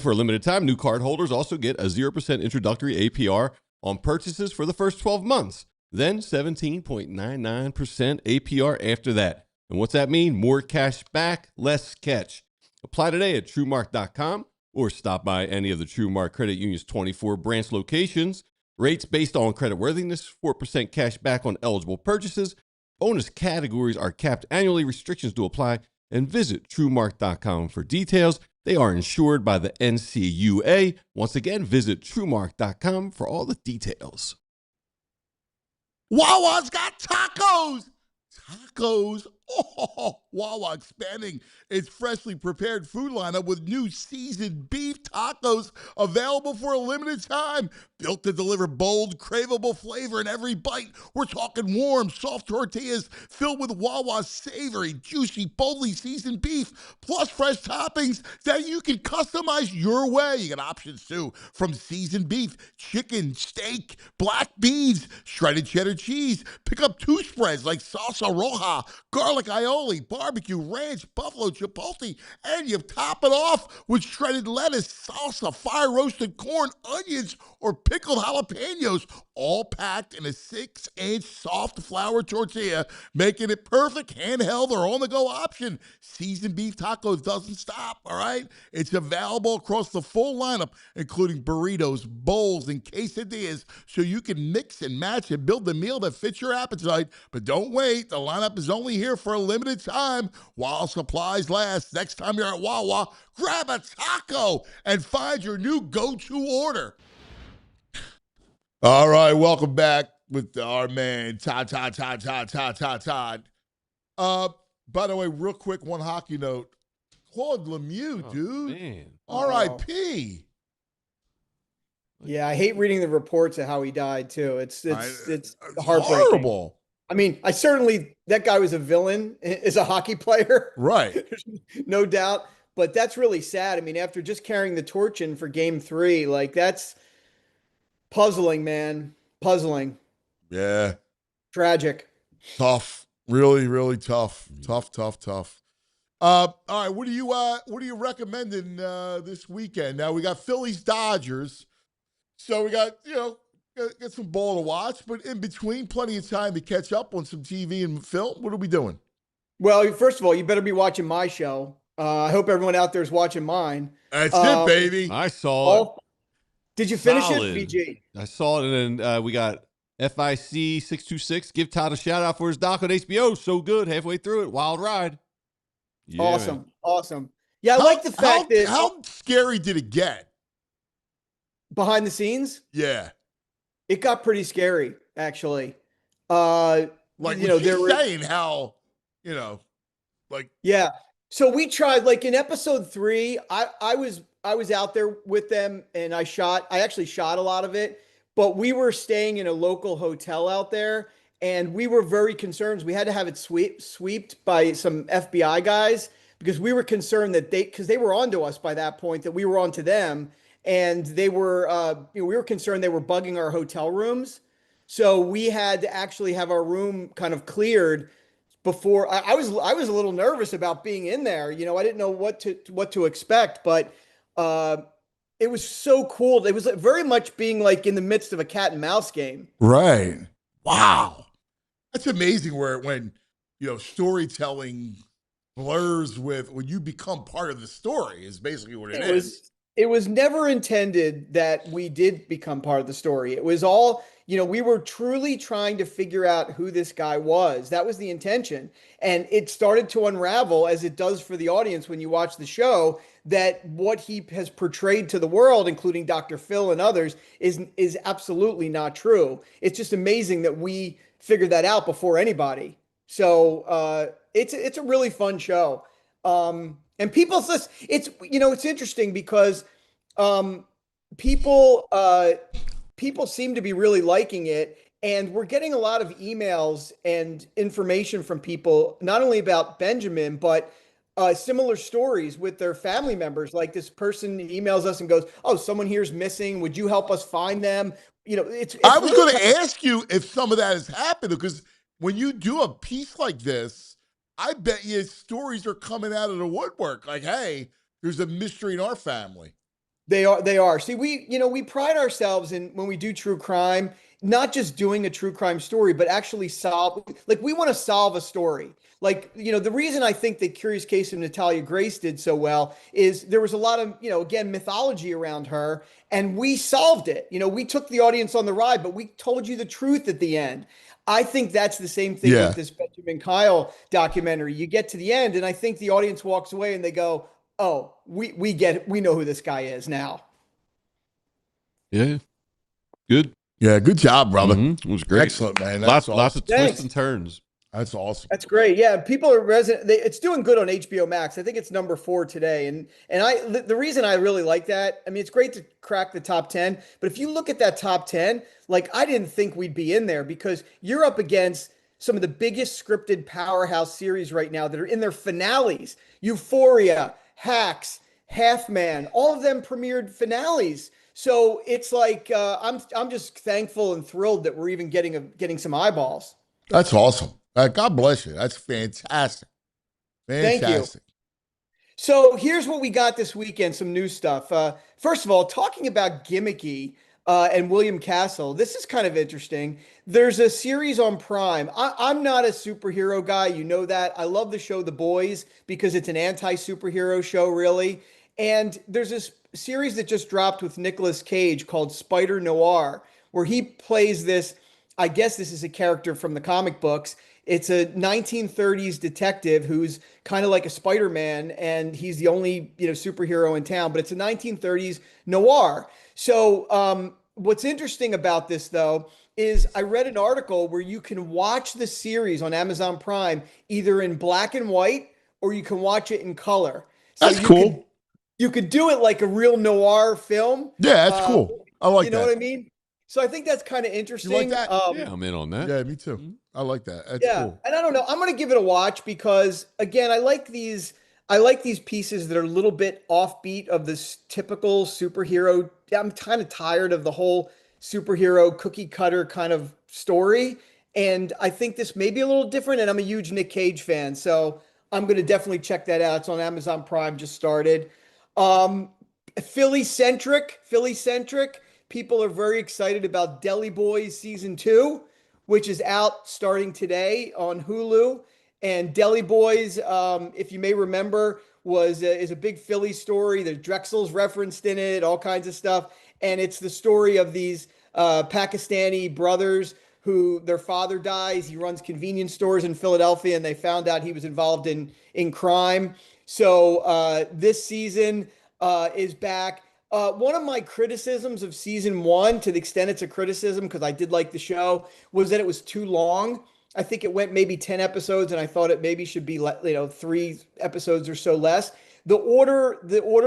for a limited time, new card holders also get a 0% introductory APR on purchases for the first 12 months, then 17.99% APR after that. And what's that mean? More cash back, less catch. Apply today at TrueMark.com or stop by any of the TrueMark Credit Union's 24 branch locations. Rates based on creditworthiness, 4% cash back on eligible purchases. Bonus categories are capped annually. Restrictions do apply. And visit TrueMark.com for details. They are insured by the NCUA. Once again, visit TrueMark.com for all the details. Wawa's got tacos. Oh, Wawa expanding its freshly prepared food lineup with new seasoned beef tacos available for a limited time. Built to deliver bold, craveable flavor in every bite. We're talking warm, soft tortillas filled with Wawa's savory, juicy, boldly seasoned beef, plus fresh toppings that you can customize your way. You got options too, from seasoned beef, chicken, steak, black beans, shredded cheddar cheese. Pick up 2 spreads like salsa roja, garlic garlic aioli, barbecue, ranch, buffalo, chipotle, and you top it off with shredded lettuce, salsa, fire-roasted corn, onions, or pickled jalapenos, all packed in a 6-inch soft flour tortilla, making it perfect handheld or on-the-go option. Seasoned beef tacos doesn't stop, all right? It's available across the full lineup, including burritos, bowls, and quesadillas, so you can mix and match and build the meal that fits your appetite. But don't wait. The lineup is only here for a limited time while supplies last. Next time you're at Wawa, grab a taco and find your new go-to order. All right, welcome back with our man, Todd. By the way, real quick, one hockey note. Claude Lemieux, dude. Man. R.I.P. Yeah, I hate reading the reports of how he died too. It's heartbreaking. Horrible. I mean, that guy was a villain as a hockey player. Right. No doubt. But that's really sad. I mean, after just carrying the torch in for game 3, like that's puzzling, man. Puzzling. Yeah. Tragic. Tough. Really, really tough. Tough. All right, what are you recommending this weekend? Now we got Phillies Dodgers. So we got, get some ball to watch, but in between, plenty of time to catch up on some TV and film. What are we doing? Well, first of all, you better be watching my show. I hope everyone out there is watching mine. That's it, baby. I saw it. Did you finish Solid. it, BG? I saw it, and then we got FIC 626. Give Todd a shout out for his doc on HBO. So good. Halfway through it. Wild ride. Yeah, Awesome. Yeah, I like the fact that. How scary did it get? Behind the scenes? Yeah. It got pretty scary, actually. Like, they're saying how, Yeah. So we tried, like in episode 3, I was out there with them and I actually shot a lot of it, but we were staying in a local hotel out there and we were very concerned. We had to have it swept by some FBI guys because we were concerned that because they were onto us by that point, that we were onto them. And they were, we were concerned they were bugging our hotel rooms. So we had to actually have our room kind of cleared before. I was a little nervous about being in there. I didn't know what to expect, but it was so cool. It was very much being like in the midst of a cat and mouse game. Right. Wow. That's amazing when storytelling blurs with when you become part of the story is basically what it is. It was never intended that we did become part of the story. It was all, we were truly trying to figure out who this guy was. That was the intention. And it started to unravel, as it does for the audience when you watch the show, that what he has portrayed to the world, including Dr. Phil and others, is absolutely not true. It's just amazing that we figured that out before anybody. So it's a really fun show. And people, it's interesting because people seem to be really liking it. And we're getting a lot of emails and information from people, not only about Benjamin, but similar stories with their family members. Like this person emails us and goes, "Oh, someone here's missing. Would you help us find them?" I was going to ask you if some of that has happened, because when you do a piece like this, I bet you stories are coming out of the woodwork. Like, hey, there's a mystery in our family. They are. See, we pride ourselves in, when we do true crime, not just doing a true crime story, but actually we want to solve a story. Like, the reason I think the Curious Case of Natalia Grace did so well is there was a lot of, again, mythology around her, and we solved it. We took the audience on the ride, but we told you the truth at the end. I think that's the same thing with this Benjamin Kyle documentary. You get to the end, and I think the audience walks away and they go, "Oh, we get it. We know who this guy is now." Yeah. Good. Yeah, good job, brother. Mm-hmm. It was great. Excellent, man. Lots of twists and turns. That's awesome. That's great. Yeah, people are it's doing good on HBO Max. I think it's number 4 today, and the reason I really like that, I mean, it's great to crack the top 10, but if you look at that top 10, like I didn't think we'd be in there because you're up against some of the biggest scripted powerhouse series right now that are in their finales. Euphoria, Hacks, Half Man, all of them premiered finales. So it's like I'm just thankful and thrilled that we're even getting some eyeballs. That's awesome. God bless you. That's fantastic. Thank you. Fantastic. So here's what we got this weekend, some new stuff. First of all, talking about gimmicky and William Castle, this is kind of interesting. There's a series on Prime. I'm not a superhero guy. You know that. I love the show The Boys because it's an anti-superhero show, really. And there's this series that just dropped with Nicolas Cage called Spider Noir, where he plays this, I guess this is a character from the comic books. It's a 1930s detective who's kind of like a Spider-Man, and he's the only, superhero in town, but it's a 1930s noir. So what's interesting about this, though, is I read an article where you can watch the series on Amazon Prime either in black and white or you can watch it in color. So That's cool. You could do it like a real noir film. Yeah, that's cool. I like that. You know what I mean? So I think that's kind of interesting. You like that? Yeah, I'm in on that. Yeah, me too. I like that. That's cool. And I don't know. I'm going to give it a watch because, again, I like these pieces that are a little bit offbeat of this typical superhero. I'm kind of tired of the whole superhero cookie cutter kind of story. And I think this may be a little different. And I'm a huge Nick Cage fan. So I'm going to definitely check that out. It's on Amazon Prime, just started. Philly centric. People are very excited about Deli Boys season 2, which is out starting today on Hulu. And Deli Boys, if you may remember, is a big Philly story. There's Drexel's referenced in it, all kinds of stuff. And it's the story of these Pakistani brothers who their father dies. He runs convenience stores in Philadelphia, and they found out he was involved in crime. So this season is back. One of my criticisms of season 1, to the extent it's a criticism, because I did like the show, was that it was too long. I think it went maybe 10 episodes, and I thought it maybe should be 3 episodes or so less. The order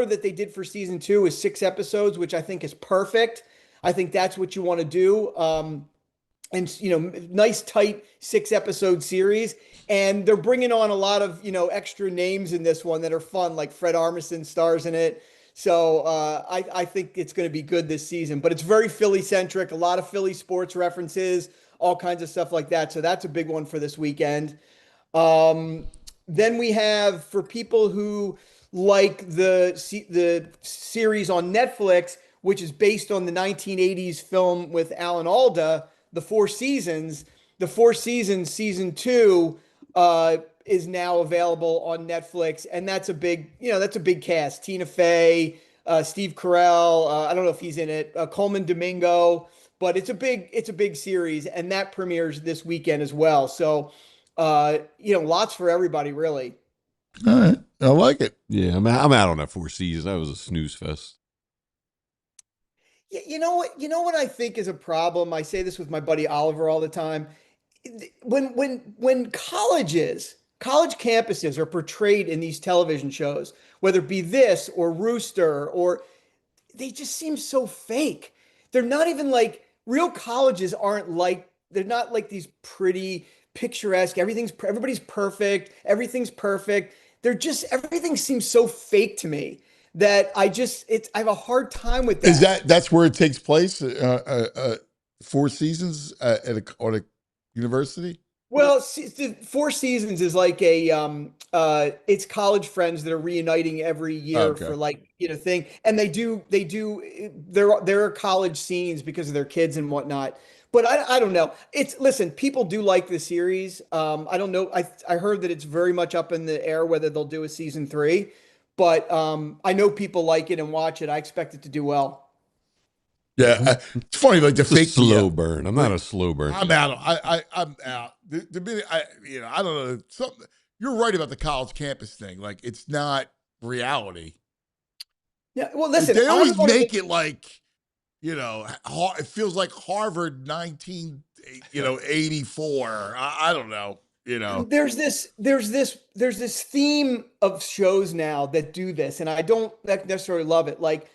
that they did for season 2 is 6 episodes, which I think is perfect. I think that's what you want to do. And nice tight 6-episode series. And they're bringing on a lot of extra names in this one that are fun, like Fred Armisen stars in it. So I think it's going to be good this season, but it's very Philly centric, a lot of Philly sports references, all kinds of stuff like that. So that's a big one for this weekend. Then we have, for people who like the series on Netflix, which is based on the 1980s film with Alan Alda, The Four Seasons. The Four Seasons season 2 is now available on Netflix, and that's a big cast. Tina Fey, Steve Carell, I don't know if he's in it, Coleman Domingo, but it's a big series, and that premieres this weekend as well. So, lots for everybody, really. All right, I like it. Yeah, I'm out on that 4 Seasons. That was a snooze fest. You know what I think is a problem? I say this with my buddy Oliver all the time. When college campuses are portrayed in these television shows, whether it be this or Rooster, or they just seem so fake. They're not even like real colleges they're not like these pretty picturesque. Everybody's perfect. Everything's perfect. Everything seems so fake to me that I have a hard time with that. That's where it takes place? 4 Seasons on a university? Well, the Four Seasons is like it's college friends that are reuniting every year for thing. And there are college scenes because of their kids and whatnot. But I don't know. Listen, people do like the series. I don't know. I heard that it's very much up in the air whether they'll do a season 3, but I know people like it and watch it. I expect it to do well. Yeah, it's funny, like the fake slow burn. I'm not a slow burn. I'm out. I'm out. The minute I don't know. You're right about the college campus thing. Like, it's not reality. Yeah. Well, listen, they always make it like, it feels like Harvard 1984. I don't know. There's this theme of shows now that do this, and I don't necessarily love it. Like,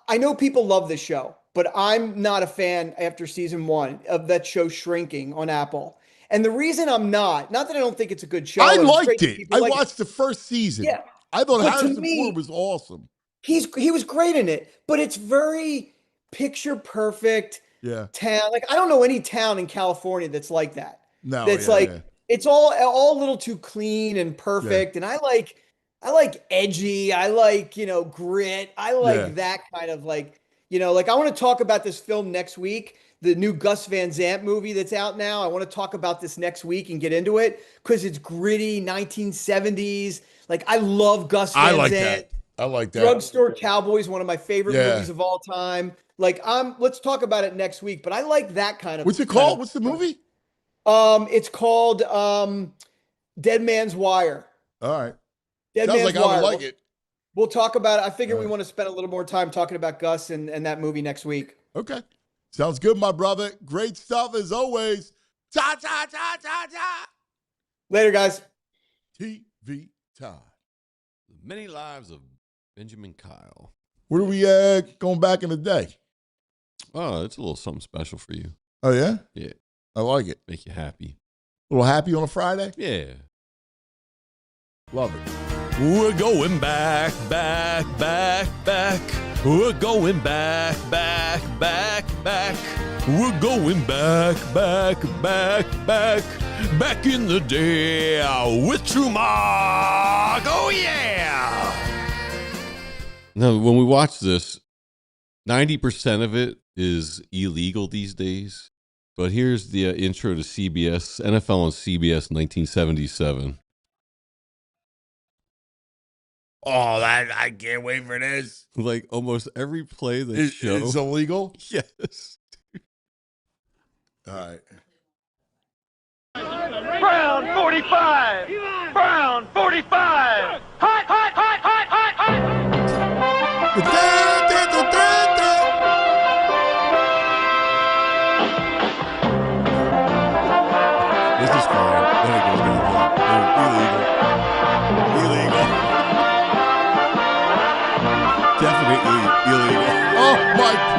I know people love this show, but I'm not a fan after season 1 of that show Shrinking on Apple. And the reason I'm not that I don't think it's a good show. I liked it. I watched the first season. Yeah. I thought Harrison Ford was awesome. He was great in it, but it's very picture perfect town. Like, I don't know any town in California that's like that. No. That's It's all a little too clean and perfect. And I like edgy. I like, grit. I like that kind of like, like I want to talk about this film next week, the new Gus Van Sant movie that's out now. I want to talk about this next week and get into it because it's gritty 1970s. Like I love Gus Van Sant. I like that. Drugstore Cowboys, one of my favorite movies of all time. Like let's talk about it next week, but I like that kind of. What's it called? What's the movie? It's called Dead Man's Wire. All right. Dead Sounds Man's like Wire. I would like it. We'll talk about it. I figure we want to spend a little more time talking about Gus and that movie next week. Okay. Sounds good, my brother. Great stuff as always. Ta ta ta ta ta. Later, guys. TV Todd. The Many Lives of Benjamin Kyle. Where are we going back in the day? Oh, it's a little something special for you. Oh, yeah? Yeah. I like it. Make you happy. A little happy on a Friday? Yeah. Love it. We're going back, back, back, back. We're going back, back, back, back. We're going back, back, back, back. Back in the day with True Mark. Oh, yeah. Now, when we watch this, 90% of it is illegal these days. But here's the intro to CBS, NFL on CBS 1977. Oh, I can't wait for this. Like almost every play they show. It's illegal? Yes. All right. Brown 45! Brown 45! Hot, hot, hot, hot, hot, hot! This is fine. Then it goes down. Illegal. Definitely illegal. Oh, my God.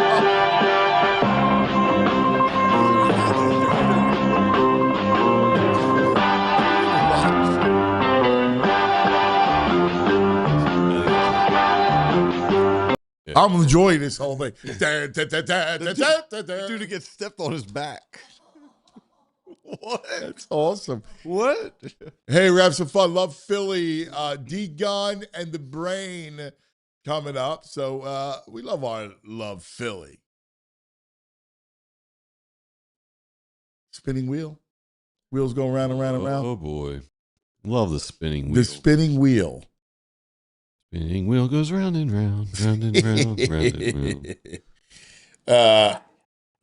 I'm enjoying this whole thing. Dude, it gets stepped on his back. What? That's awesome. What? Hey, we're having some fun. Love Philly. D-Gun and the Brain coming up. So we love Philly. Spinning wheel. Wheels going round and round and round. Oh, boy. Love the spinning wheel. The spinning wheel. Spinning wheel goes round and round, round and round, round and round. All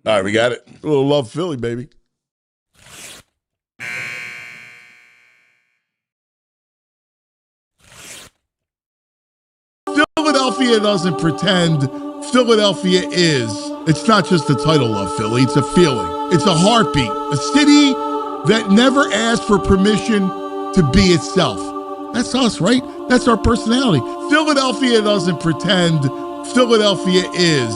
right, we got it. A little Love Philly, baby. Philadelphia doesn't pretend. Philadelphia is. It's not just the title Love Philly. It's a feeling. It's a heartbeat. A city that never asked for permission to be itself. That's us, right? That's our personality. Philadelphia doesn't pretend. Philadelphia is.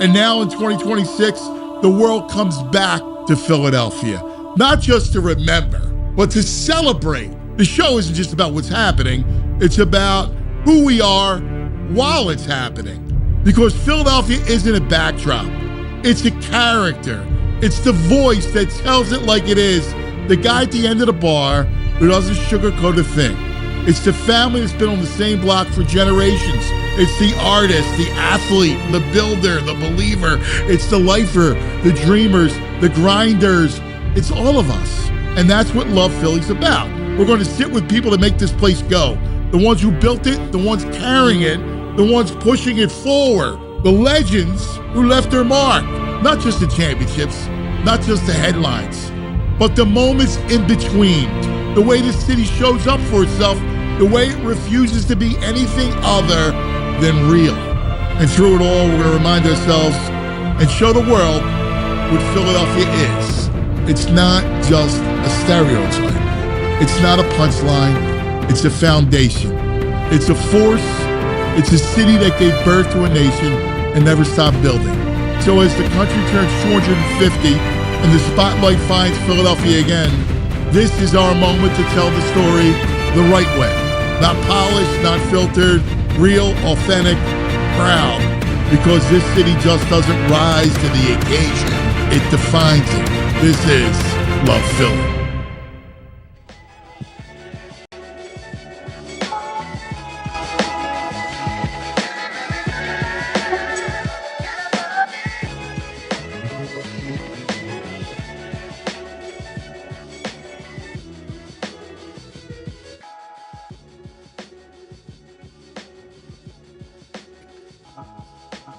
And now in 2026, the world comes back to Philadelphia. Not just to remember, but to celebrate. The show isn't just about what's happening. It's about who we are while it's happening. Because Philadelphia isn't a backdrop. It's a character. It's the voice that tells it like it is. The guy at the end of the bar who doesn't sugarcoat a thing. It's the family that's been on the same block for generations. It's the artist, the athlete, the builder, the believer. It's the lifer, the dreamers, the grinders. It's all of us. And that's what Love Philly's about. We're going to sit with people that make this place go. The ones who built it, the ones carrying it, the ones pushing it forward. The legends who left their mark. Not just the championships, not just the headlines, but the moments in between. The way the city shows up for itself, the way it refuses to be anything other than real. And through it all, we're going to remind ourselves and show the world what Philadelphia is. It's not just a stereotype. It's not a punchline. It's a foundation. It's a force. It's a city that gave birth to a nation and never stopped building. So as the country turns 250 and the spotlight finds Philadelphia again, this is our moment to tell the story the right way. Not polished, not filtered, real, authentic, proud. Because this city just doesn't rise to the occasion. It defines it. This is Love Philly.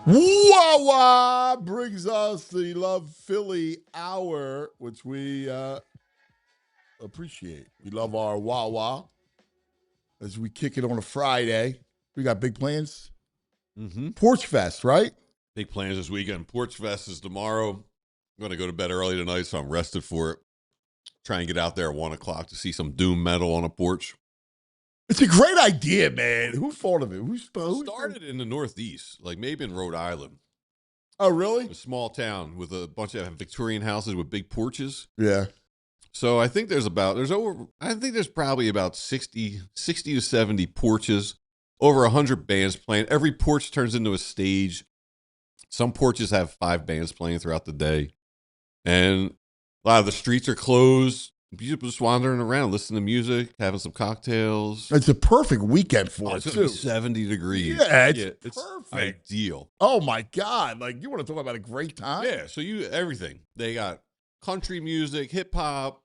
Wawa brings us the Love Philly Hour, which we appreciate. We love our Wawa as we kick it on a Friday. We got big plans. Porch Fest, right? Big plans this weekend. Porch Fest is tomorrow. I'm going to go to bed early tonight, so I'm rested for it. Try and get out there at 1 o'clock to see some doom metal on a porch. It's a great idea, man. Who thought of it? Who started in the Northeast, like maybe in Rhode Island. Oh, really? A small town with a bunch of Victorian houses with big porches. Yeah. So I think there's probably about 60 to 70 porches, over 100 bands playing. Every porch turns into a stage. Some porches have 5 bands playing throughout the day. And a lot of the streets are closed. People just wandering around, listening to music, having some cocktails. It's a perfect weekend for it, too. 70 degrees. Yeah, it's perfect. Ideal. Oh, my God. Like, you want to talk about a great time? Yeah, so everything. They got country music, hip-hop,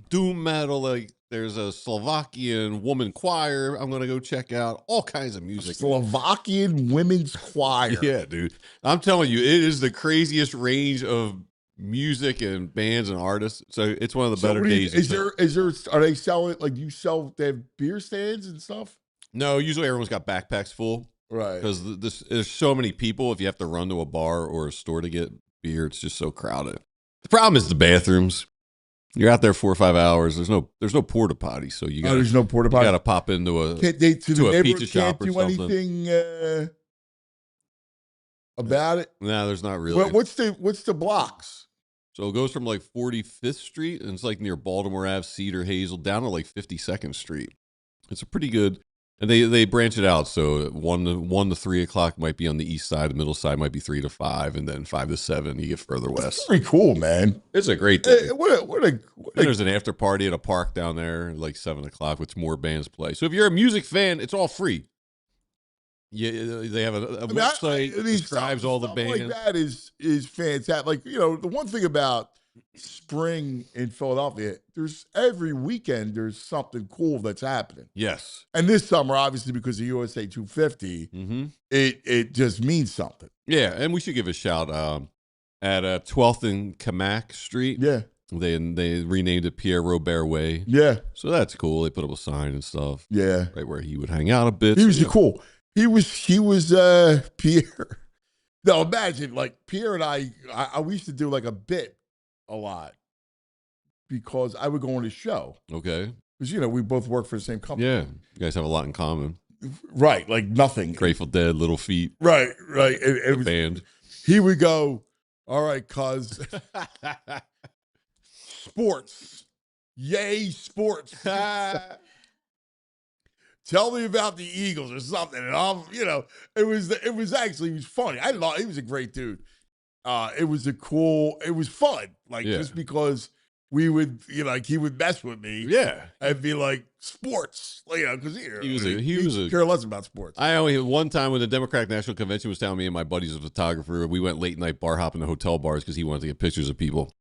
doom metal. Like, there's a Slovakian woman choir I'm going to go check out. All kinds of music. Slovakian women's choir. Yeah, dude. I'm telling you, it is the craziest range of music and bands and artists. So it's one of the better days. Are they selling, like, they have beer stands and stuff? No, usually everyone's got backpacks full. Right. Because there's so many people. If you have to run to a bar or a store to get beer, it's just so crowded. The problem is the bathrooms. You're out there 4 or 5 hours. There's no porta potty, so you got there's no porta potty. You got to pop into a a pizza shop or something. Anything about it? No, there's not really. What's the blocks? So it goes from like 45th Street, and it's like near Baltimore Ave, Cedar, Hazel, down to like 52nd Street. It's a pretty good, and they branch it out. So 1 to 3 o'clock might be on the east side, the middle side might be 3 to 5, and then 5 to 7 you get further west. That's pretty cool, man. It's a great day. There's an after party at a park down there, like 7 o'clock, which more bands play. So if you're a music fan, it's all free. Yeah, they have a website that describes all the bands. Like that is fantastic. Like, the one thing about spring in Philadelphia, there's every weekend there's something cool that's happening. Yes. And this summer, obviously, because of USA 250, it just means something. Yeah, and we should give a shout at 12th and Camac Street. Yeah. They renamed it Pierre Robert Way. Yeah. So that's cool. They put up a sign and stuff. Yeah. Right where he would hang out a bit. He was cool. He was Pierre. Now imagine, like, Pierre and I we used to do like a bit a lot because I would go on his show. Okay. Because, we both work for the same company. Yeah. You guys have a lot in common. Right. Like nothing. Grateful Dead, Little Feet. Right. It was, band. He would go, all right, cuz. Sports. Yay, sports. Tell me about the Eagles or something. And it was funny. I love. He was a great dude. It was fun. Like, just because we would, he would mess with me. Yeah. And be like, sports. Because he was care less about sports. I only one time when the Democratic National Convention was telling me and my buddy's a photographer, we went late night bar hopping to hotel bars because he wanted to get pictures of people.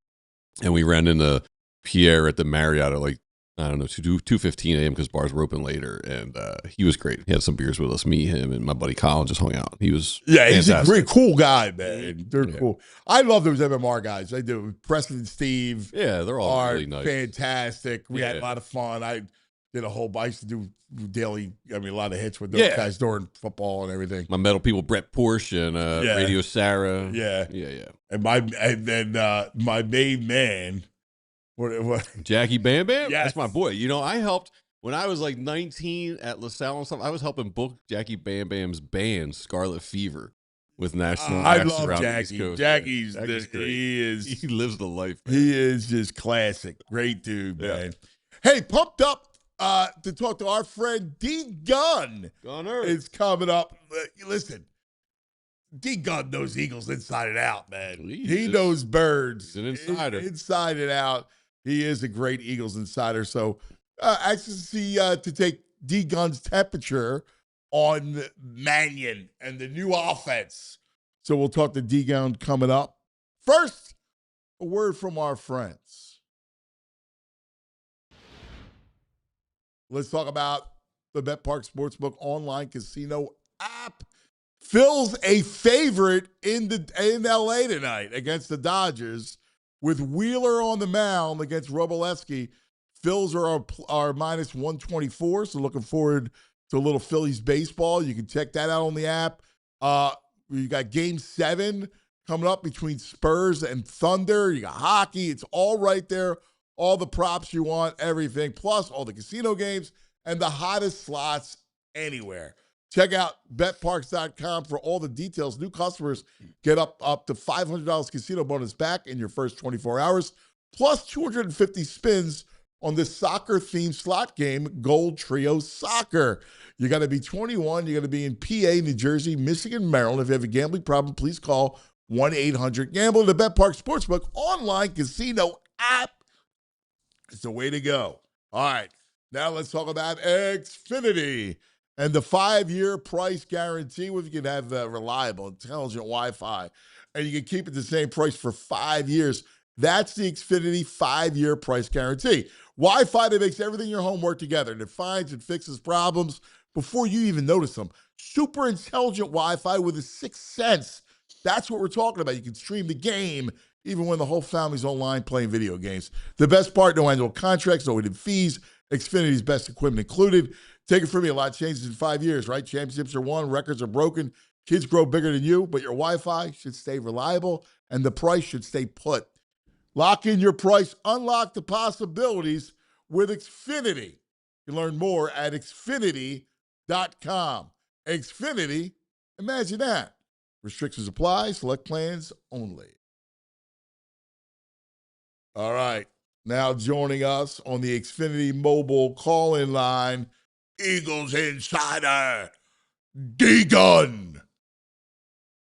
And we ran into Pierre at the Marriott at like, I don't know, 2:15 a.m. because bars were open later, and he was great. He had some beers with us, me, him, and my buddy Colin just hung out. He was he's a great, cool guy, man. They're cool. I love those MMR guys. I do. Preston and Steve, they're all really nice, fantastic. We had a lot of fun. I did I used to do daily. a lot of hits with those guys during football and everything. My metal people, Brett Porsche and Radio Sarah. Yeah. And my main man. What? Jackie Bam Bam? Yes. That's my boy. I helped when I was like 19 at LaSalle and stuff. I was helping book Jackie Bam Bam's band, Scarlet Fever, with national I acts love around the Jackie. East Coast. Jackie's great. He lives the life. Man. He is just classic. Great dude, man. Hey, pumped up to talk to our friend D Gunn. Gunner is coming up. Listen. D Gunn knows Eagles inside and out, man. He knows birds. He's an insider. Inside and out. He is a great Eagles insider. So, actually, to take D Gunn's temperature on Mannion and the new offense. So, we'll talk to D Gunn coming up. First, a word from our friends. Let's talk about the Bet Park Sportsbook online casino app. Phil's a favorite in LA tonight against the Dodgers with Wheeler on the mound against Robolewski. Phil's are minus 124, so looking forward to a little Phillies baseball. You can check that out on the app. You got Game 7 coming up between Spurs and Thunder. You got hockey. It's all right there. All the props you want, everything, plus all the casino games and the hottest slots anywhere. Check out betparks.com for all the details. New customers get up to $500 casino bonus back in your first 24 hours, plus 250 spins on this soccer-themed slot game, Gold Trio Soccer. You got to be 21. You got to be in PA, New Jersey, Michigan, Maryland. If you have a gambling problem, please call 1-800-GAMBLER. The BetParks Sportsbook online casino app is the way to go. All right, now let's talk about Xfinity and the 5-year price guarantee. Where you can have reliable, intelligent Wi-Fi, and you can keep it the same price for 5 years. That's the Xfinity 5-year price guarantee. Wi-Fi that makes everything in your home work together, and it finds and fixes problems before you even notice them. Super intelligent Wi-Fi with a sixth sense. That's what we're talking about. You can stream the game even when the whole family's online playing video games. The best part, no annual contracts, no hidden fees. Xfinity's best equipment included. Take it from me, a lot changes in 5 years, right? Championships are won, records are broken, kids grow bigger than you, but your Wi-Fi should stay reliable, and the price should stay put. Lock in your price, unlock the possibilities with Xfinity. You can learn more at Xfinity.com. Xfinity, imagine that. Restrictions apply, select plans only. All right, now joining us on the Xfinity mobile call-in line, Eagles insider, D-Gun.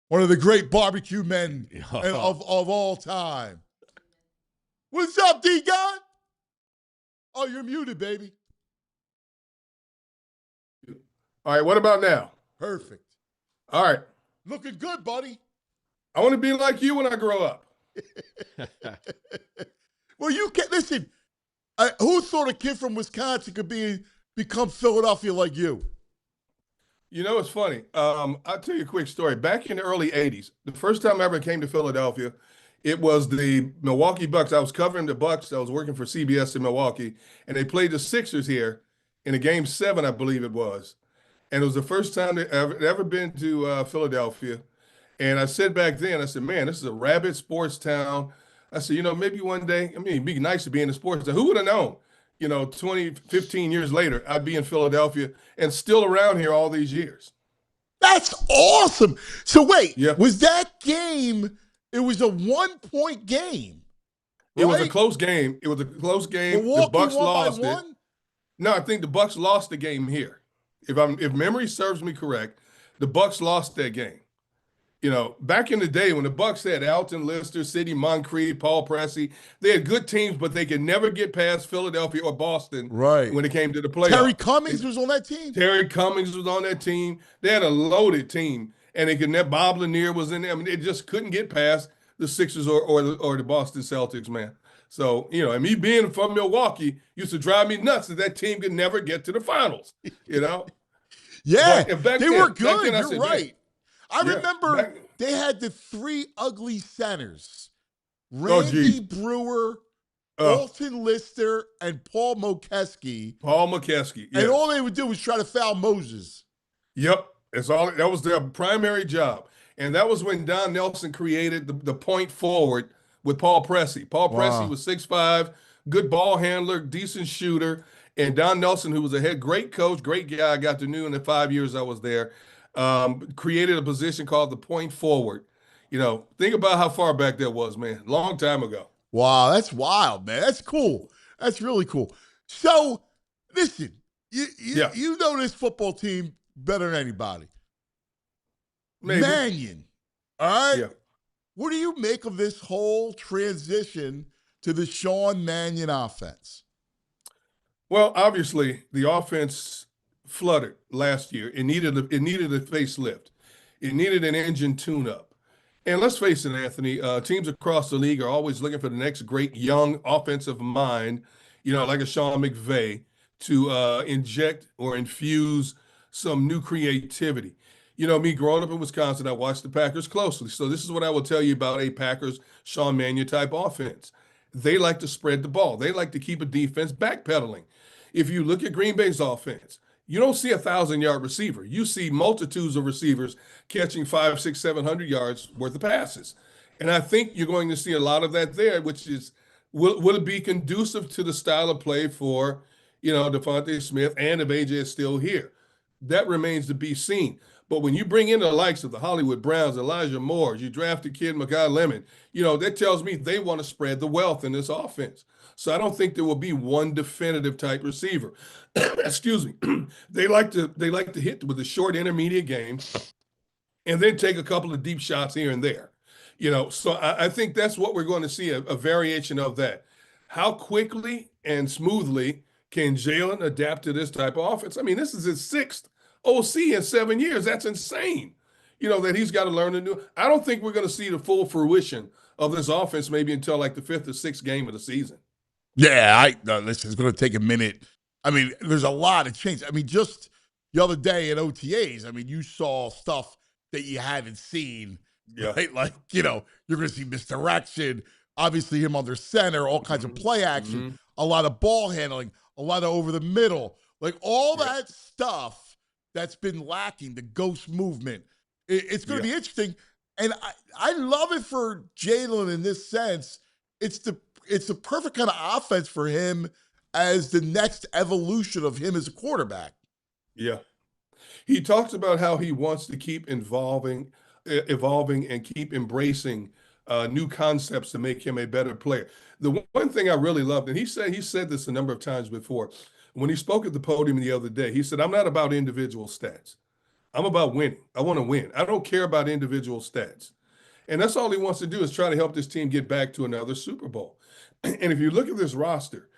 One of the great barbecue men of all time. What's up, D-Gun? Oh, you're muted, baby. All right, what about now? Perfect. All right. Looking good, buddy. I want to be like you when I grow up. Well, you can listen. Who thought a kid from Wisconsin could become Philadelphia like you? You know, it's funny. I'll tell you a quick story. Back in the early 80s, the first time I ever came to Philadelphia, it was the Milwaukee Bucks. I was covering the Bucks. I was working for CBS in Milwaukee, and they played the Sixers here in a Game 7, I believe it was. And it was the first time they'd ever been to Philadelphia. And I said back then, I said, man, this is a rabid sports town. I said, maybe one day, it'd be nice to be in the sports town. Who would have known, 15 years later, I'd be in Philadelphia and still around here all these years. That's awesome. So wait, yeah. Was that game, it was a 1-point game? Right? It was a close game. Milwaukee the Bucks won lost by it. 1? No, I think the Bucks lost the game here. If memory serves me correct, the Bucks lost that game. Back in the day when the Bucks had Alton Lister, Sidney Moncrief, Paul Pressey, they had good teams, but they could never get past Philadelphia or Boston when it came to the playoffs. Terry Cummings was on that team. Terry Cummings was on that team. They had a loaded team, and they could never. Bob Lanier was in there. They just couldn't get past the Sixers or the Boston Celtics, man. So, and me being from Milwaukee used to drive me nuts that team could never get to the finals, Yeah, they were good. You're right. I remember they had the 3 ugly centers. Randy Brewer, Alton Lister, and Paul Mokeski. Yeah. And all they would do was try to foul Moses. Yep. That was their primary job. And that was when Don Nelson created the point forward with Paul Pressey. Paul Pressey was 6'5", good ball handler, decent shooter. And Don Nelson, who was a great coach, great guy I got to know in the 5 years I was there, created a position called the point forward. Think about how far back that was, man. Long time ago. Wow, that's wild, man. That's cool. That's really cool. So, listen, you know this football team better than anybody. Maybe. Mannion, all right? Yeah. What do you make of this whole transition to the Sean Mannion offense? Well, obviously, the offense fluttered last year. It needed a facelift. It needed an engine tune-up. And let's face it, Anthony, teams across the league are always looking for the next great young offensive mind, like a Sean McVay, to inject or infuse some new creativity. You know, me growing up in Wisconsin, I watched the Packers closely. So this is what I will tell you about a Packers Sean Mannion type offense. They like to spread the ball. They like to keep a defense backpedaling. If you look at Green Bay's offense, you don't see a 1,000-yard receiver. You see multitudes of receivers catching 500, 600, 700 yards worth of passes. And I think you're going to see a lot of that there, which is, will it be conducive to the style of play for, DeVonta Smith, and if AJ is still here? That remains to be seen. But when you bring in the likes of the Hollywood Browns, Elijah Moore, you draft a kid, Mekhi Lemon, that tells me they want to spread the wealth in this offense. So I don't think there will be one definitive type receiver. Excuse me. They like to hit with the short intermediate game and then take a couple of deep shots here and there. So I think that's what we're going to see, a variation of that. How quickly and smoothly can Jalen adapt to this type of offense? I mean, this is his 6th OC in 7 years. That's insane. That he's got to learn to do. I don't think we're going to see the full fruition of this offense maybe until like the 5th or 6th game of the season. Yeah, listen, it's going to take a minute. I mean, there's a lot of change. I mean, just the other day at OTAs, I mean, you saw stuff that you hadn't seen. Yeah. Right? Like, you're going to see misdirection, obviously him under center, all kinds of play action, a lot of ball handling, a lot of over the middle, like all that stuff that's been lacking, the ghost movement. It's going to be interesting. And I love it for Jalen in this sense. It's the perfect kind of offense for him as the next evolution of him as a quarterback. Yeah. He talks about how he wants to keep evolving and keep embracing new concepts to make him a better player. The one thing I really loved, and he said this a number of times before, when he spoke at the podium the other day, he said, I'm not about individual stats. I'm about winning. I want to win. I don't care about individual stats. And that's all he wants to do is try to help this team get back to another Super Bowl. And if you look at this roster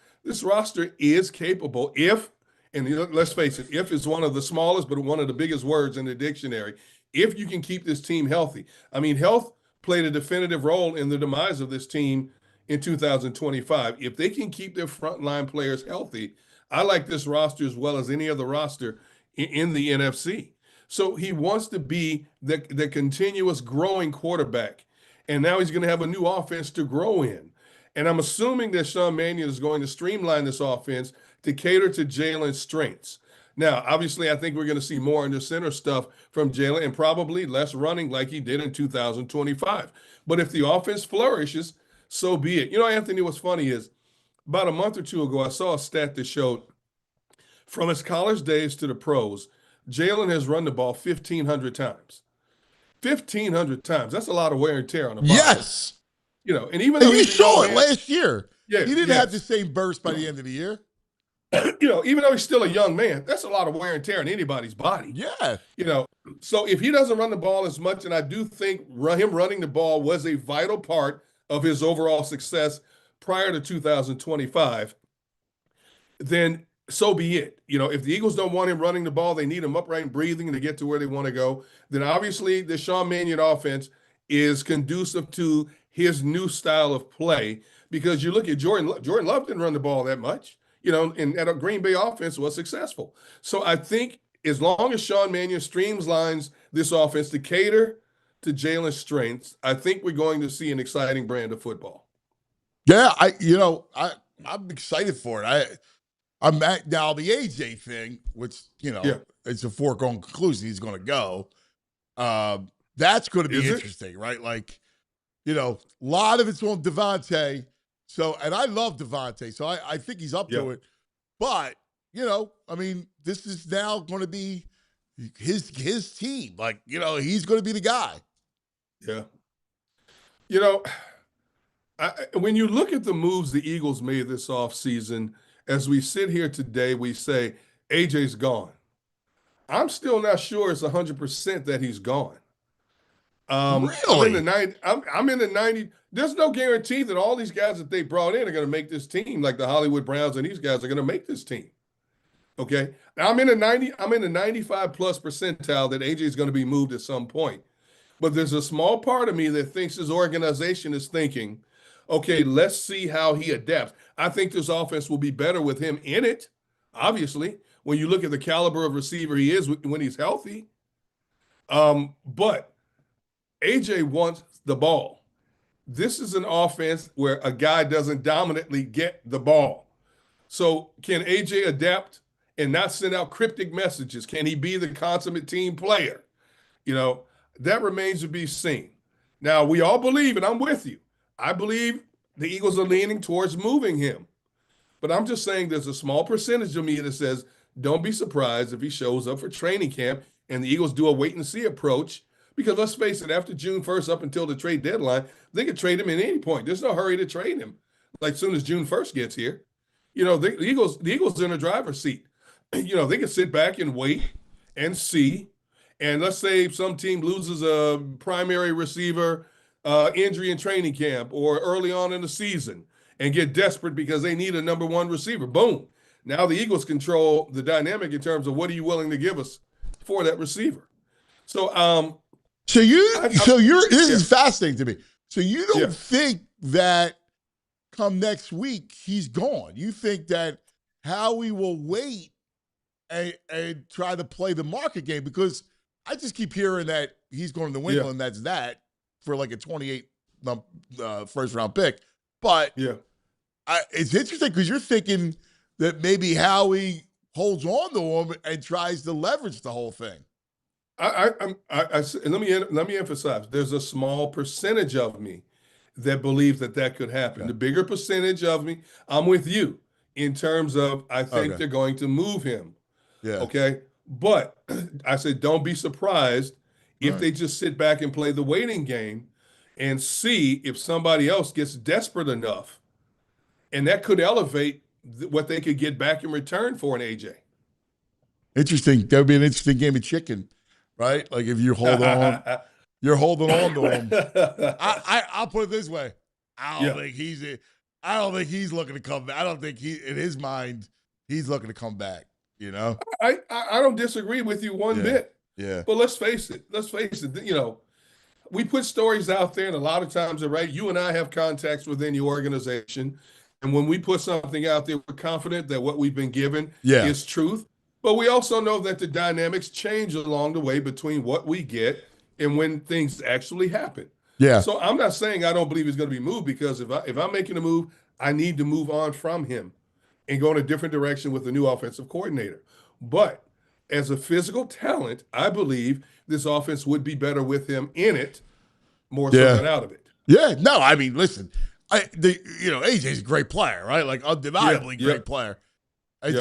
is capable let's face it, if is one of the smallest but one of the biggest words in the dictionary, if you can keep this team healthy. I mean, health played a definitive role in the demise of this team in 2025. If they can keep their frontline players healthy, I like this roster as well as any other roster in the NFC. So he wants to be the continuous growing quarterback. And now he's going to have a new offense to grow in. And I'm assuming that Sean Mannion is going to streamline this offense to cater to Jalen's strengths. Now, obviously, I think we're going to see more under center stuff from Jalen and probably less running like he did in 2025. But if the offense flourishes, so be it. Anthony, what's funny is about a month or two ago, I saw a stat that showed from his college days to the pros, Jalen has run the ball 1,500 times. 1,500 times. That's a lot of wear and tear on the body. Yes. And even though he saw it last year. Yeah, he didn't have the same burst by the end of the year. Even though he's still a young man, that's a lot of wear and tear on anybody's body. Yeah. So if he doesn't run the ball as much, and I do think him running the ball was a vital part of his overall success prior to 2025, then so be it. If the Eagles don't want him running the ball, they need him upright and breathing to get to where they want to go, then obviously the Sean Mannion offense is conducive to his new style of play, because you look at Jordan Love didn't run the ball that much, and at a Green Bay offense was successful. So I think as long as Sean Mannion streamlines this offense to cater to Jalen's strengths, I think we're going to see an exciting brand of football. Yeah, I'm excited for it. I'm at now the AJ thing, which it's a foregone conclusion he's going to go. That's going to be interesting, right? Like, a lot of it's on Devontae. So, and I love Devontae, so I think he's up to it. But I mean, this is now going to be his team. Like, he's going to be the guy. Yeah. When you look at the moves the Eagles made this offseason, as we sit here today, we say AJ's gone. I'm still not sure it's 100% that he's gone. Really? I'm in the 90. There's no guarantee that all these guys that they brought in are going to make this team, like the Hollywood Browns and these guys are going to make this team. Okay. Now I'm in the 95 plus percentile that AJ is going to be moved at some point. But there's a small part of me that thinks his organization is thinking, okay, let's see how he adapts. I think this offense will be better with him in it, obviously, when you look at the caliber of receiver he is when he's healthy. But AJ wants the ball. This is an offense where a guy doesn't dominantly get the ball. So can AJ adapt and not send out cryptic messages? Can he be the consummate team player? That remains to be seen. Now, we all believe, and I'm with you, I believe the Eagles are leaning towards moving him. But I'm just saying there's a small percentage of me that says, don't be surprised if he shows up for training camp and the Eagles do a wait-and-see approach. Because let's face it, after June 1st up until the trade deadline, they could trade him at any point. There's no hurry to trade him, like soon as June 1st gets here. The Eagles are in the driver's seat. They can sit back and wait and see. And let's say some team loses a primary receiver injury in training camp or early on in the season and get desperate because they need a number one receiver. Boom. Now the Eagles control the dynamic in terms of what are you willing to give us for that receiver. So this is fascinating to me. So you don't think that come next week he's gone? You think that Howie will wait and try to play the market game? Because I just keep hearing that he's going to New England. That's that for like a 28 first round pick. But it's interesting because you're thinking that maybe Howie holds on to him and tries to leverage the whole thing. And let me emphasize, there's a small percentage of me that believe that could happen. Yeah. The bigger percentage of me, I'm with you in terms of I think they're going to move him. Yeah. Okay. But I said, don't be surprised if they just sit back and play the waiting game and see if somebody else gets desperate enough. And that could elevate what they could get back in return for an AJ. Interesting. That would be an interesting game of chicken, right? Like if you hold on, you're holding on to him. I'll put it this way. I don't think he's looking to come back. I don't think in his mind, he's looking to come back. I don't disagree with you one bit. Yeah. But let's face it. We put stories out there, and a lot of times, you and I have contacts within the organization. And when we put something out there, we're confident that what we've been given is truth. But we also know that the dynamics change along the way between what we get and when things actually happen. Yeah. So I'm not saying I don't believe he's going to be moved, because if I'm making a move, I need to move on from him and go in a different direction with the new offensive coordinator. But as a physical talent, I believe this offense would be better with him in it more so than out of it. Yeah. No, I mean, listen, AJ's a great player, right? Like undeniably great player. I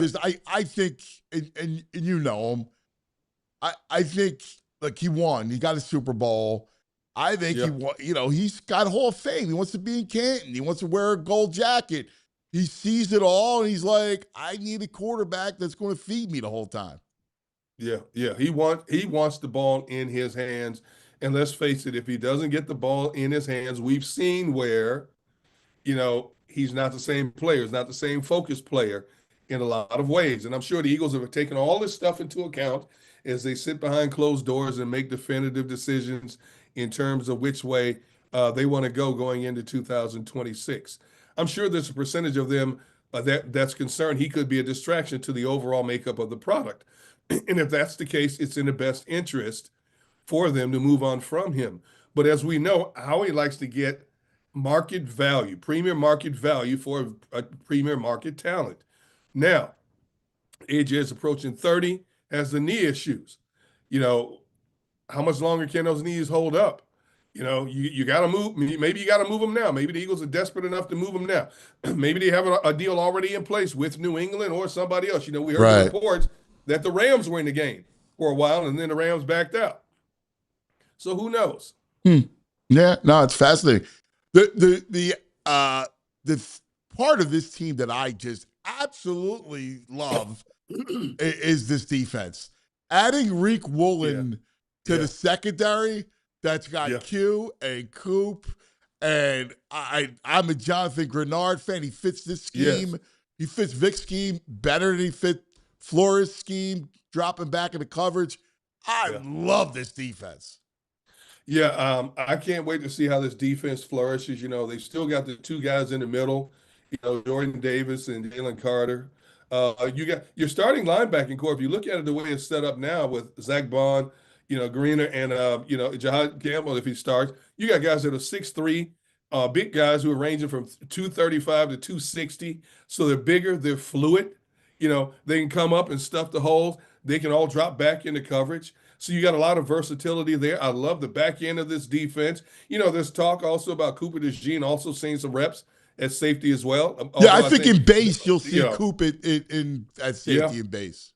think, and you know him, I think like he won. He got a Super Bowl. I think he won. He's got Hall of Fame. He wants to be in Canton. He wants to wear a gold jacket. He sees it all, and he's like, I need a quarterback that's going to feed me the whole time. Yeah. He wants the ball in his hands. And let's face it, if he doesn't get the ball in his hands, we've seen where, he's not the same player. He's not the same focused player in a lot of ways. And I'm sure the Eagles have taken all this stuff into account as they sit behind closed doors and make definitive decisions in terms of which way they want to go going into 2026. I'm sure there's a percentage of them that's concerned he could be a distraction to the overall makeup of the product. And if that's the case, it's in the best interest for them to move on from him. But as we know, Howie likes to get market value, premier market value for a premier market talent. Now, AJ is approaching 30, has the knee issues. How much longer can those knees hold up? You got to move. Maybe you got to move them now. Maybe the Eagles are desperate enough to move them now. Maybe they have a deal already in place with New England or somebody else. We heard reports that the Rams were in the game for a while, and then the Rams backed out. So who knows? Yeah, no, it's fascinating. The part of this team that I just absolutely love is this defense. Adding Riq Woolen to the secondary. That's got Q and Coop, and I'm a Jonathan Grenard fan. He fits this scheme. Yes. He fits Vic's scheme better than he fit Flores' scheme, dropping back into coverage. I love this defense. Yeah, I can't wait to see how this defense flourishes. They still got the two guys in the middle, Jordan Davis and Jalen Carter. You got your starting linebacking core. If you look at it the way it's set up now with Zach Bond, Greener and Jahad Gamble if he starts. You got guys that are 6'3", big guys who are ranging from 235 to 260. So they're bigger, they're fluid. They can come up and stuff the holes. They can all drop back into coverage. So you got a lot of versatility there. I love the back end of this defense. There's talk also about Cooper DeJean also seeing some reps at safety as well. Yeah, I think in base you'll see Cooper at safety and base.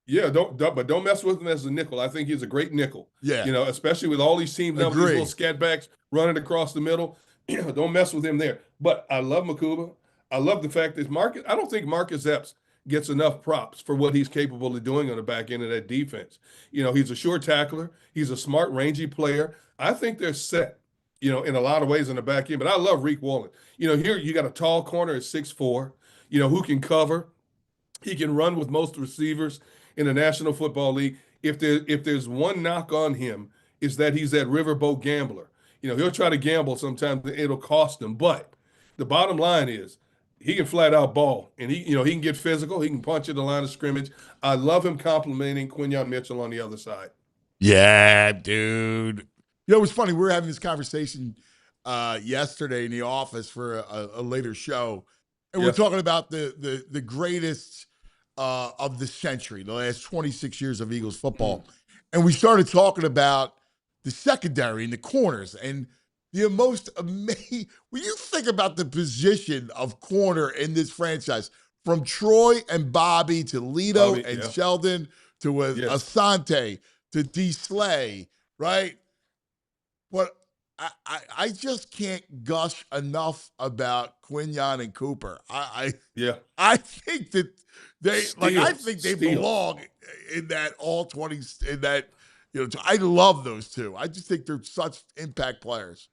Yeah, don't mess with him as a nickel. I think he's a great nickel. Yeah, especially with all these teams now, these little scat backs running across the middle. Don't mess with him there. But I love Makuba. I love the fact that I don't think Marcus Epps gets enough props for what he's capable of doing on the back end of that defense. He's a sure tackler. He's a smart, rangy player. I think they're set, in a lot of ways on the back end. But I love Riq Woolen. Here you got a tall corner at 6'4", who can cover. He can run with most receivers in the National Football League. If there's one knock on him, is that he's that riverboat gambler. He'll try to gamble sometimes, it'll cost him. But the bottom line is he can flat out ball, and he can get physical. He can punch at the line of scrimmage. I love him complimenting Quinyon Mitchell on the other side. Yeah, dude. It was funny. We were having this conversation yesterday in the office for a later show, and we're talking about the greatest of the century, the last 26 years of Eagles football. And we started talking about the secondary and the corners and the most amazing. When you think about the position of corner in this franchise, from Troy and Bobby to Lito and Sheldon to Asante to D. Slay, right? But I just can't gush enough about Quinyon and Cooper. I think that they belong in that all 20 in that I love those two. I just think they're such impact players.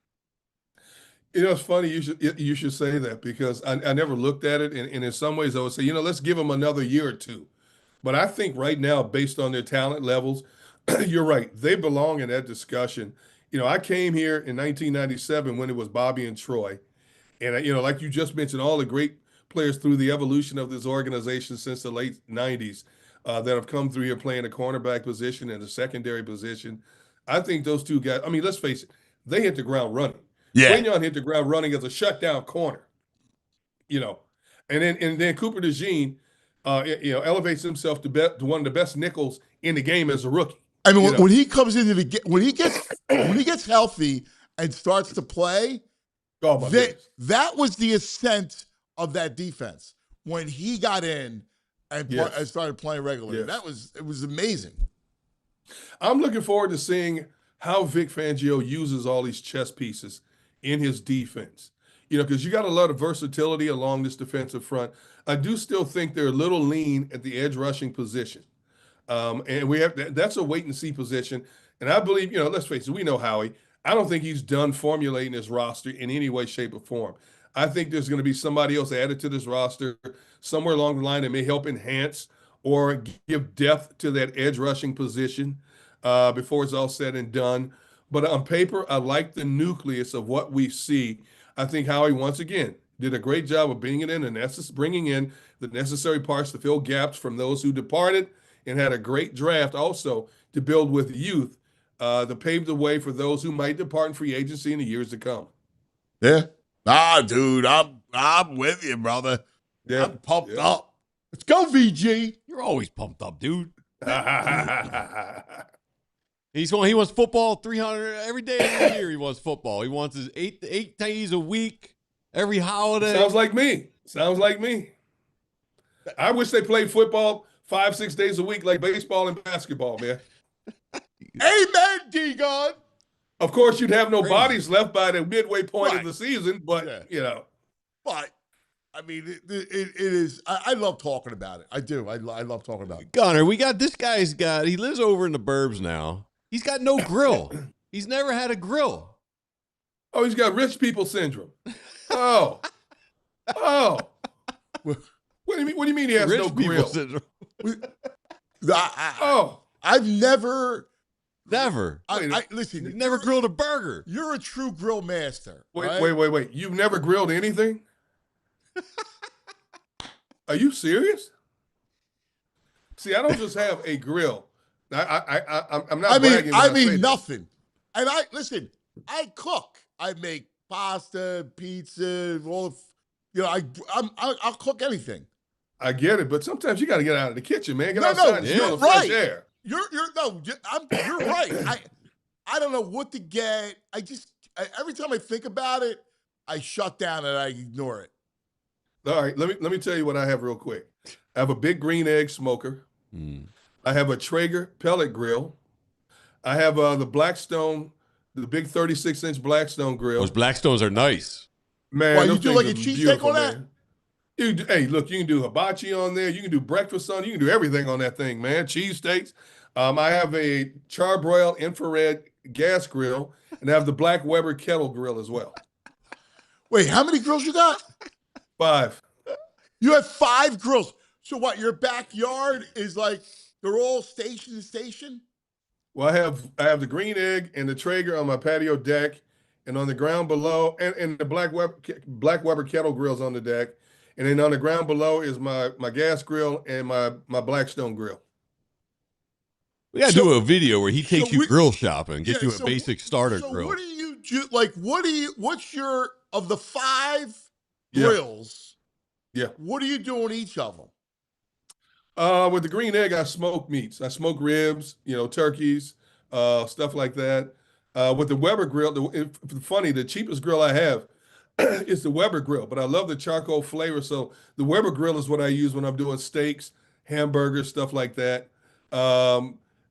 It's funny you should say that because I never looked at it, and in some ways I would say let's give them another year or two. But I think right now, based on their talent levels, you're right. They belong in that discussion. I came here in 1997 when it was Bobby and Troy, and like you just mentioned, all the great players through the evolution of this organization since the late 90s that have come through here playing a cornerback position and a secondary position. I think those two guys, let's face it, they hit the ground running. Yeah. Quinyon hit the ground running as a shutdown corner, and then Cooper DeJean, elevates himself to one of the best nickels in the game as a rookie. When he comes into the when he gets healthy and starts to play, that was the ascent of that defense when he got in and started playing regularly. Yes. It was amazing. I'm looking forward to seeing how Vic Fangio uses all these chess pieces in his defense. Because you got a lot of versatility along this defensive front. I do still think they're a little lean at the edge rushing position. And that's a wait and see position. And I believe, let's face it, we know Howie. I don't think he's done formulating his roster in any way, shape, or form. I think there's going to be somebody else added to this roster somewhere along the line that may help enhance or give depth to that edge rushing position before it's all said and done. But on paper, I like the nucleus of what we see. I think Howie, once again, did a great job of bringing in the necessary parts to fill gaps from those who departed, and had a great draft also to build with youth to pave the way for those who might depart in free agency in the years to come. Yeah. Dude, I'm with you, brother. Yeah. I'm pumped up. Let's go, VG. You're always pumped up, dude. He wants football 300 every day of the year. He wants football. He wants his eight days a week, every holiday. Sounds like me. I wish they played football 5-6 days a week like baseball and basketball, man. Amen, D-God. Of course, you'd have no bodies left by the midway point of the season, but, But, it is, I love talking about it. I do. I love talking about it. Gunner, he lives over in the burbs now. He's got no grill. He's never had a grill. Oh, he's got rich people syndrome. Oh. What do you mean he has no grill? I've never. Listen, you never grilled a burger. You're a true grill master. Wait. You've never grilled anything? Are you serious? See, I don't just have a grill I'm not bragging. I say mean that. nothing. And listen, I cook. I make pasta, pizza, all. I'll cook anything. I get it, but sometimes you got to get out of the kitchen, man. Get No, outside and smell you're the fresh right. air. You're right. I don't know what to get. Every time I think about it, I shut down and I ignore it. All right, let me tell you what I have real quick. I have a big green egg smoker. I have a Traeger pellet grill. I have the Blackstone, the big 36-inch Blackstone grill. Those Blackstones are nice. Man, Well, you those do things like are a cheesesteak beautiful, on that? man. Hey, look, you can do hibachi on there. You can do breakfast on. You can do everything on that thing, man. Cheesesteaks. I have a charbroiled infrared gas grill, and I have the Black Weber kettle grill as well. Wait, how many grills you got? 5. You have 5 grills. So what? Your backyard is like they're all station to station? Well, I have the green egg and the Traeger on my patio deck, and on the ground below, and the Black Weber kettle grills on the deck, and then on the ground below is my gas grill and my Blackstone grill. We got to do a video where he takes you grill shopping, get you a basic starter grill. What do you do? Like, what's your, of the 5 grills? Yeah. What do you do on each of them? With the green egg, I smoke meats. I smoke ribs, turkeys, stuff like that. With the Weber grill, the cheapest grill I have is the Weber grill, but I love the charcoal flavor. So the Weber grill is what I use when I'm doing steaks, hamburgers, stuff like that.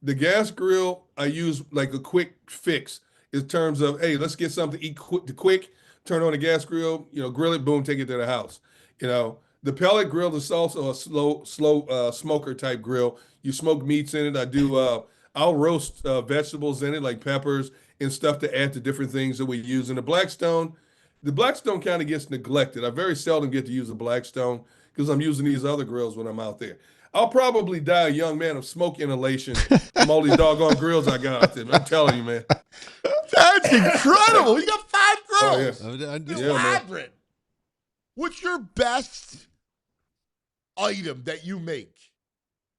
The gas grill, I use like a quick fix in terms of, hey, let's get something to eat quick, turn on the gas grill, grill it, boom, take it to the house. The pellet grill is also a slow smoker type grill. You smoke meats in it. I'll roast vegetables in it, like peppers and stuff, to add to different things that we use. And the Blackstone kind of gets neglected. I very seldom get to use the Blackstone because I'm using these other grills when I'm out there. I'll probably die a young man of smoke inhalation from all these doggone grills I got out there. I'm telling you, man. That's incredible. You got 5 grills. Oh, yeah. It's elaborate. What's your best item that you make?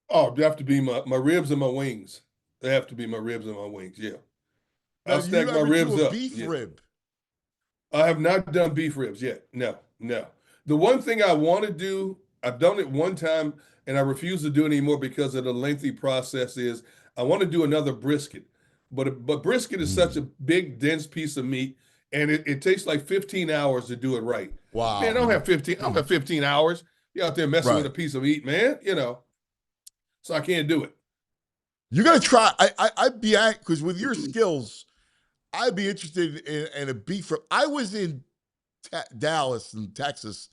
Oh, they have to be my ribs and my wings. They have to be my ribs and my wings, yeah. Now, I'll stack my ribs up. Beef rib? I have not done beef ribs yet. No. The one thing I want to do, I've done it one time, and I refuse to do it anymore because of the lengthy process, is I want to do another brisket. But brisket is such a big, dense piece of meat, and it takes like 15 hours to do it right. Wow. Man, I don't have 15 hours. You're out there messing with a piece of meat, man, So I can't do it. You got to try. I'd be because with your skills, I'd be interested in a beef rib. I was in Dallas in Texas,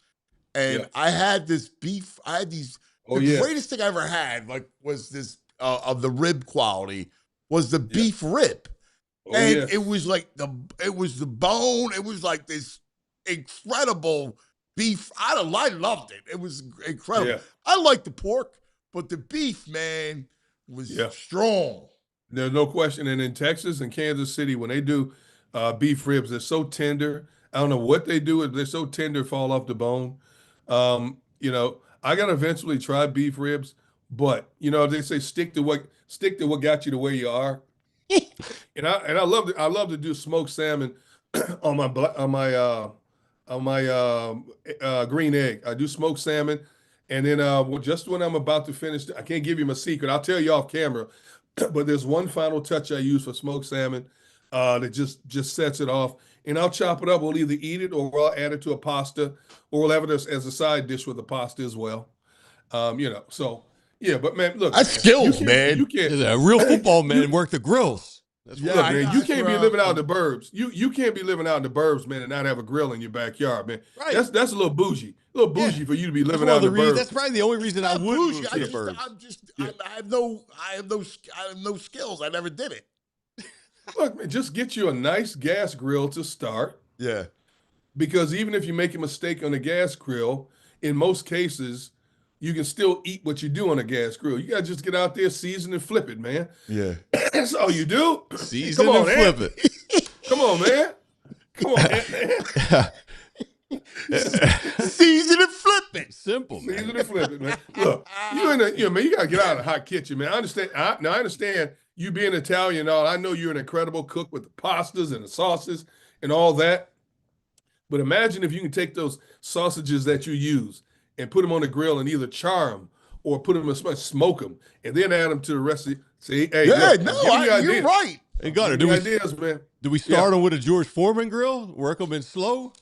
and I had this beef. I had these. The greatest thing I ever had, was this of the rib quality, was the beef rib, it was like it was the bone. It was like this incredible beef. I loved it. It was incredible. Yeah. I like the pork, but the beef, man, was strong. There's no question. And in Texas and Kansas City, when they do beef ribs, they're so tender. I don't know what they do. They're so tender, fall off the bone. I got to eventually try beef ribs, but they say stick to what got you to where you are. and I love to do smoked salmon on my green egg. I do smoked salmon, and then just when I'm about to finish, I can't give you my secret. I'll tell you off camera, but there's one final touch I use for smoked salmon that just sets it off. And I'll chop it up. We'll either eat it or I'll add it to a pasta, or we'll have it as a side dish with the pasta as well. So yeah, but man, look, that's skills, man. You can't. A real football man work the grills. That's man. You can't be living out in the burbs. You can't be living out in the burbs, man, and not have a grill in your backyard, man. Right. That's a little bougie. For you to be living out in the burbs. That's probably the only reason I would move to the burbs. I have no skills. I never did it. Look, man, just get you a nice gas grill to start. Yeah. Because even if you make a mistake on a gas grill, in most cases, you can still eat what you do on a gas grill. You got to just get out there, season and flip it, man. Yeah. That's all you do. Season and flip it. Come on, man. Come on, man. Season and flip it. Simple, man. Season and flip it, man. Look, man, you gotta get out of the hot kitchen, man. I understand. I understand you being Italian and all. I know you're an incredible cook with the pastas and the sauces and all that. But imagine if you can take those sausages that you use and put them on the grill and either char them or put them in smoke them, and then add them to the rest of the. See, hey, Yeah, look, you're right. Hey, Gunner, ideas, man. do we start them with a George Foreman grill? Work them in slow?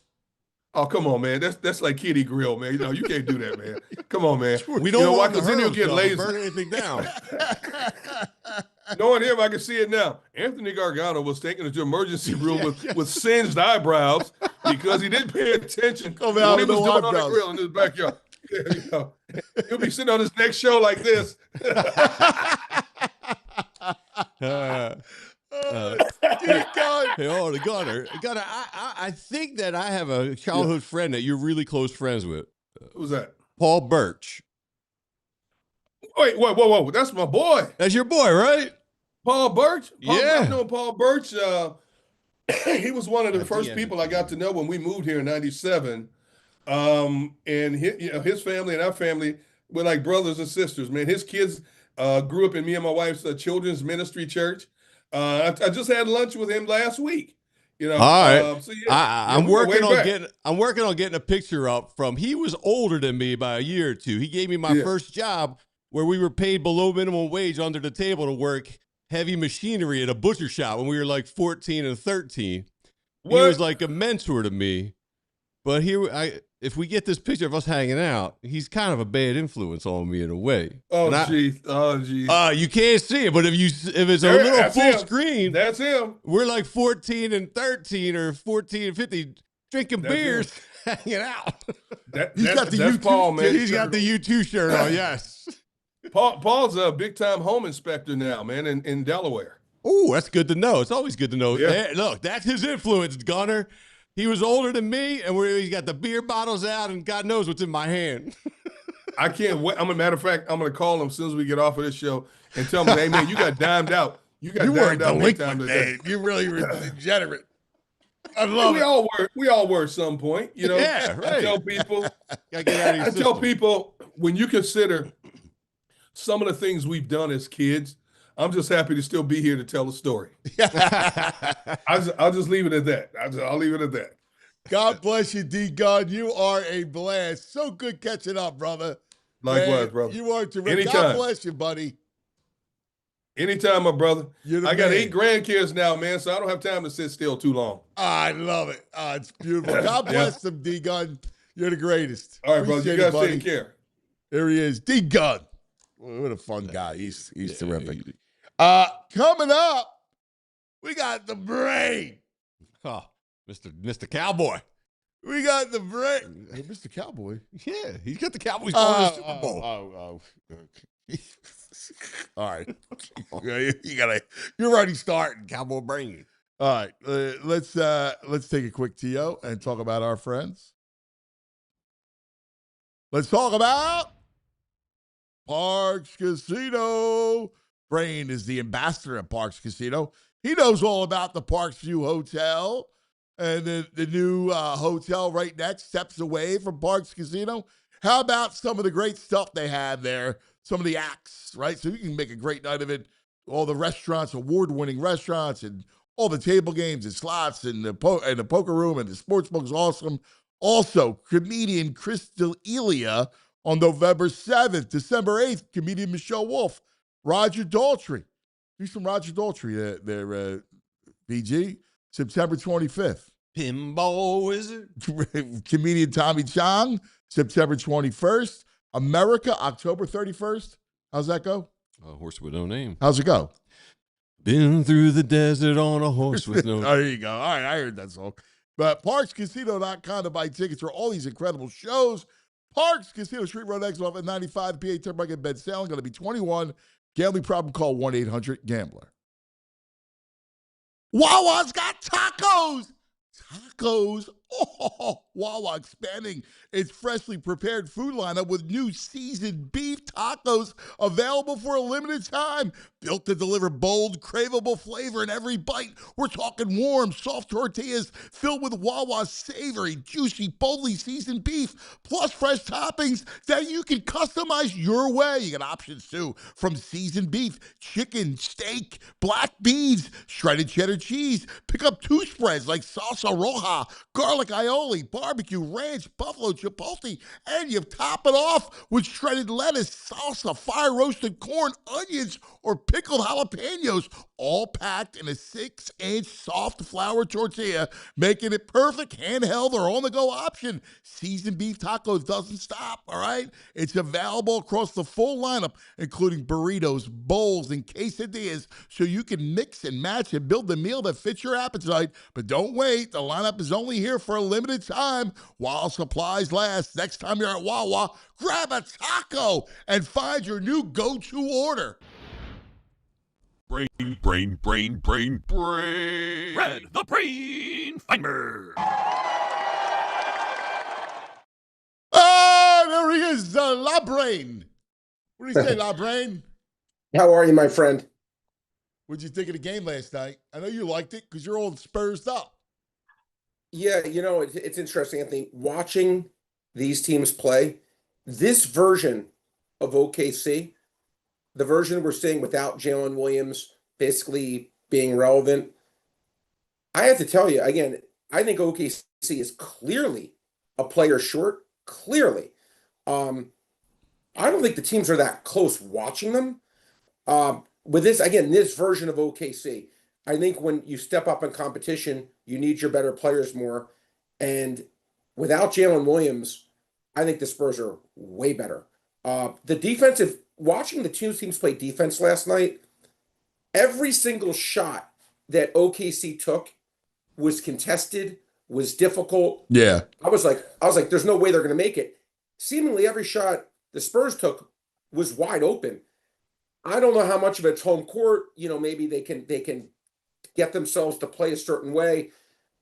Oh, come on, man. That's like kiddie grill, man. You can't do that, man. Come on, man. We don't want because then he'll get lazy. burn anything down. Knowing him, I can see it now. Anthony Gargano was taken into emergency room with singed eyebrows because he didn't pay attention when he was doing on the grill in his backyard. He'll be sitting on his next show like this. Hey, Gunner, I think that I have a childhood friend that you're really close friends with. Who's that? Paul Birch. Wait, whoa. That's my boy. That's your boy, right? Paul Birch? Yeah. I know Paul Birch. He was one of the first people I got to know when we moved here in 97. And his family and our family were like brothers and sisters, man. His kids grew up in me and my wife's children's ministry church. I just had lunch with him last week. All right. I'm working on getting a picture up from. He was older than me by a year or two. He gave me my first job where we were paid below minimum wage under the table to work heavy machinery at a butcher shop when we were like 14 and 13. He was like a mentor to me. But if we get this picture of us hanging out, he's kind of a bad influence on me in a way. Oh, geez. You can't see it, but if it's a little full screen, that's him. We're like 14 and 13 or 14 and 15 drinking beers, hanging out. He's got the U2 Paul, man. He's got the U2 shirt on, yes. Paul's a big-time home inspector now, man, in Delaware. Oh, that's good to know. It's always good to know. Yeah. Hey, look, that's his influence, Gunner. He was older than me, and he's got the beer bottles out, and God knows what's in my hand. I can't wait. Matter of fact, I'm going to call him as soon as we get off of this show and tell him, hey, man, you got dimed out. You weren't delinquent, Dave. You really were degenerate. I love it. We all were at some point. Yeah, right. I tell people, when you consider some of the things we've done as kids, I'm just happy to still be here to tell the story. I'll just leave it at that. I'll leave it at that. God bless you, D. Gunn. You are a blast. So good catching up, brother. Likewise, brother. You are terrific. Anytime. God bless you, buddy. Anytime, my brother. I got man. 8 grandkids now, man, so I don't have time to sit still too long. I love it. It's beautiful. God bless them, D. Gunn. You're the greatest. All right, brother. You guys take care. There he is, D. Gunn. What a fun guy. He's terrific. Coming up, we got the brain. Oh, Mr. Cowboy. We got the brain. Hey, Mr. Cowboy. Yeah, he's got the Cowboys going to the Super Bowl. All right. You're already starting. Cowboy brain. All right. Let's take a quick TO and talk about our friends. Let's talk about Parks Casino. Brain is the ambassador at Parks Casino. He knows all about the Parks View Hotel and the new hotel right next, steps away from Parks Casino. How about some of the great stuff they have there? Some of the acts, right? So you can make a great night of it. All the restaurants, award-winning restaurants, and all the table games and slots and the poker room and the sports book is awesome. Also, comedian Chris D'Elia on November 7th, December 8th, comedian Michelle Wolf, Roger Daltrey. Who's from Roger Daltrey there, BG? September 25th. Pinball Wizard. Comedian Tommy Chong, September 21st. America, October 31st. How's that go? A horse with no name. How's it go? Been through the desert on a horse with no name. Oh, there you go. All right, I heard that song. But ParksCasino.com to buy tickets for all these incredible shows. Parks Casino, Street Road Exit off at 95, PA Turnpike in Bed Salem. Going to be 21. Gambling problem, call 1-800-GAMBLER. Wawa's got tacos. Tacos Wawa expanding its freshly prepared food lineup with new seasoned beef tacos available for a limited time. Built to deliver bold, craveable flavor in every bite. We're talking warm, soft tortillas filled with Wawa's savory, juicy, boldly seasoned beef, plus fresh toppings that you can customize your way. You got options too, from seasoned beef, chicken, steak, black beans, shredded cheddar cheese. Pick up 2 spreads like salsa roja, garlic aioli, barbecue, ranch, buffalo, chipotle, and you top it off with shredded lettuce, salsa, fire roasted corn, onions, or pickled jalapenos, all packed in a 6-inch soft flour tortilla, making it perfect handheld or on-the-go option. Seasoned beef tacos doesn't stop, all right? It's available across the full lineup, including burritos, bowls, and quesadillas, so you can mix and match and build the meal that fits your appetite. But don't wait. The lineup is only here for a limited time while supplies last. Next time you're at Wawa, grab a taco and find your new go-to order. Brain. Red, the brain finder. Oh, there he is, La Brain. What do you say, La Brain? How are you, my friend? What'd you think of the game last night? I know you liked it because you're all Spursed up. Yeah, it's interesting, Anthony. Watching these teams play, this version of OKC, the version we're seeing without Jalen Williams basically being relevant, I have to tell you, again, I think OKC is clearly a player short. Clearly. I don't think the teams are that close watching them. With this, again, this version of OKC, I think when you step up in competition, you need your better players more. And without Jalen Williams, I think the Spurs are way better. Watching the two teams play defense last night, every single shot that OKC took was contested, was difficult. Yeah. I was like, there's no way they're going to make it. Seemingly every shot the Spurs took was wide open. I don't know how much of it's home court. Maybe they can get themselves to play a certain way.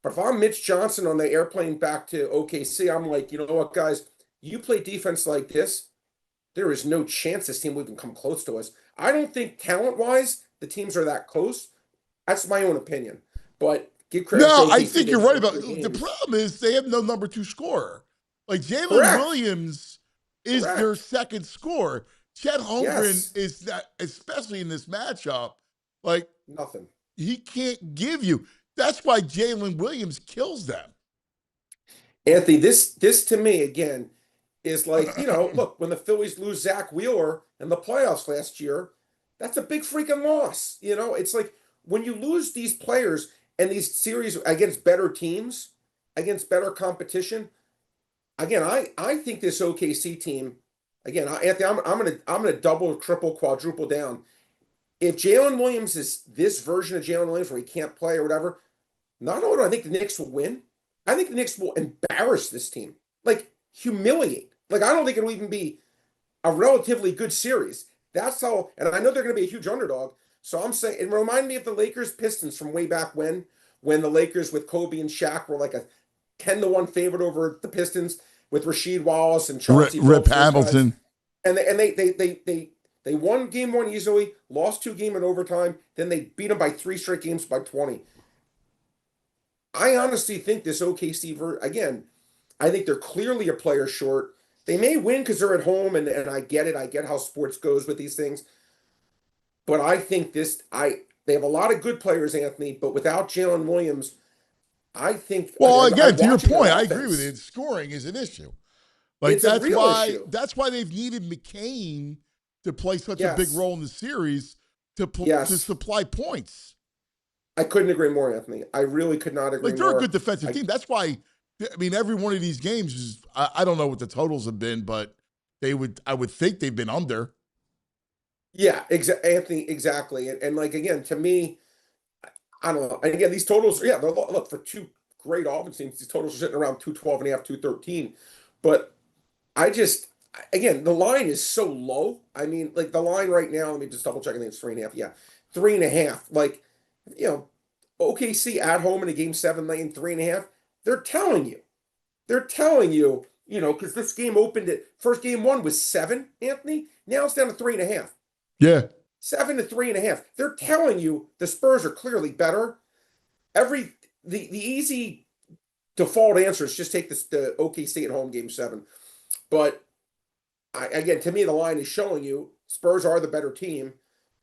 But if I'm Mitch Johnson on the airplane back to OKC, I'm like, you know what, guys? You play defense like this, there is no chance this team will even come close to us. I don't think talent-wise the teams are that close. That's my own opinion. But give credit. No, to I OKC, think you're right about games. the problem is they have no number 2 scorer. Like Jalen Williams is their second scorer. Chet Holmgren is that, especially in this matchup, like nothing. He can't give you. That's why Jalen Williams kills them. Anthony, this to me again is like, look, when the Phillies lose Zach Wheeler in the playoffs last year, that's a big freaking loss. It's like when you lose these players and these series against better teams, against better competition. Again, I think this OKC team, again, Anthony, I'm gonna double, triple, quadruple down. If Jalen Williams is this version of Jalen Williams where he can't play or whatever, not only do I think the Knicks will win, I think the Knicks will embarrass this team, like humiliate. Like I don't think it'll even be a relatively good series. That's how, and I know they're going to be a huge underdog. So I'm saying, it reminded me of the Lakers Pistons from way back when the Lakers with Kobe and Shaq were like a 10-1 favorite over the Pistons with Rasheed Wallace and Chauncey Rip Hamilton. And they won game 1 easily, lost 2 games in overtime, then they beat them by 3 straight games by 20. I honestly think this OKC, again, I think they're clearly a player short. They may win because they're at home, and I get it. I get how sports goes with these things. But I think they have a lot of good players, Anthony, but without Jalen Williams, I think. Well, again, to your point, I agree with it. Scoring is an issue. Like that's why they've needed McCain to play such a big role in the series to supply points. I couldn't agree more, Anthony. I really could not agree more. Like they're a good defensive team. That's why. I mean, every one of these games is. I don't know what the totals have been, but I would think they've been under. Yeah, Anthony, exactly. And like again, to me, I don't know. And again, these totals, look, for 2 great offense teams, these totals are sitting around 212.5, 213. But again, the line is so low. I mean, like the line right now, let me just double check. I think it's 3.5. Yeah, 3.5. Like, OKC at home in a game 7 laying 3.5. They're telling you. Because this game opened at first game one was 7, Anthony. Now it's down to 3.5. Yeah. 7 to 3.5. They're telling you the Spurs are clearly better. The easy default answer is just take the OKC at home game 7. But again, to me, the line is showing you Spurs are the better team,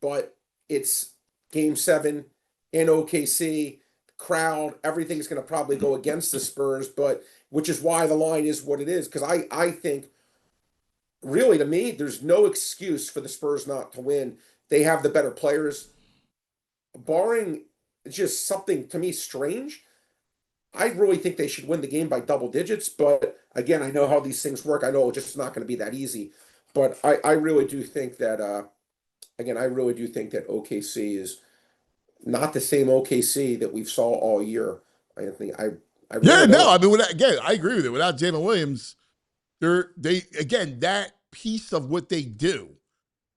but it's game 7 in OKC. Crowd, everything's going to probably go against the Spurs, but which is why the line is what it is. Because I think, really, to me, there's no excuse for the Spurs not to win. They have the better players. Barring just something to me strange, I really think they should win the game by double digits. But again, I know how these things work. I know it's just not going to be that easy. But I really do think that, I really do think that OKC is not the same OKC that we've saw all year. Anthony, I agree with it. Without Jalen Williams, that piece of what they do,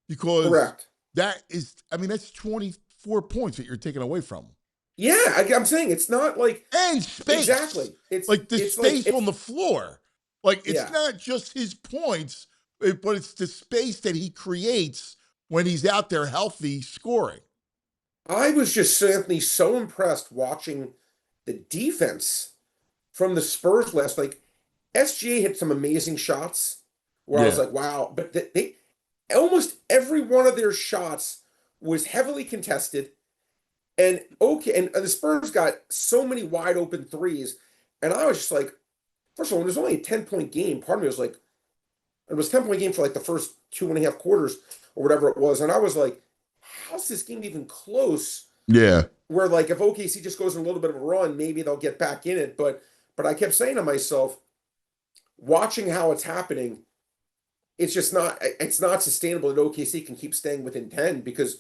because correct. That's 24 points that you're taking away from them. Yeah, I'm saying it's not like and space. Exactly, it's like the space on the floor. Like it's not just his points, but it's the space that he creates when he's out there healthy scoring. I was just certainly so impressed watching the defense from the Spurs last night. SGA hit some amazing shots where I was like, wow. But they almost every one of their shots was heavily contested. And the Spurs got so many wide open threes. And I was just like, first of all, when it was only a 10-point game, part of me was like, it was a 10-point game for like the first 2.5 quarters or whatever it was. And I was like, how's this game even close? Yeah. Where like if OKC just goes in a little bit of a run, maybe they'll get back in it. But I kept saying to myself, watching how it's happening, it's not sustainable that OKC can keep staying within 10 because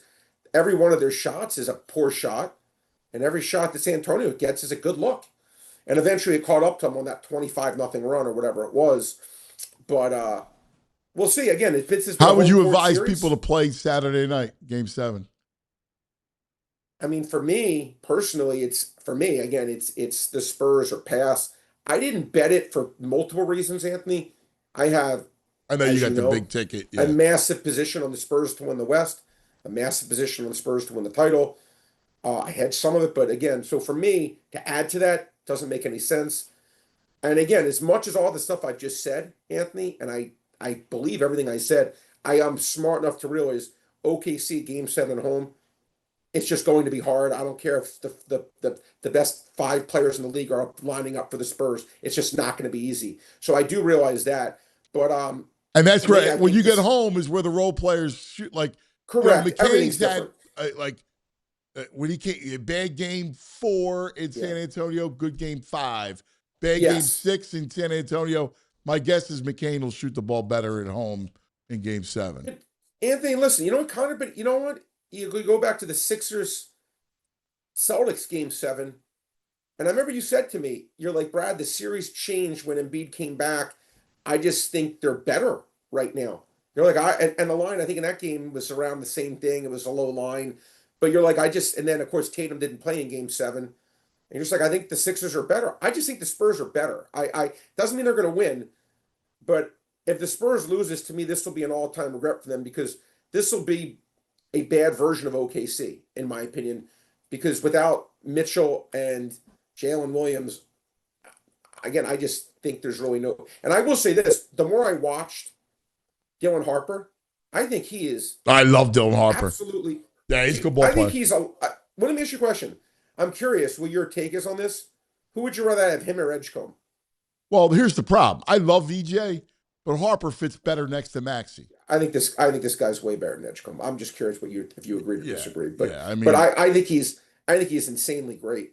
every one of their shots is a poor shot, and every shot that San Antonio gets is a good look. And eventually it caught up to them on that 25-0 run or whatever it was. But we'll see. Again, if it's this. How would you advise people to play Saturday night, Game 7? I mean, for me personally, it's the Spurs or pass. I didn't bet it for multiple reasons, Anthony. I know you got the big ticket. Yeah. A massive position on the Spurs to win the West, a massive position on the Spurs to win the title. I had some of it, but again, so for me to add to that doesn't make any sense. And again, as much as all the stuff I just said, Anthony, and I believe everything I said, I am smart enough to realize OKC Game 7 home, it's just going to be hard. I don't care if the best 5 players in the league are lining up for the Spurs. It's just not going to be easy. So I do realize that. But and that's right. When you get home is where the role players shoot. Like correct. McKinney's had when he came, bad game 4 in San Antonio, good game 5. Bad game 6 in San Antonio. My guess is McCain will shoot the ball better at home in Game 7. Anthony, listen, you know what, Connor? But you know what? You go back to the Sixers Celtics Game 7, and I remember you said to me, you're like, Brad, the series changed when Embiid came back. I just think they're better right now. You're like, and the line, I think in that game was around the same thing. It was a low line. But you're like, and then, of course, Tatum didn't play in Game 7. And you're just like, I think the Sixers are better. I just think the Spurs are better. Doesn't mean they're going to win. But if the Spurs loses, to me, this will be an all-time regret for them because this will be a bad version of OKC, in my opinion. Because without Mitchell and Jalen Williams, again, I just think there's really no. And I will say this: the more I watched Dylan Harper, I think he is. I love Dylan Harper. Absolutely. Yeah, he's a good ball player. I think he's a. Let me ask you a question. I'm curious what your take is on this. Who would you rather have, him or Edgecombe? Well, here's the problem. I love VJ, but Harper fits better next to Maxey. I think this guy's way better than Edgecombe. I'm just curious if you agree or disagree. But yeah, I think he's insanely great.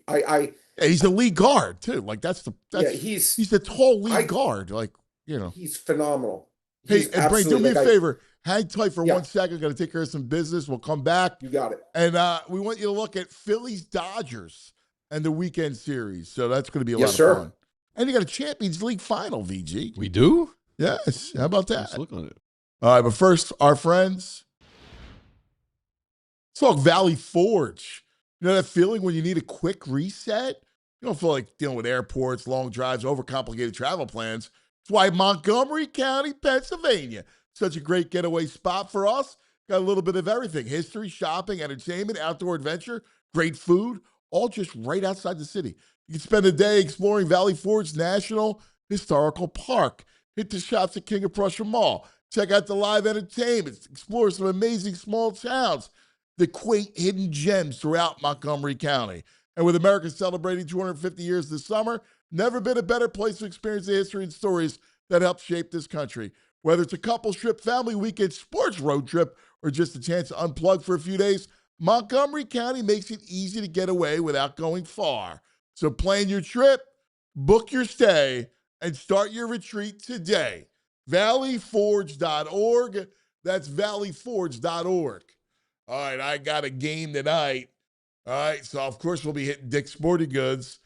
He's a lead guard too. Like he's a tall lead guard. Like he's phenomenal. Hey, and Brady, do me a favor. Hang tight for 1 second. Got to take care of some business. We'll come back. You got it. And we want you to look at Phillies Dodgers and the weekend series. So that's going to be a lot of fun. And you got a Champions League final, VG. We do? Yes. How about that? Let's look on it. All right, but first, our friends. Let's talk Valley Forge. You know that feeling when you need a quick reset? You don't feel like dealing with airports, long drives, overcomplicated travel plans. That's why Montgomery County, Pennsylvania, such a great getaway spot for us. Got a little bit of everything: history, shopping, entertainment, outdoor adventure, great food, all just right outside the city. You can spend a day exploring Valley Forge National Historical Park. Hit the shops at King of Prussia Mall. Check out the live entertainment. Explore some amazing small towns, the quaint hidden gems throughout Montgomery County. And with America celebrating 250 years this summer, never been a better place to experience the history and stories that helped shape this country. Whether it's a couple trip, family weekend, sports road trip, or just a chance to unplug for a few days, Montgomery County makes it easy to get away without going far. So plan your trip, book your stay, and start your retreat today. valleyforge.org. That's valleyforge.org. All right, I got a game tonight. All right, so of course we'll be hitting Dick's Sporting Goods.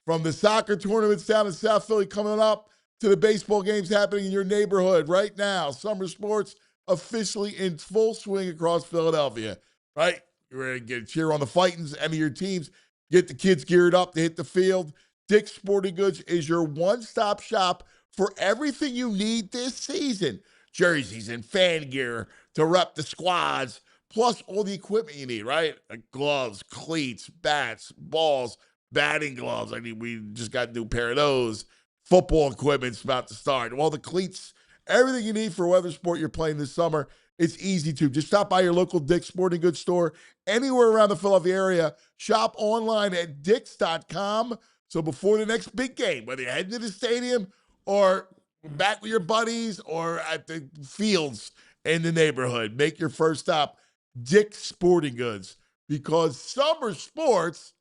From the soccer tournaments down in South Philly coming up to the baseball games happening in your neighborhood right now. Summer sports officially in full swing across Philadelphia, right? You're ready to get a cheer on the Fightins, any of your teams. Get the kids geared up to hit the field. Dick's Sporting Goods is your one-stop shop for everything you need this season. Jerseys and fan gear to rep the squads, plus all the equipment you need, right? Like gloves, cleats, bats, balls, batting gloves. I mean, we just got a new pair of those. Football equipment's about to start. All the cleats, everything you need for whatever sport you're playing this summer, it's easy to. Just stop by your local Dick's Sporting Goods store anywhere around the Philadelphia area. Shop online at dicks.com. So before the next big game, whether you're heading to the stadium or back with your buddies or at the fields in the neighborhood, make your first stop Dick's Sporting Goods, because summer sports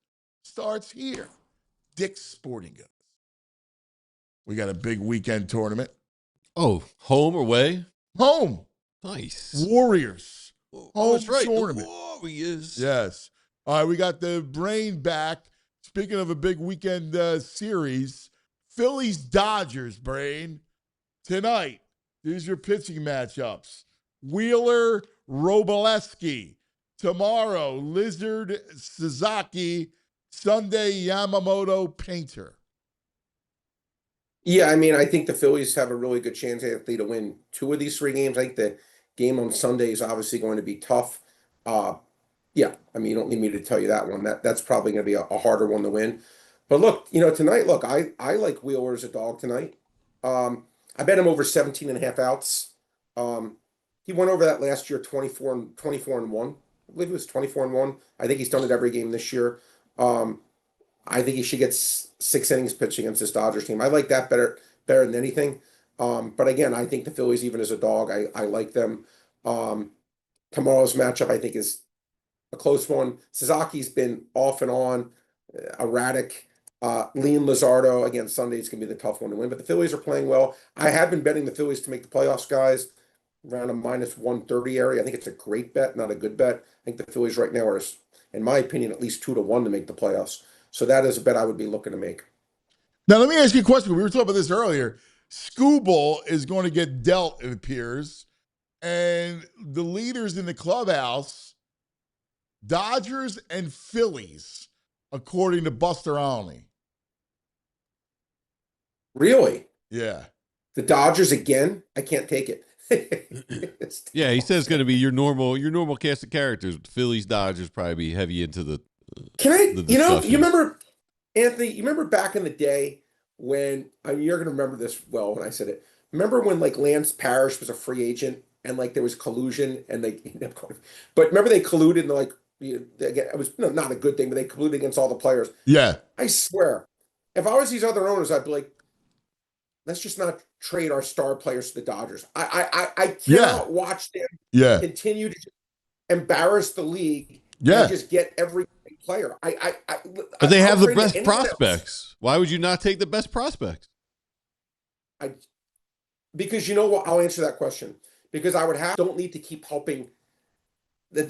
starts here. Dick's Sporting Goods. We got a big weekend tournament. Oh, home or away? Home. Nice. Warriors. Oh, that's right. Tournament. The Warriors. Yes. All right, we got the brain back. Speaking of a big weekend series, Phillies Dodgers, brain. Tonight, these are your pitching matchups. Wheeler, Robleski. Tomorrow, Lizard, Sasaki. Sunday, Yamamoto, Painter. Yeah, I mean, I think the Phillies have a really good chance, Anthony, to win 2 of these 3 games. I think the game on Sunday is obviously going to be tough. Yeah, I mean, you don't need me to tell you that one. That's probably going to be a harder one to win. But look, tonight, look, I like Wheeler as a dog tonight. I bet him over 17.5 outs. He went over that last year, 24 and 1. I believe it was 24 and 1. I think he's done it every game this year. I think he should get 6 innings pitched against this Dodgers team. I like that better than anything. But again, I think the Phillies, even as a dog, I like them. Tomorrow's matchup, I think, is a close one. Sasaki's been off and on, erratic. Lean Lizardo, again, Sunday's going to be the tough one to win. But the Phillies are playing well. I have been betting the Phillies to make the playoffs, guys, around a minus 130 area. I think it's a great bet, not a good bet. I think the Phillies right now are, in my opinion, at least 2-1 to make the playoffs. So that is a bet I would be looking to make. Now, let me ask you a question. We were talking about this earlier. Scooble is going to get dealt, it appears. And the leaders in the clubhouse, Dodgers and Phillies, according to Buster Olney. Really? Yeah. The Dodgers again? I can't take it. Yeah, he says it's going to be your normal cast of characters. Phillies, Dodgers probably be heavy into the. Can I? You remember, Anthony? You remember back in the day when you're going to remember this well when I said it. Remember when like Lance Parrish was a free agent and like there was collusion and they, but remember they colluded and like it was not a good thing, but they colluded against all the players. Yeah. I swear, if I was these other owners, I'd be like, let's just not trade our star players to the Dodgers. I cannot watch them continue to embarrass the league and just get every player. But they have the best prospects. Why would you not take the best prospects? Because you know what? I'll answer that question. Because don't need to keep helping. I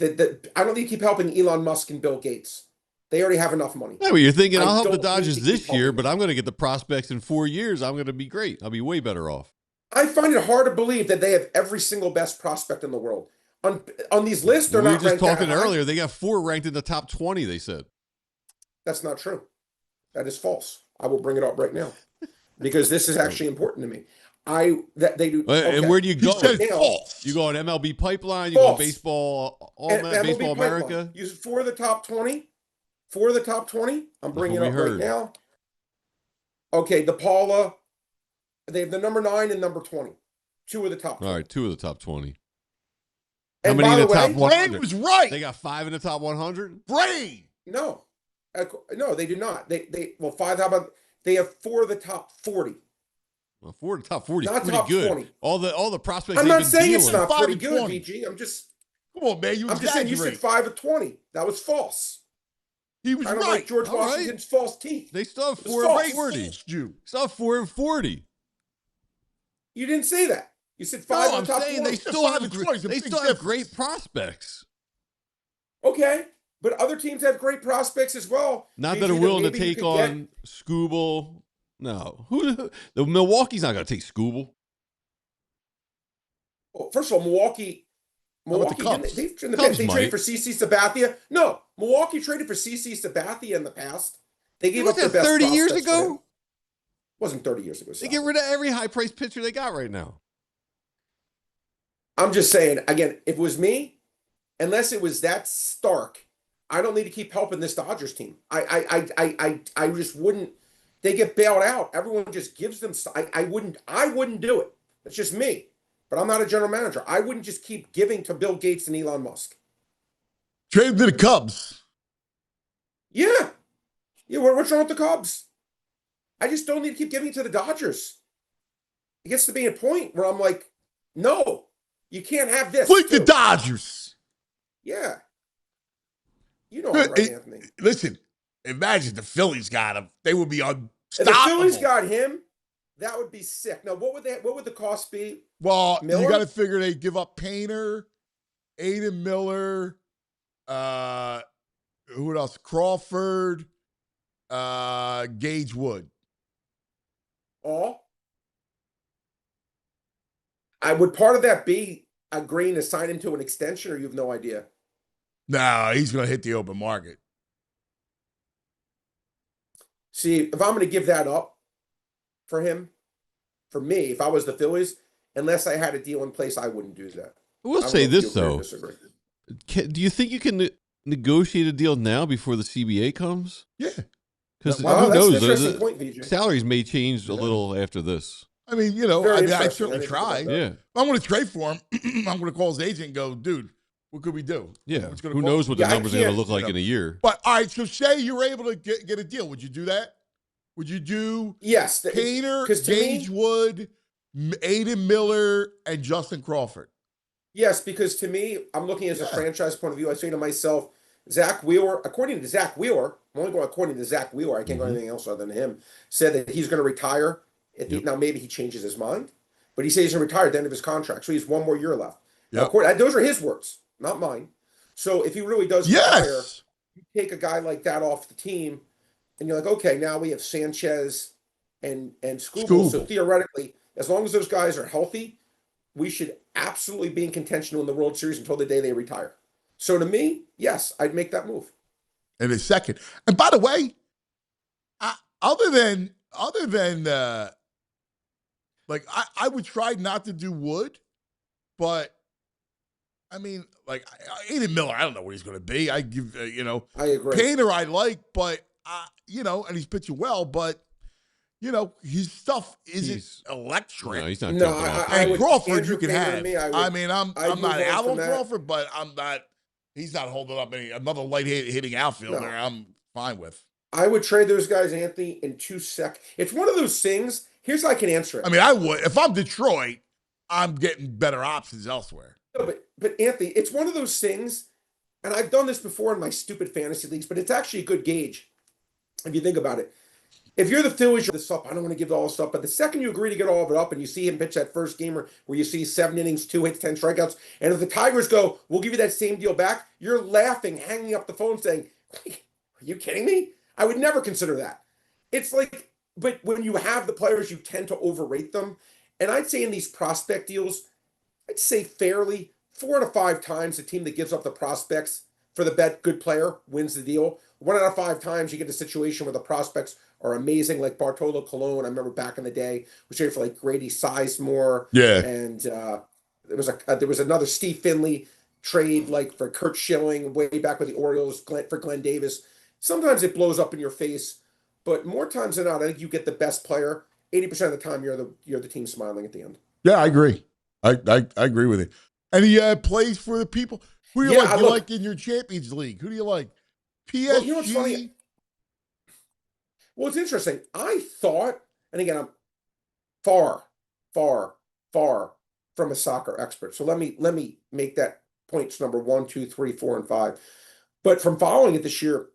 don't need to keep helping Elon Musk and Bill Gates. They already have enough money. Yeah, but you're thinking, I'll help the Dodgers this year, but I'm going to get the prospects in 4 years. I'm going to be great. I'll be way better off. I find it hard to believe that they have every single best prospect in the world. On these lists, they're not ranked. We were just talking earlier. They got 4 ranked in the top 20, they said. That's not true. That is false. I will bring it up right now because this is actually important to me. They do. Okay. And where do you go? False. You go on MLB Pipeline. You go on Baseball, Baseball America. Use 4 of the top 20. 4 of the top 20. I'm bringing it up right now. Okay, the Paula. They have the number 9 and number 20. 2 of the top 20. All right, 2 of the top 20. And how many in the top 100? Brain was right. They got 5 in the top 100? Brain. No. No, they do not. Well, 5, how about they have 4 of the top 40. Well, 4 of the top 40 is Not pretty top good. 20. All the prospects. I'm not saying it's dealing. not pretty good, VG. I'm just Come on, man. I'm just saying you said 5 of 20. That was false. He was I don't right. like George Washington's false teeth. They still have It was 4 false. and 40. You. Still have 4 and 40. You didn't say that. You said 5 No, of I'm the top saying 20. they still have 20. they still have great prospects. Okay, but other teams have great prospects as well. Not VG, that are willing to maybe you take could get. on Scooble. No, the Milwaukee's not going to take Scooble. Well, first of all, Milwaukee about the Cubs? they Cubs traded might. for CC Sabathia. No, Milwaukee traded for CC Sabathia in the past. They gave Was up their that best 30 years prospects for him. ago? Wasn't 30 years ago. They Sal. get rid of every high-priced pitcher they got right now. I'm just saying, again, if it was me, unless it was that stark, I don't need to keep helping this Dodgers team. I just wouldn't. They get bailed out. Everyone just gives them. I wouldn't do it. It's just me. But I'm not a general manager. I wouldn't just keep giving to Bill Gates and Elon Musk. Trade to the Cubs. Yeah. What's wrong with the Cubs? I just don't need to keep giving to the Dodgers. It gets to be a point where I'm like, no, you can't have this. Flick the Dodgers. Yeah. You know I'm right, Anthony. Listen, imagine the Phillies got him. They would be unstoppable. If the Phillies got him, that would be sick. Now, what would the cost be? Well, Miller? you got to figure they give up Painter, Aiden Miller, who else? Crawford, Gage Wood. All? Would part of that be agreeing to sign him to an extension, or you have no idea? No, he's going to hit the open market. See, if I'm going to give that up for him, for me, if I was the Phillies, unless I had a deal in place, I wouldn't do that. I will say this, though. Do you think you can negotiate a deal now before the CBA comes? Yeah. Because Wow, who that's an knows? interesting point, VJ. Salaries may change a little after this. I mean, I'd certainly try. Yeah. If I'm going to trade for him, I'm going to call his agent and go, dude, what could we do? Yeah. What's gonna Who cost? knows what the numbers are going to look like you know. in a year? But all right, so say you're able to get a deal. Would you do that? Would you do Yes, Painter, 'cause to Gage me- Wood, Aiden Miller, and Justin Crawford? Yes, because to me, I'm looking as a franchise point of view. I say to myself, Zach Wheeler, according to Zach Wheeler, I'm only going according to Zach Wheeler, I can't go anything else other than him, said that he's going to retire. Now, maybe he changes his mind, but he says he's going to retire at the end of his contract. So he has 1 more year left. Yep. Now, those are his words, not mine. So if he really does retire, you take a guy like that off the team, and you're like, okay, now we have Sanchez and Scooble. So theoretically, as long as those guys are healthy, we should absolutely be in contention to win the World Series until the day they retire. So to me, yes, I'd make that move. In a second. And by the way, other than like I would try not to do Wood, but I mean, like Aiden Miller, I don't know what he's going to be. I give I agree. Painter I like, but and he's pitching well, but his stuff isn't electric. No, he's not. No, and Crawford, Andrew you can Painter to have. me, I mean, I'm I'd not move out on on from that. Crawford, but I'm not. He's not holding up another light hitting outfielder. No. I'm fine with. I would trade those guys, Anthony, in 2 seconds. It's one of those things. Here's how I can answer it. I mean, I would if I'm Detroit. I'm getting better options elsewhere. No, but Anthony, it's one of those things, and I've done this before in my stupid fantasy leagues, but it's actually a good gauge if you think about it. If you're the Phillies, you're this up. I don't want to give all this up, but the second you agree to get all of it up and you see him pitch that first game where you see 7 innings, 2 hits, 10 strikeouts, and if the Tigers go, we'll give you that same deal back, you're laughing, hanging up the phone saying, are you kidding me? I would never consider that. It's like, but when you have the players, you tend to overrate them. And I'd say in these prospect deals, I'd say fairly 4 to 5 times the team that gives up the prospects for the bet, good player wins the deal. 1 out of 5 times you get a situation where the prospects are amazing, like Bartolo Colon. I remember back in the day, was traded for like Grady Sizemore. Yeah. And there was another Steve Finley trade like for Kurt Schilling way back with the Orioles for Glenn Davis. Sometimes it blows up in your face, but more times than not, I think you get the best player. 80% of the time, you're the team smiling at the end. Yeah, I agree. I agree with you. And he plays for the people. Who do you like? You like in your Champions League? Who do you like? PSG? Well, you know what's funny? Well, it's interesting. I thought, and again, I'm far from a soccer expert. So let me make that points number 1, 2, 3, 4, and 5. But from following it this year,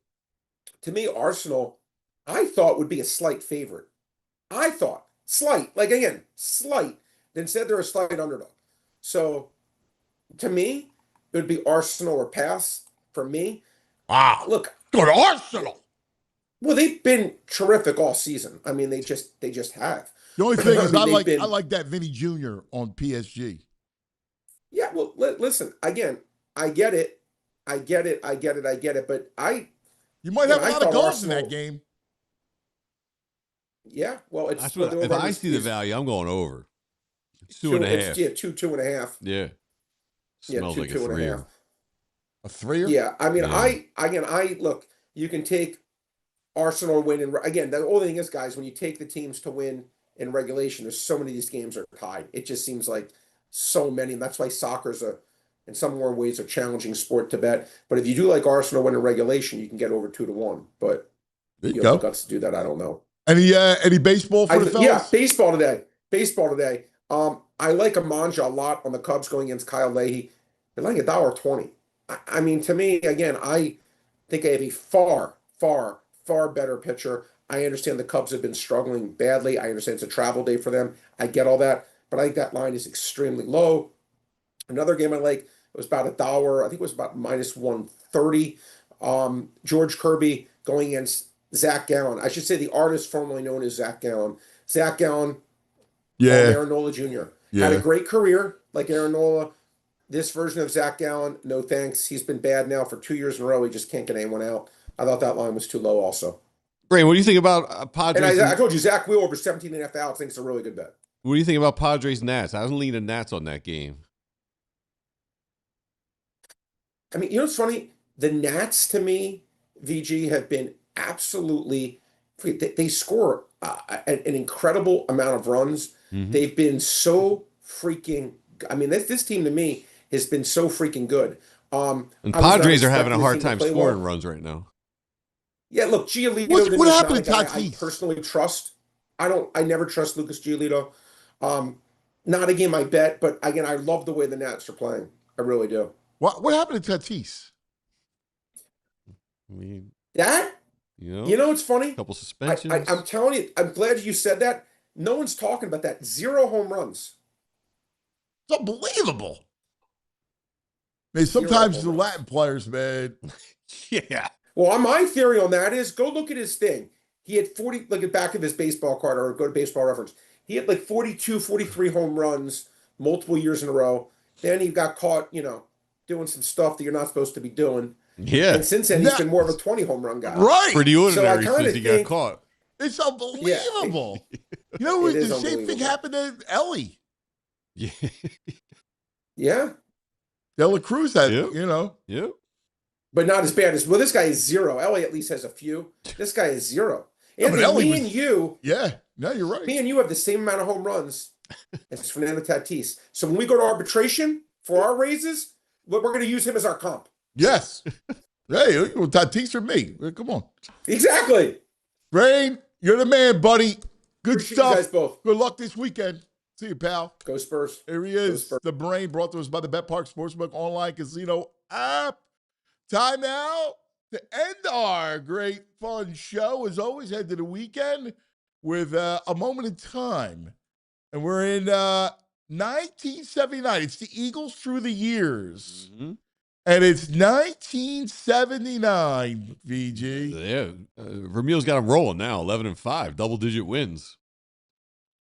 to me, Arsenal, I thought would be a slight favorite. I thought slight, like again, slight. Instead, they're a slight underdog. So to me, it would be Arsenal or pass for me. Wow. Look, go to Arsenal. Well, they've been terrific all season. I mean, they just have. The only thing is, I like that Vinny Jr. on PSG. Yeah, well, listen, again, I get it. But you might have a lot of goals in that game. Yeah, well, it's that's what, if I see the value, I'm going over. It's 2.5. Yeah, 2.5. Yeah. Smells like a 3-er. A 3-er? Yeah, I mean, I look. You can take Arsenal win, and again, the only thing is, guys, when you take the teams to win in regulation, there's so many of these games are tied. It just seems like so many, and that's why soccer's in some more ways a challenging sport to bet. But if you do like Arsenal win in regulation, you can get over 2-1. But there you have go. the guts to do that, I don't know. Any baseball for the fellas? Yeah, baseball today. I like Amanja a lot on the Cubs going against Kyle Leahy. They're like $1.20. I mean, to me, again, I think they have a far better pitcher. I understand the Cubs have been struggling badly. I understand it's a travel day for them. I get all that, but I think that line is extremely low. Another game I like, it was about $1. I think it was about -130. George Kirby going against Zach Gallen. I should say the artist formerly known as Zach Gallen. Zach Gallen, Aaron Nola Jr. Had a great career like Aaron Nola. This version of Zach Gallen, no thanks. He's been bad now for 2 years in a row. He just can't get anyone out. I thought that line was too low also. Brain, what do you think about Padres? And I told you, Zach Wheel over 17.5 outs. I think it's a really good bet. What do you think about Padres Nats? I was leaning Nats on that game. I mean, you know what's funny? The Nats, to me, VG, have been absolutely – they score an incredible amount of runs. Mm-hmm. They've been so freaking – I mean, this team, to me, has been so freaking good. And Padres are having a hard time scoring runs right now. Yeah, look, Giolito. What happened to Tatis? I personally trust. I never trust Lucas Giolito. Not a game I bet, but again, I love the way the Nats are playing. I really do. What happened to Tatis? I mean, that you know, it's funny. A couple suspensions. I'm telling you, I'm glad you said that. No one's talking about that. 0 home runs. It's unbelievable. Man, sometimes the Latin players, man. Yeah. Well, my theory on that is go look at his thing. He had 40, look at back of his baseball card or go to Baseball Reference. He had like 42, 43 home runs multiple years in a row. Then he got caught, doing some stuff that you're not supposed to be doing. Yeah. And since then, he's been more of a 20 home run guy. Right. Pretty ordinary since he got caught. It's unbelievable. Yeah. The same thing happened to Ellie. Yeah. Yeah. De La Cruz had, Yeah. But not as bad as, this guy is 0. Ellie at least has a few. This guy is 0. And you. Yeah. No, you're right. Me and you have the same amount of home runs as Fernando Tatis. So when we go to arbitration for our raises, we're going to use him as our comp. Yes. Hey, Tatis or me. Come on. Exactly. Brain, you're the man, buddy. Good Appreciate stuff. You guys both. Good luck this weekend. See you, pal. Go Spurs. Here he is. The Brain, brought to us by the Bet Park Sportsbook online casino app. Time now to end our great fun show. As always, head to the weekend with a moment in time. And we're in 1979. It's the Eagles through the years. Mm-hmm. And it's 1979, VG. Yeah. Vermeil's got him rolling now, 11-5, double-digit wins.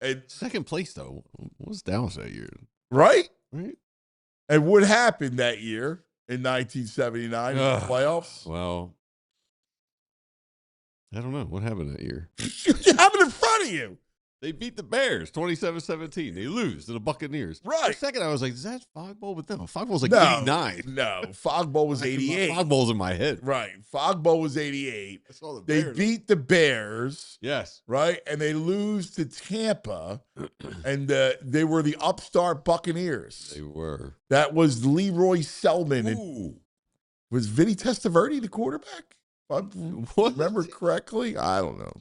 And second place, though. What was Dallas that year? Right? And what happened that year in 1979 in the playoffs? Well, I don't know. What happened that year? You have it in front of you. They beat the Bears 27-17. They lose to the Buccaneers. Right. For a second, I was like, is that Fog Bowl? But no, Fog Bowl's like No, 89. No, Fog Bowl was 88. Fog Bowl's in my head. Right. Fog Bowl was 88. I saw the They Bears. beat the Bears. Yes. Right? And they lose to Tampa. And they were the upstart Buccaneers. They were. That was Leroy Selman. And was Vinny Testaverde the quarterback? If I remember correctly? I don't know.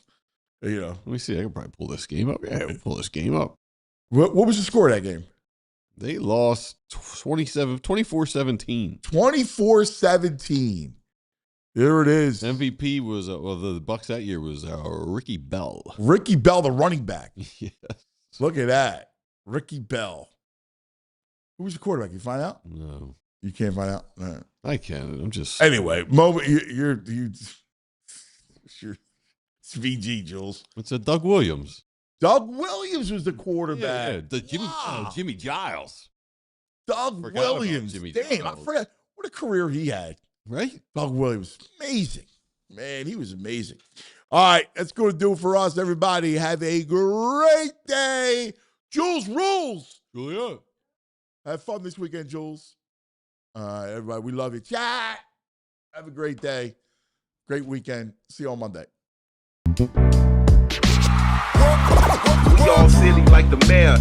You know. Let me see. I can probably pull this game up. Yeah, I can pull this game up. What was the score of that game? They lost 24-17. 24-17. There it is. MVP was, the Bucs that year was Ricky Bell. Ricky Bell, the running back. Yes. Look at that. Ricky Bell. Who was the quarterback? You find out? No. You can't find out? All right. I can. I'm just. Anyway, you're it's VG, Jules. It's a Doug Williams. Doug Williams was the quarterback. Yeah, the Jimmy Giles. Doug Williams. Jimmy Damn, Giles. I forgot what a career he had. Right? Doug Williams. Amazing. Man, he was amazing. All right, that's going to do it for us, everybody. Have a great day. Jules rules. Julia. Have fun this weekend, Jules. All right, everybody, we love you. Chat. Have a great day. Great weekend. See you on Monday. We all silly like the mayor.